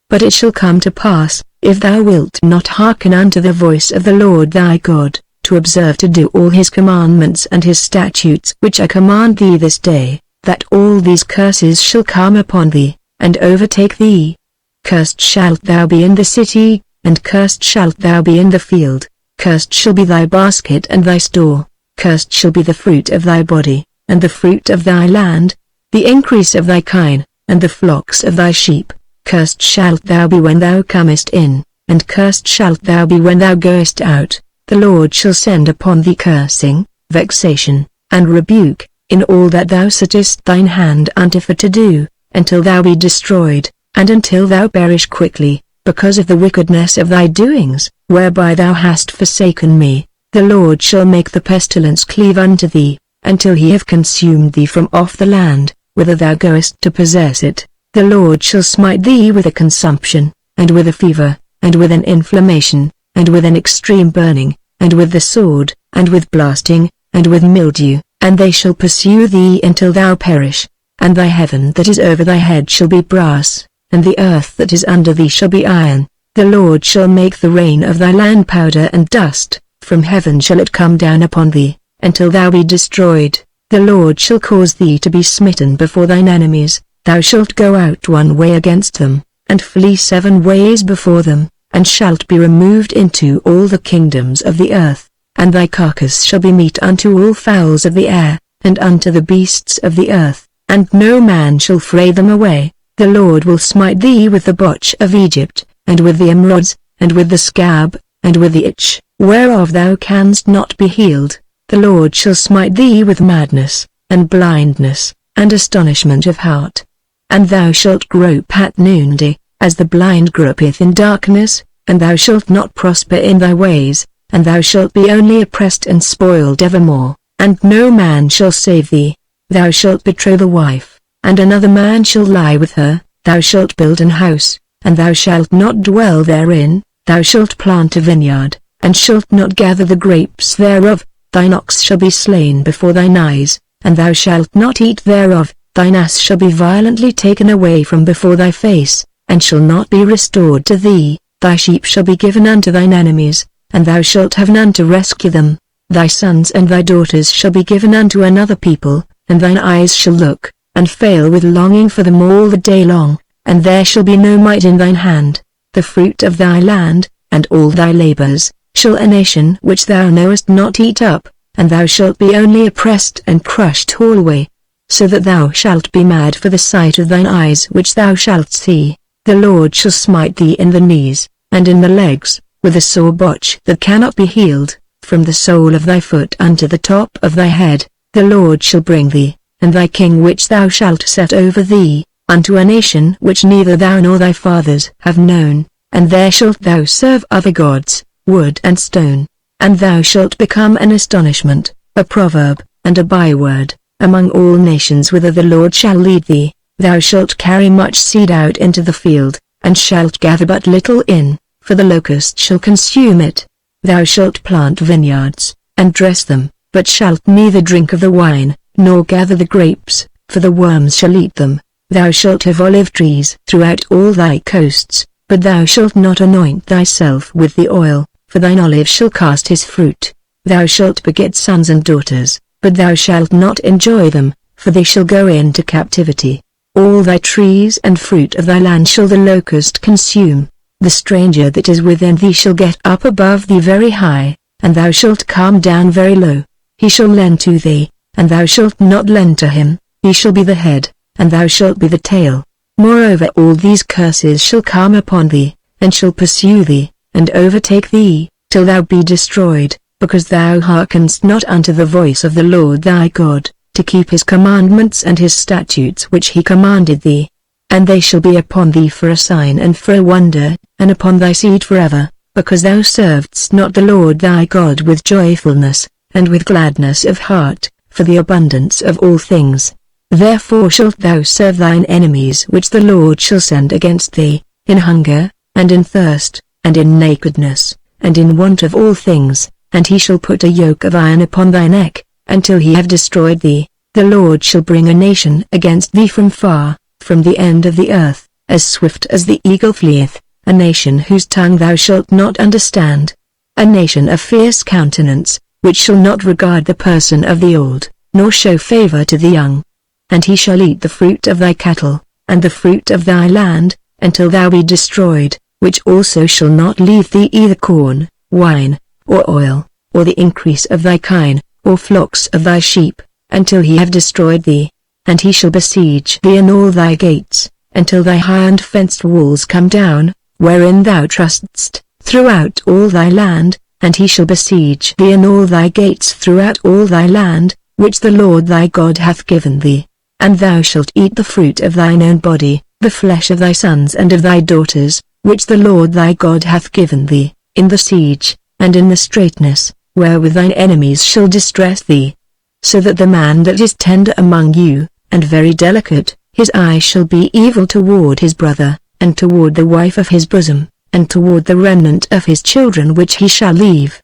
But it shall come to pass, if thou wilt not hearken unto the voice of the Lord thy God, to observe to do all his commandments and his statutes which I command thee this day, that all these curses shall come upon thee, and overtake thee. Cursed shalt thou be in the city, and cursed shalt thou be in the field. Cursed shall be thy basket and thy store. Cursed shall be the fruit of thy body, and the fruit of thy land, the increase of thy kine, and the flocks of thy sheep. Cursed shalt thou be when thou comest in, and cursed shalt thou be when thou goest out. The Lord shall send upon thee cursing, vexation, and rebuke, in all that thou settest thine hand unto for to do, until thou be destroyed, and until thou perish quickly, because of the wickedness of thy doings, whereby thou hast forsaken me. The Lord shall make the pestilence cleave unto thee, until he have consumed thee from off the land, whither thou goest to possess it. The Lord shall smite thee with a consumption, and with a fever, and with an inflammation, and with an extreme burning, and with the sword, and with blasting, and with mildew, and they shall pursue thee until thou perish. And thy heaven that is over thy head shall be brass, and the earth that is under thee shall be iron. The Lord shall make the rain of thy land powder and dust, from heaven shall it come down upon thee, until thou be destroyed. The Lord shall cause thee to be smitten before thine enemies. Thou shalt go out one way against them, and flee 7 ways before them, and shalt be removed into all the kingdoms of the earth. And thy carcass shall be meat unto all fowls of the air, and unto the beasts of the earth, and no man shall fray them away. The Lord will smite thee with the botch of Egypt, and with the emerods, and with the scab, and with the itch, whereof thou canst not be healed. The Lord shall smite thee with madness, and blindness, and astonishment of heart. And thou shalt grope at noonday, as the blind gropeth in darkness, and thou shalt not prosper in thy ways, and thou shalt be only oppressed and spoiled evermore, and no man shall save thee. Thou shalt betroth a wife, and another man shall lie with her. Thou shalt build an house, and thou shalt not dwell therein. Thou shalt plant a vineyard, and shalt not gather the grapes thereof. Thine ox shall be slain before thine eyes, and thou shalt not eat thereof. Thine ass shall be violently taken away from before thy face, and shall not be restored to thee. Thy sheep shall be given unto thine enemies, and thou shalt have none to rescue them. Thy sons and thy daughters shall be given unto another people, and thine eyes shall look, and fail with longing for them all the day long, and there shall be no might in thine hand. The fruit of thy land, and all thy labors, shall a nation which thou knowest not eat up, and thou shalt be only oppressed and crushed alway, so that thou shalt be mad for the sight of thine eyes which thou shalt see. The Lord shall smite thee in the knees, and in the legs, with a sore botch that cannot be healed, from the sole of thy foot unto the top of thy head. The Lord shall bring thee, and thy king which thou shalt set over thee, unto a nation which neither thou nor thy fathers have known, and there shalt thou serve other gods, wood and stone, and thou shalt become an astonishment, a proverb, and a byword, among all nations whither the Lord shall lead thee. Thou shalt carry much seed out into the field, and shalt gather but little in, for the locust shall consume it. Thou shalt plant vineyards, and dress them, but shalt neither drink of the wine, nor gather the grapes, for the worms shall eat them. Thou shalt have olive trees throughout all thy coasts, but thou shalt not anoint thyself with the oil, for thine olive shall cast his fruit. Thou shalt beget sons and daughters, but thou shalt not enjoy them, for they shall go into captivity. All thy trees and fruit of thy land shall the locust consume. The stranger that is within thee shall get up above thee very high, and thou shalt come down very low. He shall lend to thee, and thou shalt not lend to him. He shall be the head, and thou shalt be the tail. Moreover all these curses shall come upon thee, and shall pursue thee, and overtake thee, till thou be destroyed, because thou hearkenest not unto the voice of the Lord thy God, to keep his commandments and his statutes which he commanded thee. And they shall be upon thee for a sign and for a wonder, and upon thy seed forever, because thou servedst not the Lord thy God with joyfulness, and with gladness of heart, for the abundance of all things. Therefore shalt thou serve thine enemies which the Lord shall send against thee, in hunger, and in thirst, and in nakedness, and in want of all things, and he shall put a yoke of iron upon thy neck, until he have destroyed thee. The Lord shall bring a nation against thee from far, from the end of the earth, as swift as the eagle fleeth, a nation whose tongue thou shalt not understand. A nation of fierce countenance, which shall not regard the person of the old, nor show favor to the young. And he shall eat the fruit of thy cattle, and the fruit of thy land, until thou be destroyed, which also shall not leave thee either corn, wine, or oil, or the increase of thy kine, or flocks of thy sheep, until he have destroyed thee. And he shall besiege thee in all thy gates, until thy high and fenced walls come down, wherein thou trustest, throughout all thy land, and he shall besiege thee in all thy gates throughout all thy land, which the Lord thy God hath given thee. And thou shalt eat the fruit of thine own body, the flesh of thy sons and of thy daughters, which the Lord thy God hath given thee, in the siege, and in the straitness, wherewith thine enemies shall distress thee. So that the man that is tender among you, and very delicate, his eye shall be evil toward his brother, and toward the wife of his bosom, and toward the remnant of his children which he shall leave.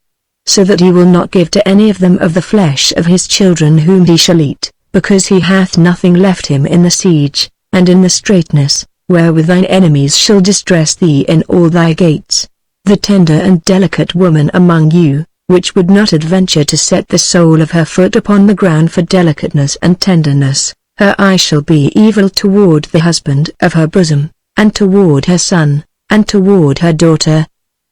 So that he will not give to any of them of the flesh of his children whom he shall eat, because he hath nothing left him in the siege, and in the straitness, wherewith thine enemies shall distress thee in all thy gates. The tender and delicate woman among you, which would not adventure to set the sole of her foot upon the ground for delicateness and tenderness, her eye shall be evil toward the husband of her bosom, and toward her son, and toward her daughter,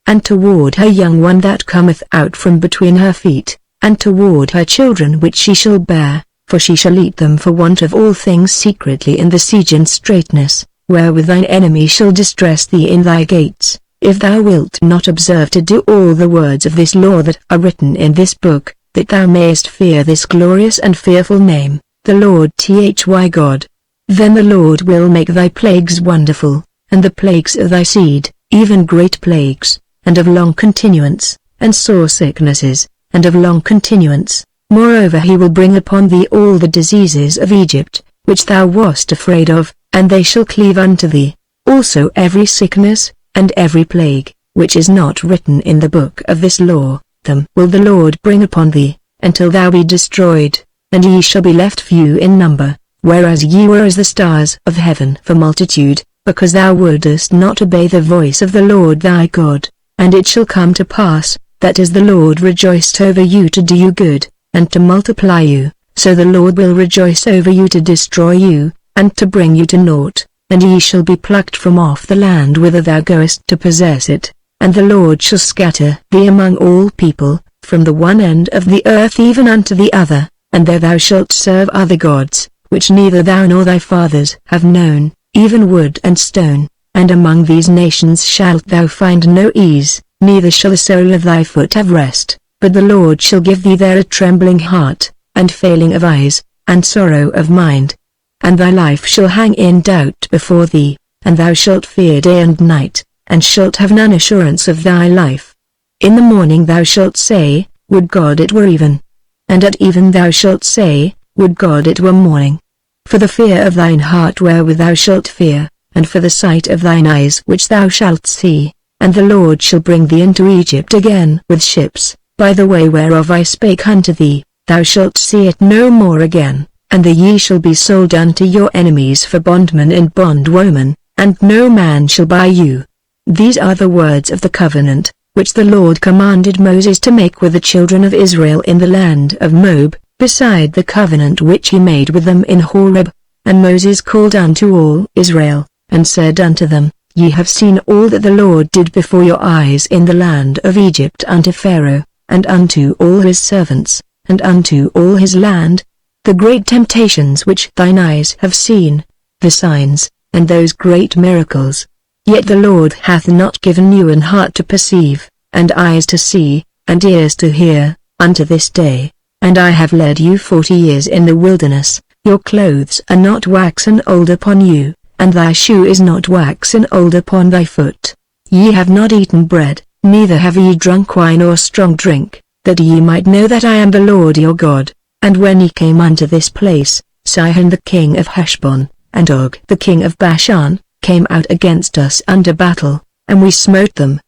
and toward her young one that cometh out from between her feet, and toward her children which she shall bear, for she shall eat them for want of all things secretly in the siege and straitness, wherewith thine enemy shall distress thee in thy gates. If thou wilt not observe to do all the words of this law that are written in this book, that thou mayest fear this glorious and fearful name, the Lord thy God, then the Lord will make thy plagues wonderful, and the plagues of thy seed, even great plagues, and of long continuance, and sore sicknesses, and of long continuance. Moreover he will bring upon thee all the diseases of Egypt, which thou wast afraid of, and they shall cleave unto thee. Also every sickness, and every plague, which is not written in the book of this law, them will the Lord bring upon thee, until thou be destroyed, and ye shall be left few in number, whereas ye were as the stars of heaven for multitude, because thou wouldest not obey the voice of the Lord thy God. And it shall come to pass, that as the Lord rejoiced over you to do you good, and to multiply you, so the Lord will rejoice over you to destroy you, and to bring you to naught, and ye shall be plucked from off the land whither thou goest to possess it, and the Lord shall scatter thee among all people, from the one end of the earth even unto the other, and there thou shalt serve other gods, which neither thou nor thy fathers have known, even wood and stone, and among these nations shalt thou find no ease, neither shall the sole of thy foot have rest. But the Lord shall give thee there a trembling heart, and failing of eyes, and sorrow of mind. And thy life shall hang in doubt before thee, and thou shalt fear day and night, and shalt have none assurance of thy life. In the morning thou shalt say, Would God it were even. And at even thou shalt say, Would God it were morning. For the fear of thine heart wherewith thou shalt fear, and for the sight of thine eyes which thou shalt see, and the Lord shall bring thee into Egypt again with ships. By the way whereof I spake unto thee, thou shalt see it no more again, and the ye shall be sold unto your enemies for bondmen and bondwomen, and no man shall buy you. These are the words of the covenant, which the Lord commanded Moses to make with the children of Israel in the land of Moab, beside the covenant which he made with them in Horeb. And Moses called unto all Israel, and said unto them, Ye have seen all that the Lord did before your eyes in the land of Egypt unto Pharaoh, and unto all his servants, and unto all his land, the great temptations which thine eyes have seen, the signs, and those great miracles. Yet the Lord hath not given you an heart to perceive, and eyes to see, and ears to hear, unto this day. And I have led you 40 years in the wilderness, your clothes are not waxen old upon you, and thy shoe is not waxen old upon thy foot. Ye have not eaten bread, neither have ye drunk wine or strong drink, that ye might know that I am the Lord your God. And when ye came unto this place, Sihon the king of Heshbon, and Og the king of Bashan, came out against us unto battle, and we smote them.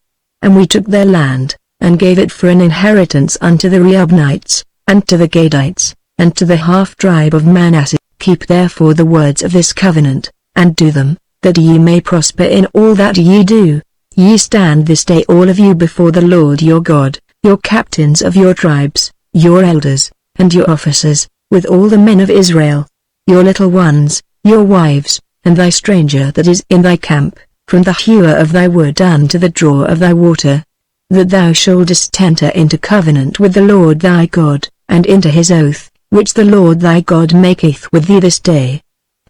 And we took their land, and gave it for an inheritance unto the Reubenites, and to the Gadites, and to the half-tribe of Manasseh. Keep therefore the words of this covenant, and do them, that ye may prosper in all that ye do. Ye stand this day all of you before the Lord your God, your captains of your tribes, your elders, and your officers, with all the men of Israel, your little ones, your wives, and thy stranger that is in thy camp, from the hewer of thy wood unto the drawer of thy water, that thou shouldest enter into covenant with the Lord thy God, and into his oath, which the Lord thy God maketh with thee this day,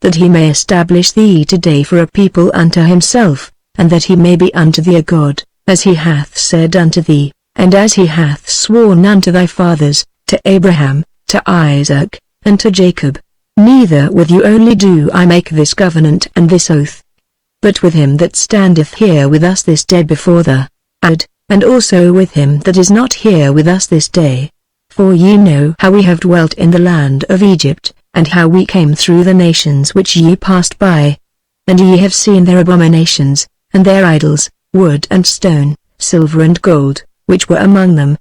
that he may establish thee today for a people unto himself, and that he may be unto thee a God, as he hath said unto thee, and as he hath sworn unto thy fathers, to Abraham, to Isaac, and to Jacob. Neither with you only do I make this covenant and this oath, but with him that standeth here with us this day before the Lord, and also with him that is not here with us this day. For ye know how we have dwelt in the land of Egypt, and how we came through the nations which ye passed by. And ye have seen their abominations, and their idols, wood and stone, silver and gold, which were among them.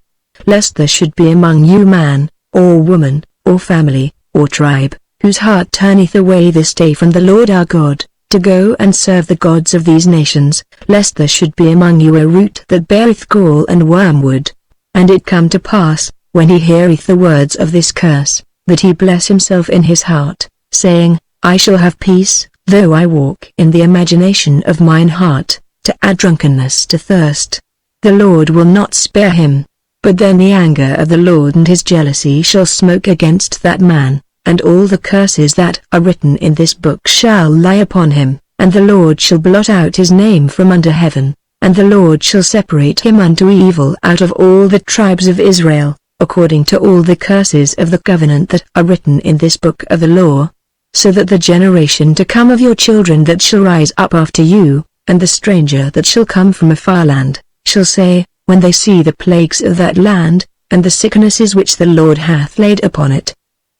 Lest there should be among you man, or woman, or family, or tribe, whose heart turneth away this day from the Lord our God, to go and serve the gods of these nations, lest there should be among you a root that beareth gall and wormwood. And it come to pass, when he heareth the words of this curse, that he bless himself in his heart, saying, I shall have peace, though I walk in the imagination of mine heart, to add drunkenness to thirst. The Lord will not spare him. But then the anger of the Lord and his jealousy shall smoke against that man, and all the curses that are written in this book shall lie upon him, and the Lord shall blot out his name from under heaven, and the Lord shall separate him unto evil out of all the tribes of Israel, according to all the curses of the covenant that are written in this book of the law. So that the generation to come of your children that shall rise up after you, and the stranger that shall come from a far land, shall say, when they see the plagues of that land, and the sicknesses which the Lord hath laid upon it,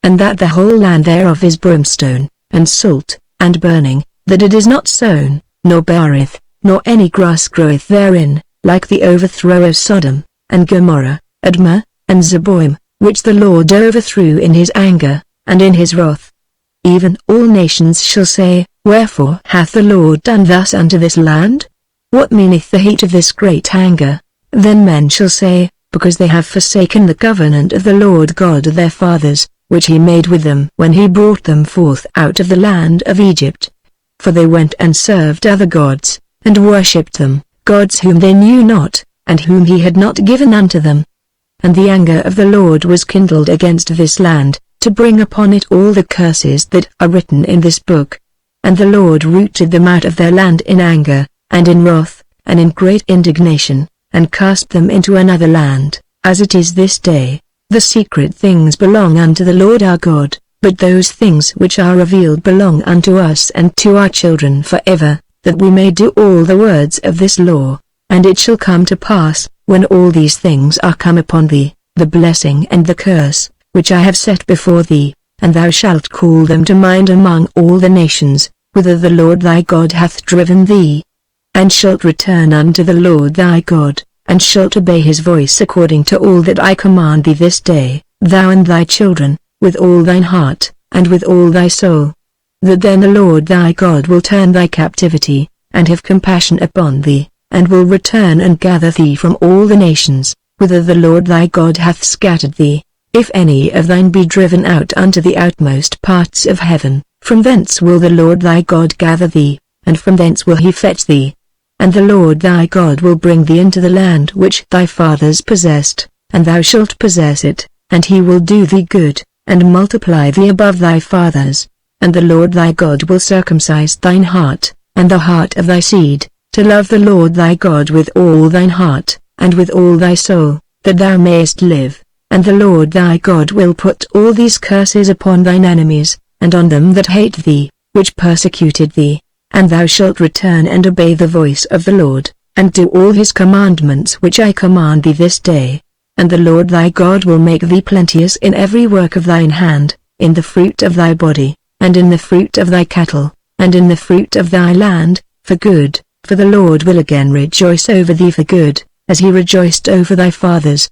and that the whole land thereof is brimstone, and salt, and burning, that it is not sown, nor beareth, nor any grass groweth therein, like the overthrow of Sodom, and Gomorrah, Admah, and Zeboim, which the Lord overthrew in his anger, and in his wrath. Even all nations shall say, Wherefore hath the Lord done thus unto this land? What meaneth the heat of this great anger? Then men shall say, Because they have forsaken the covenant of the Lord God of their fathers, which he made with them when he brought them forth out of the land of Egypt. For they went and served other gods, and worshipped them, gods whom they knew not, and whom he had not given unto them. And the anger of the Lord was kindled against this land, to bring upon it all the curses that are written in this book. And the Lord rooted them out of their land in anger, and in wrath, and in great indignation, and cast them into another land, as it is this day. The secret things belong unto the Lord our God, but those things which are revealed belong unto us and to our children forever, that we may do all the words of this law. And it shall come to pass, when all these things are come upon thee, the blessing and the curse, which I have set before thee, and thou shalt call them to mind among all the nations, whither the Lord thy God hath driven thee, and shalt return unto the Lord thy God, and shalt obey his voice according to all that I command thee this day, thou and thy children, with all thine heart, and with all thy soul. That then the Lord thy God will turn thy captivity, and have compassion upon thee, and will return and gather thee from all the nations, whither the Lord thy God hath scattered thee. If any of thine be driven out unto the outmost parts of heaven, from thence will the Lord thy God gather thee, and from thence will he fetch thee. And the Lord thy God will bring thee into the land which thy fathers possessed, and thou shalt possess it, and he will do thee good, and multiply thee above thy fathers. And the Lord thy God will circumcise thine heart, and the heart of thy seed, to love the Lord thy God with all thine heart, and with all thy soul, that thou mayest live. And the Lord thy God will put all these curses upon thine enemies, and on them that hate thee, which persecuted thee. And thou shalt return and obey the voice of the Lord, and do all his commandments which I command thee this day. And the Lord thy God will make thee plenteous in every work of thine hand, in the fruit of thy body, and in the fruit of thy cattle, and in the fruit of thy land, for good. For the Lord will again rejoice over thee for good, as he rejoiced over thy fathers.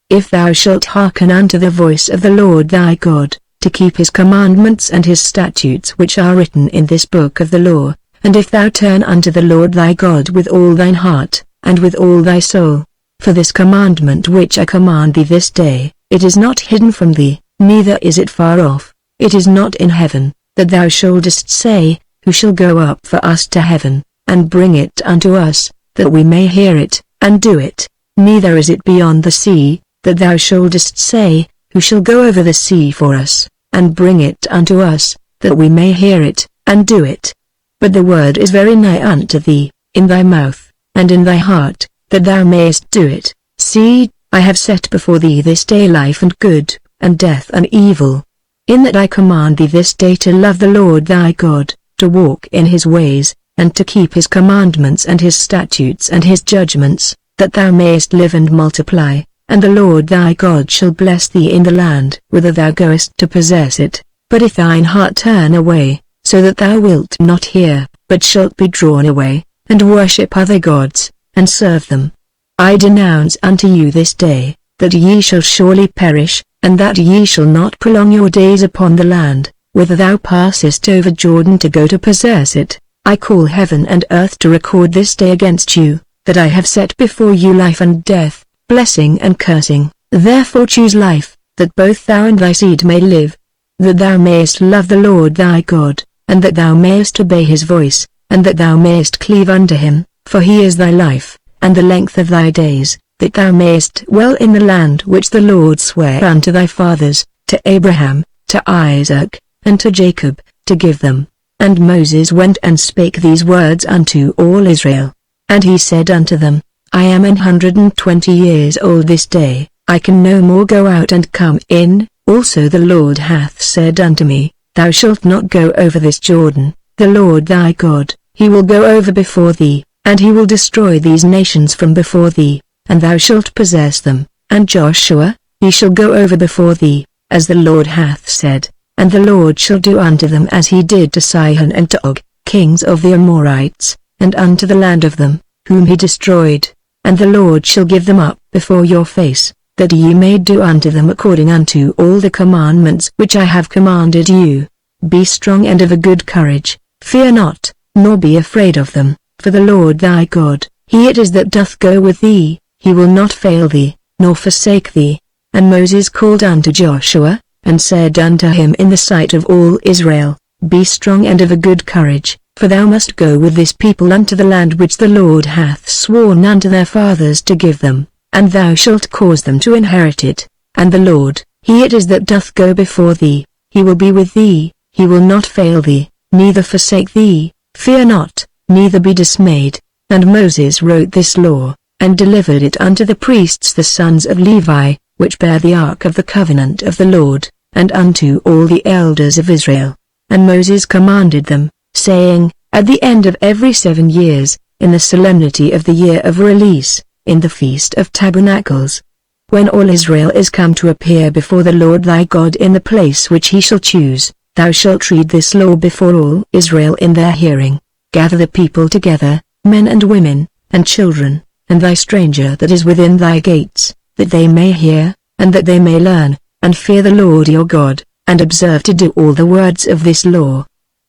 If thou shalt hearken unto the voice of the Lord thy God, to keep his commandments and his statutes which are written in this book of the law, and if thou turn unto the Lord thy God with all thine heart, and with all thy soul, for this commandment which I command thee this day, it is not hidden from thee, neither is it far off, it is not in heaven, that thou shouldest say, Who shall go up for us to heaven, and bring it unto us, that we may hear it, and do it. Neither is it beyond the sea, that thou shouldest say, Who shall go over the sea for us, and bring it unto us, that we may hear it, and do it. But the word is very nigh unto thee, in thy mouth, and in thy heart, that thou mayest do it. See, I have set before thee this day life and good, and death and evil. In that I command thee this day to love the Lord thy God, to walk in his ways, and to keep his commandments and his statutes and his judgments, that thou mayest live and multiply. And the Lord thy God shall bless thee in the land whither thou goest to possess it. But if thine heart turn away, so that thou wilt not hear, but shalt be drawn away, and worship other gods, and serve them, I denounce unto you this day, that ye shall surely perish, and that ye shall not prolong your days upon the land, whither thou passest over Jordan to go to possess it. I call heaven and earth to record this day against you, that I have set before you life and death, blessing and cursing. Therefore choose life, that both thou and thy seed may live, that thou mayest love the Lord thy God, and that thou mayest obey his voice, and that thou mayest cleave unto him, for he is thy life, and the length of thy days, that thou mayest dwell in the land which the Lord sware unto thy fathers, to Abraham, to Isaac, and to Jacob, to give them. And Moses went and spake these words unto all Israel. And he said unto them, I am 120 years old this day, I can no more go out and come in. Also the Lord hath said unto me, Thou shalt not go over this Jordan. The Lord thy God, he will go over before thee, and he will destroy these nations from before thee, and thou shalt possess them. And Joshua, he shall go over before thee, as the Lord hath said, and the Lord shall do unto them as he did to Sihon and to Og, kings of the Amorites, and unto the land of them, whom he destroyed. And the Lord shall give them up before your face, that ye may do unto them according unto all the commandments which I have commanded you. Be strong and of a good courage, fear not, nor be afraid of them, for the Lord thy God, he it is that doth go with thee, he will not fail thee, nor forsake thee. And Moses called unto Joshua, and said unto him in the sight of all Israel, Be strong and of a good courage, for thou must go with this people unto the land which the Lord hath sworn unto their fathers to give them, and thou shalt cause them to inherit it. And the Lord, he it is that doth go before thee, he will be with thee, he will not fail thee, neither forsake thee. Fear not, neither be dismayed. And Moses wrote this law, and delivered it unto the priests the sons of Levi, which bear the ark of the covenant of the Lord, and unto all the elders of Israel. And Moses commanded them, saying, At the end of every 7 years, in the solemnity of the year of release, in the feast of tabernacles, when all Israel is come to appear before the Lord thy God in the place which he shall choose, thou shalt read this law before all Israel in their hearing. Gather the people together, men and women, and children, and thy stranger that is within thy gates, that they may hear, and that they may learn, and fear the Lord your God, and observe to do all the words of this law.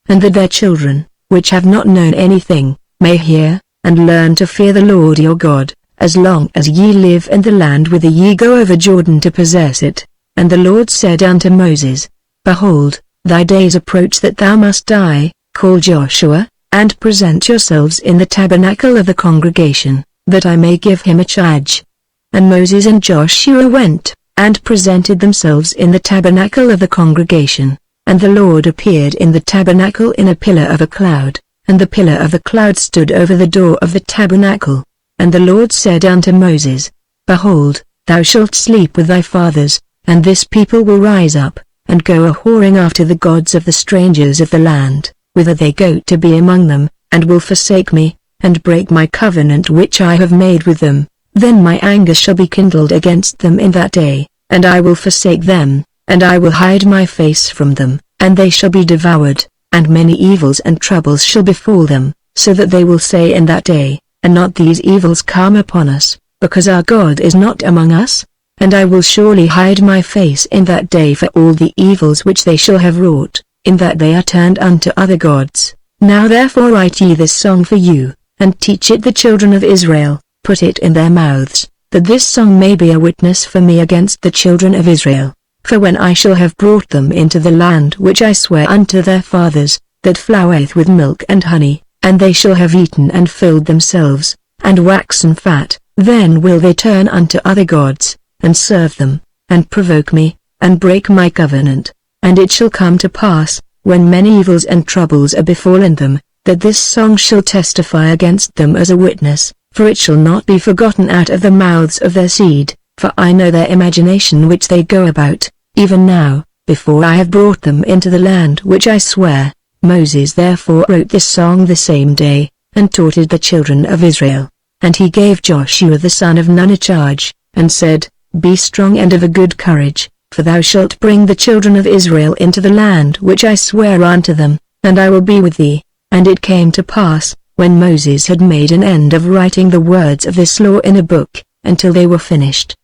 And that their children, which have not known anything, may hear, and learn to fear the Lord your God, as long as ye live in the land whither ye go over Jordan to possess it. And the Lord said unto Moses, Behold, thy days approach that thou must die. Call Joshua, and present yourselves in the tabernacle of the congregation, that I may give him a charge. And Moses and Joshua went, and presented themselves in the tabernacle of the congregation. And the Lord appeared in the tabernacle in a pillar of a cloud, and the pillar of the cloud stood over the door of the tabernacle. And the Lord said unto Moses, Behold, thou shalt sleep with thy fathers, and this people will rise up, and go a-whoring after the gods of the strangers of the land, whither they go to be among them, and will forsake me, and break my covenant which I have made with them. Then my anger shall be kindled against them in that day, and I will forsake them, and I will hide my face from them, and they shall be devoured, and many evils and troubles shall befall them, so that they will say in that day, and not these evils come upon us, because our God is not among us? And I will surely hide my face in that day for all the evils which they shall have wrought, in that they are turned unto other gods. Now therefore write ye this song for you, and teach it the children of Israel, put it in their mouths, that this song may be a witness for me against the children of Israel. For when I shall have brought them into the land which I swear unto their fathers, that floweth with milk and honey, and they shall have eaten and filled themselves, and waxen fat, then will they turn unto other gods, and serve them, and provoke me, and break my covenant. And it shall come to pass, when many evils and troubles are befallen them, that this song shall testify against them as a witness, for it shall not be forgotten out of the mouths of their seed, for I know their imagination which they go about, even now, before I have brought them into the land which I swear. Moses therefore wrote this song the same day, and taught it the children of Israel. And he gave Joshua the son of Nun a charge, and said, Be strong and of a good courage, for thou shalt bring the children of Israel into the land which I swear unto them, and I will be with thee. And it came to pass, when Moses had made an end of writing the words of this law in a book, until they were finished,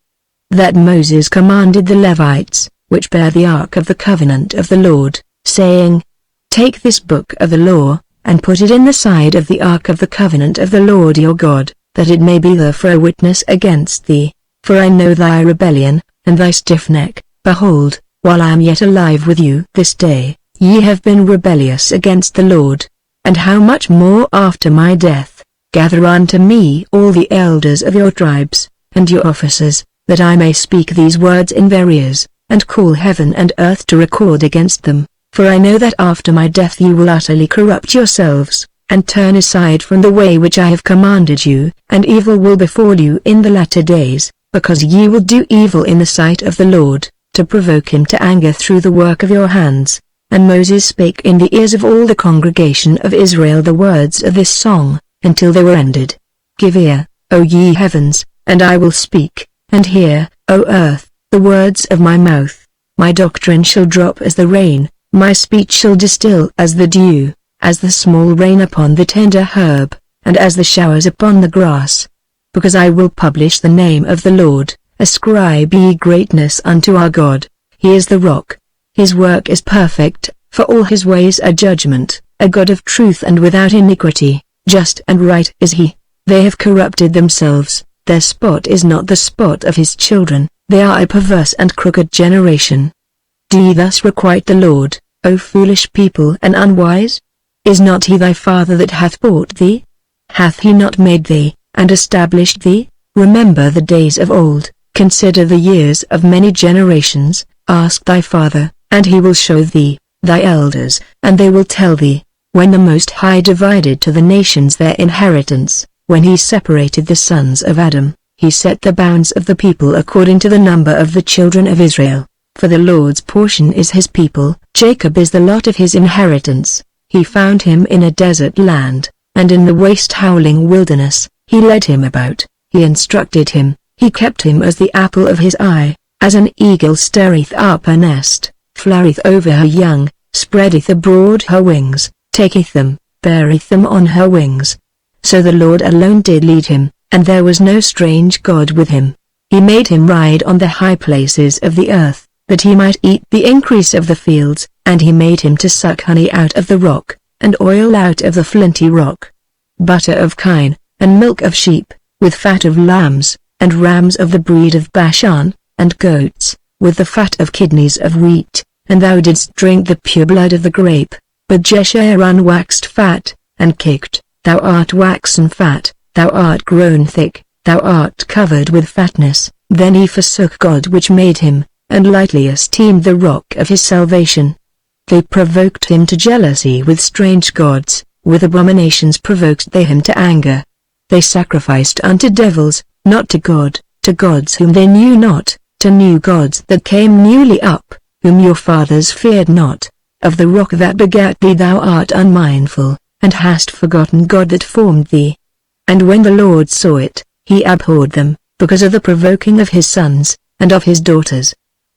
that Moses commanded the Levites, which bear the ark of the covenant of the Lord, saying, Take this book of the law, and put it in the side of the ark of the covenant of the Lord your God, that it may be there for a witness against thee. For I know thy rebellion, and thy stiff neck. Behold, while I am yet alive with you this day, ye have been rebellious against the Lord. And how much more after my death? Gather unto me all the elders of your tribes, and your officers, that I may speak these words in their ears, and call heaven and earth to record against them. For I know that after my death ye will utterly corrupt yourselves, and turn aside from the way which I have commanded you, and evil will befall you in the latter days, because ye will do evil in the sight of the Lord, to provoke him to anger through the work of your hands. And Moses spake in the ears of all the congregation of Israel the words of this song, until they were ended. Give ear, O ye heavens, and I will speak, and hear, O earth, the words of my mouth. My doctrine shall drop as the rain, my speech shall distill as the dew, as the small rain upon the tender herb, and as the showers upon the grass. Because I will publish the name of the Lord, ascribe ye greatness unto our God. He is the rock. His work is perfect, for all his ways are judgment, a God of truth and without iniquity, just and right is he. They have corrupted themselves, their spot is not the spot of his children, they are a perverse and crooked generation. Do ye thus requite the Lord, O foolish people and unwise? Is not he thy father that hath bought thee? Hath he not made thee, and established thee? Remember the days of old, consider the years of many generations, ask thy father, and he will show thee, thy elders, and they will tell thee, when the Most High divided to the nations their inheritance, when he separated the sons of Adam, he set the bounds of the people according to the number of the children of Israel. For the Lord's portion is his people, Jacob is the lot of his inheritance. He found him in a desert land, and in the waste howling wilderness, he led him about, he instructed him, he kept him as the apple of his eye, as an eagle stirreth up her nest, floweth over her young, spreadeth abroad her wings, taketh them, beareth them on her wings. So the Lord alone did lead him, and there was no strange God with him. He made him ride on the high places of the earth, that he might eat the increase of the fields, and he made him to suck honey out of the rock, and oil out of the flinty rock. Butter of kine, and milk of sheep, with fat of lambs, and rams of the breed of Bashan, and goats, with the fat of kidneys of wheat, and thou didst drink the pure blood of the grape. But Jeshurun waxed fat, and kicked, thou art waxen fat, thou art grown thick, thou art covered with fatness. Then he forsook God which made him, and lightly esteemed the rock of his salvation. They provoked him to jealousy with strange gods, with abominations provoked they him to anger. They sacrificed unto devils, not to God, to gods whom they knew not, to new gods that came newly up, whom your fathers feared not. Of the rock that begat thee thou art unmindful, and hast forgotten God that formed thee. And when the Lord saw it, he abhorred them, because of the provoking of his sons, and of his daughters.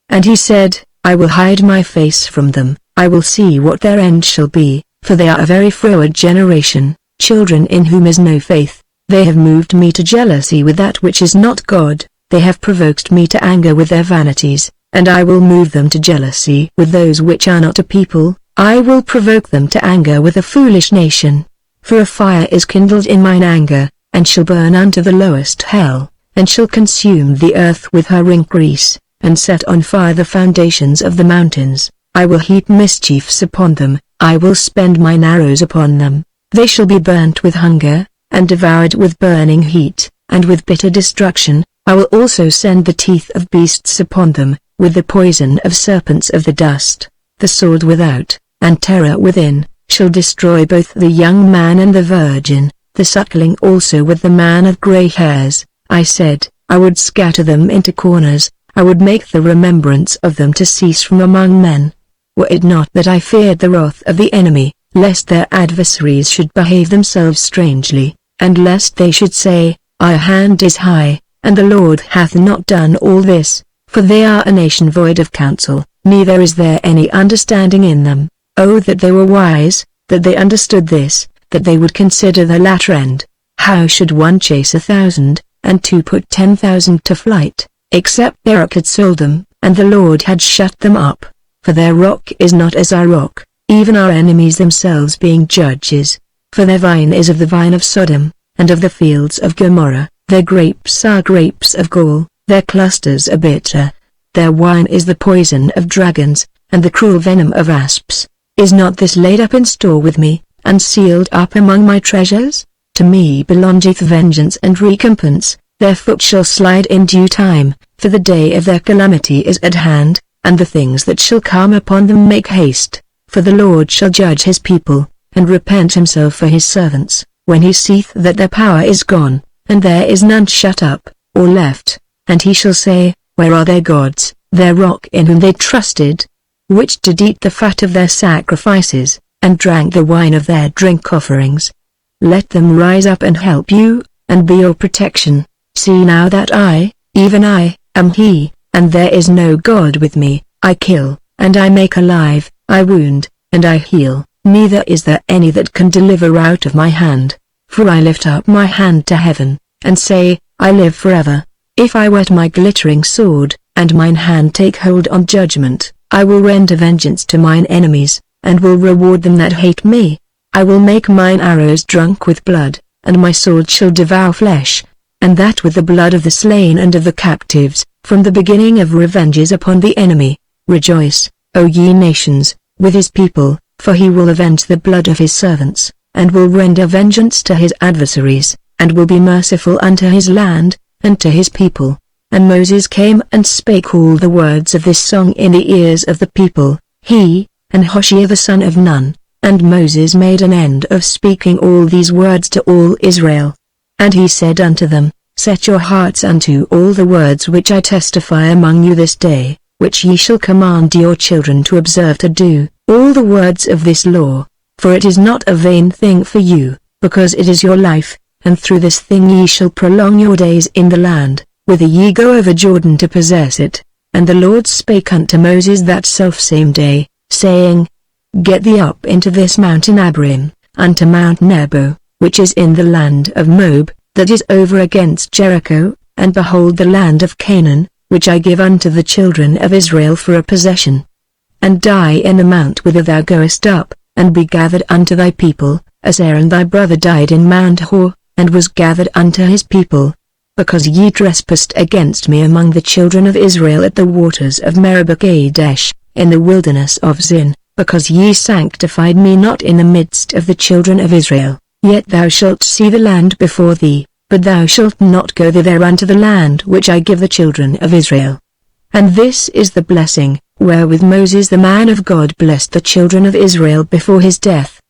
And he said, I will hide my face from them, I will see what their end shall be, for they are a very froward generation, children in whom is no faith. They have moved me to jealousy with that which is not God, they have provoked me to anger with their vanities, and I will move them to jealousy with those which are not a people. I will provoke them to anger with a foolish nation. For a fire is kindled in mine anger, and shall burn unto the lowest hell, and shall consume the earth with her increase, and set on fire the foundations of the mountains. I will heap mischiefs upon them, I will spend mine arrows upon them. They shall be burnt with hunger, and devoured with burning heat, and with bitter destruction. I will also send the teeth of beasts upon them, with the poison of serpents of the dust. The sword without, and terror within, shall destroy both the young man and the virgin, the suckling also with the man of grey hairs. I said, I would scatter them into corners, I would make the remembrance of them to cease from among men. Were it not that I feared the wrath of the enemy, lest their adversaries should behave themselves strangely, and lest they should say, Our hand is high, and the Lord hath not done all this, for they are a nation void of counsel, neither is there any understanding in them. Oh that they were wise, that they understood this, that they would consider the latter end. How should one chase 1,000, and two put 10,000 to flight, except Barak had sold them, and the Lord had shut them up? For their rock is not as our rock, even our enemies themselves being judges. For their vine is of the vine of Sodom, and of the fields of Gomorrah. Their grapes are grapes of gall, their clusters are bitter. Their wine is the poison of dragons, and the cruel venom of asps. Is not this laid up in store with me, and sealed up among my treasures? To me belongeth vengeance and recompense, their foot shall slide in due time, for the day of their calamity is at hand, and the things that shall come upon them make haste. For the Lord shall judge his people, and repent himself for his servants, when he seeth that their power is gone, and there is none shut up, or left. And he shall say, Where are their gods, their rock in whom they trusted, which did eat the fat of their sacrifices, and drank the wine of their drink offerings? Let them rise up and help you, and be your protection. See now that I, even I, am he, and there is no God with me. I kill, and I make alive, I wound, and I heal. Neither is there any that can deliver out of my hand. For I lift up my hand to heaven, and say, I live forever. If I whet my glittering sword, and mine hand take hold on judgment, I will render vengeance to mine enemies, and will reward them that hate me. I will make mine arrows drunk with blood, and my sword shall devour flesh, and that with the blood of the slain and of the captives, from the beginning of revenges upon the enemy. Rejoice, O ye nations, with his people, for he will avenge the blood of his servants, and will render vengeance to his adversaries, and will be merciful unto his land, and to his people. And Moses came and spake all the words of this song in the ears of the people, he, and Hoshea the son of Nun. And Moses made an end of speaking all these words to all Israel. And he said unto them, Set your hearts unto all the words which I testify among you this day, which ye shall command your children to observe to do, all the words of this law. For it is not a vain thing for you, because it is your life, and through this thing ye shall prolong your days in the land, whither ye go over Jordan to possess it. And the Lord spake unto Moses that selfsame day, saying, Get thee up into this mountain Abarim, unto Mount Nebo, which is in the land of Moab, that is over against Jericho, and behold the land of Canaan, which I give unto the children of Israel for a possession. And die in the mount whither thou goest up, and be gathered unto thy people, as Aaron thy brother died in Mount Hor, and was gathered unto his people. Because ye trespassed against me among the children of Israel at the waters of Meribah Kadesh, in the wilderness of Zin, because ye sanctified me not in the midst of the children of Israel, yet thou shalt see the land before thee, but thou shalt not go thither unto the land which I give the children of Israel. And this is the blessing, wherewith Moses the man of God blessed the children of Israel before his death.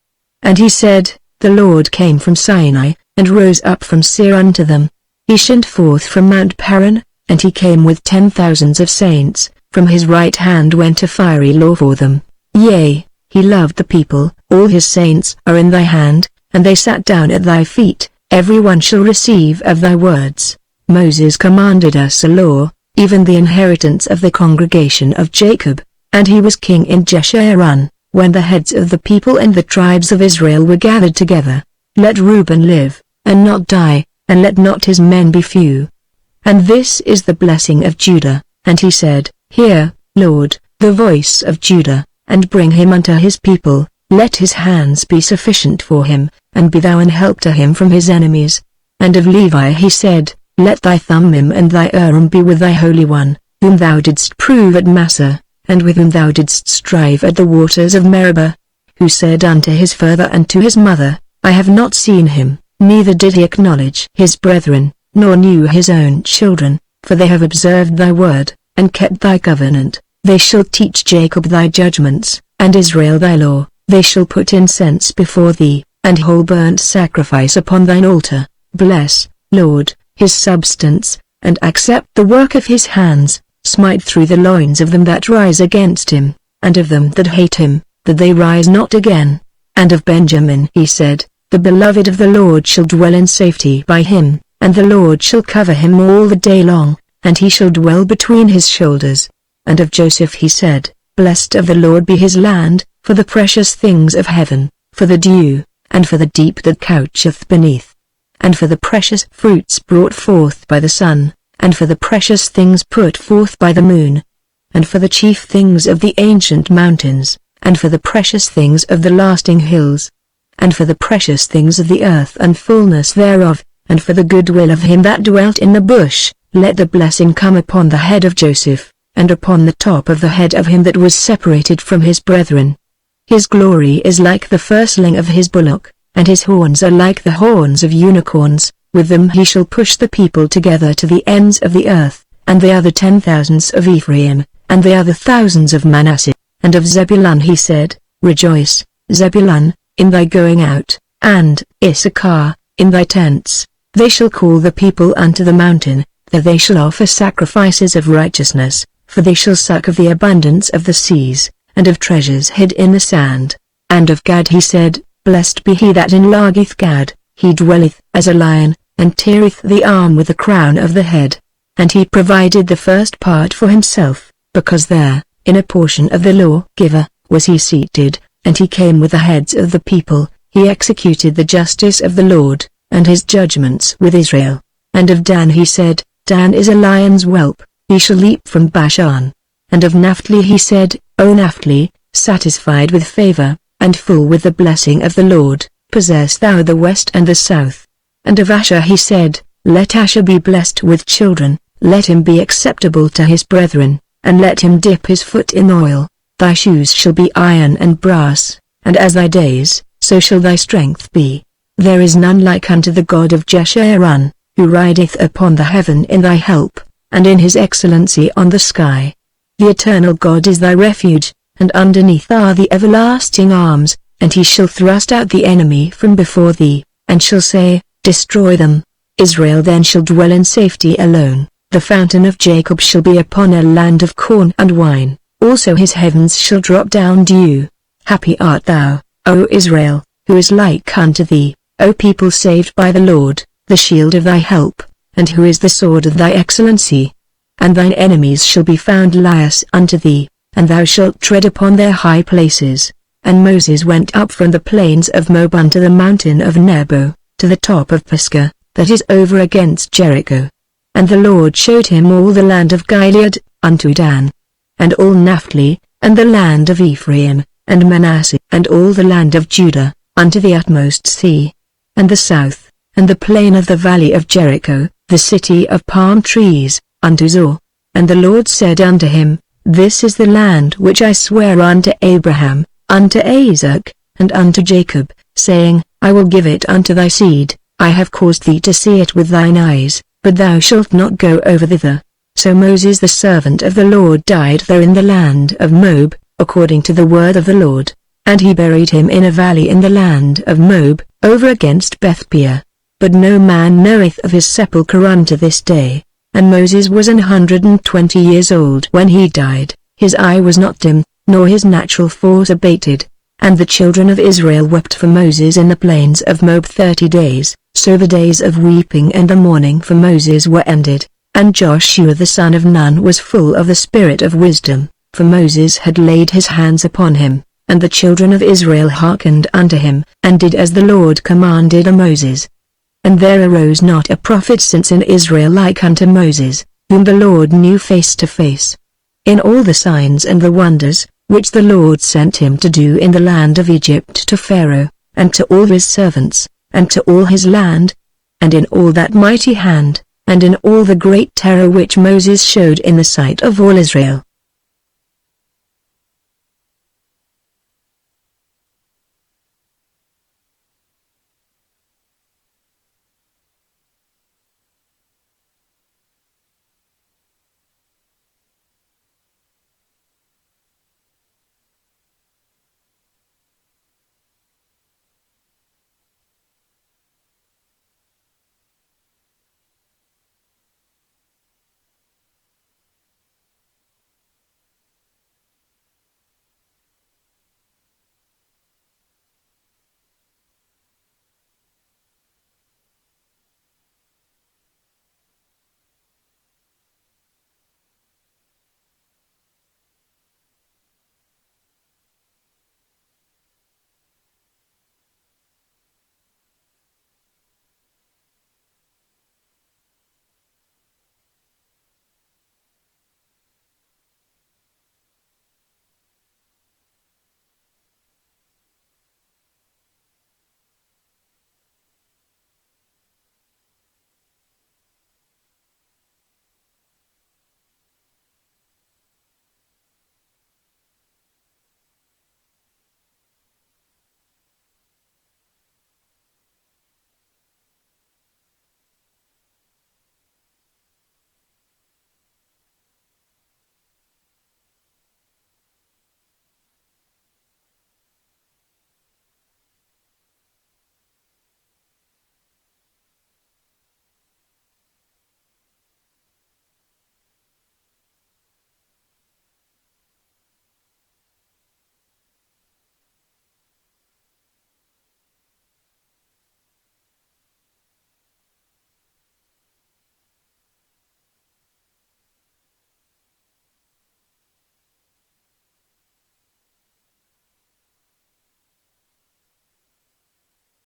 And he said, The Lord came from Sinai, and rose up from Seir unto them. He shined forth from Mount Paran, and he came with 10,000s of saints, from his right hand went a fiery law for them. Yea, he loved the people, all his saints are in thy hand, and they sat down at thy feet, every one shall receive of thy words. Moses commanded us a law, even the inheritance of the congregation of Jacob, and he was king in Jeshurun, when the heads of the people and the tribes of Israel were gathered together. Let Reuben live, and not die, and let not his men be few. And this is the blessing of Judah. And he said, Hear, Lord, the voice of Judah, and bring him unto his people, let his hands be sufficient for him, and be thou an help to him from his enemies. And of Levi he said, Let thy Thummim and thy Urim be with thy Holy One, whom thou didst prove at Massah, and with whom thou didst strive at the waters of Meribah, who said unto his father and to his mother, I have not seen him, neither did he acknowledge his brethren, nor knew his own children, for they have observed thy word, and kept thy covenant. They shall teach Jacob thy judgments, and Israel thy law. They shall put incense before thee, and whole burnt sacrifice upon thine altar. Bless, Lord, his substance, and accept the work of his hands. Smite through the loins of them that rise against him, and of them that hate him, that they rise not again. And of Benjamin he said, The beloved of the Lord shall dwell in safety by him, and the Lord shall cover him all the day long, and he shall dwell between his shoulders. And of Joseph he said, Blessed of the Lord be his land, for the precious things of heaven, for the dew, and for the deep that coucheth beneath, and for the precious fruits brought forth by the sun, and for the precious things put forth by the moon, and for the chief things of the ancient mountains, and for the precious things of the lasting hills, and for the precious things of the earth and fullness thereof, and for the goodwill of him that dwelt in the bush. Let the blessing come upon the head of Joseph, and upon the top of the head of him that was separated from his brethren. His glory is like the firstling of his bullock, and his horns are like the horns of unicorns. With them he shall push the people together to the ends of the earth. And they are the 10,000s of Ephraim, and they are the thousands of Manasseh. And of Zebulun he said, Rejoice, Zebulun, in thy going out, and Issachar, in thy tents. They shall call the people unto the mountain, that they shall offer sacrifices of righteousness, for they shall suck of the abundance of the seas, and of treasures hid in the sand. And of Gad he said, Blessed be he that enlargeth Gad, he dwelleth as a lion, and teareth the arm with the crown of the head. And he provided the first part for himself, because there, in a portion of the lawgiver, was he seated, and he came with the heads of the people. He executed the justice of the Lord, and his judgments with Israel. And of Dan he said, Dan is a lion's whelp, he shall leap from Bashan. And of Naphtali he said, O Naphtali, satisfied with favor, and full with the blessing of the Lord, possess thou the west and the south. And of Asher he said, Let Asher be blessed with children, let him be acceptable to his brethren, and let him dip his foot in oil. Thy shoes shall be iron and brass, and as thy days, so shall thy strength be. There is none like unto the God of Jeshurun, who rideth upon the heaven in thy help, and in his excellency on the sky. The eternal God is thy refuge, and underneath are the everlasting arms, and he shall thrust out the enemy from before thee, and shall say, Destroy them. Israel then shall dwell in safety alone. The fountain of Jacob shall be upon a land of corn and wine, also his heavens shall drop down dew. Happy art thou, O Israel, who is like unto thee, O people saved by the Lord, the shield of thy help, and who is the sword of thy excellency. And thine enemies shall be found liars unto thee, and thou shalt tread upon their high places. And Moses went up from the plains of Moab unto the mountain of Nebo, to the top of Pisgah, that is over against Jericho. And the Lord showed him all the land of Gilead, unto Dan, and all Naphtali, and the land of Ephraim, and Manasseh, and all the land of Judah, unto the utmost sea, and the south, and the plain of the valley of Jericho, the city of palm trees, unto Zoar. And the Lord said unto him, This is the land which I sware unto Abraham, unto Isaac, and unto Jacob, saying, I will give it unto thy seed. I have caused thee to see it with thine eyes, but thou shalt not go over thither. So Moses the servant of the Lord died there in the land of Moab, according to the word of the Lord. And he buried him in a valley in the land of Moab, over against Bethpeor. But no man knoweth of his sepulchre unto this day. And Moses was 120 years old when he died. His eye was not dim, nor his natural force abated. And the children of Israel wept for Moses in the plains of Moab 30 days. So the days of weeping and the mourning for Moses were ended. And Joshua the son of Nun was full of the spirit of wisdom, for Moses had laid his hands upon him. And the children of Israel hearkened unto him, and did as the Lord commanded Moses. And there arose not a prophet since in Israel like unto Moses, whom the Lord knew face to face. In all the signs and the wonders, which the Lord sent him to do in the land of Egypt to Pharaoh, and to all his servants, and to all his land, and in all that mighty hand, and in all the great terror which Moses showed in the sight of all Israel.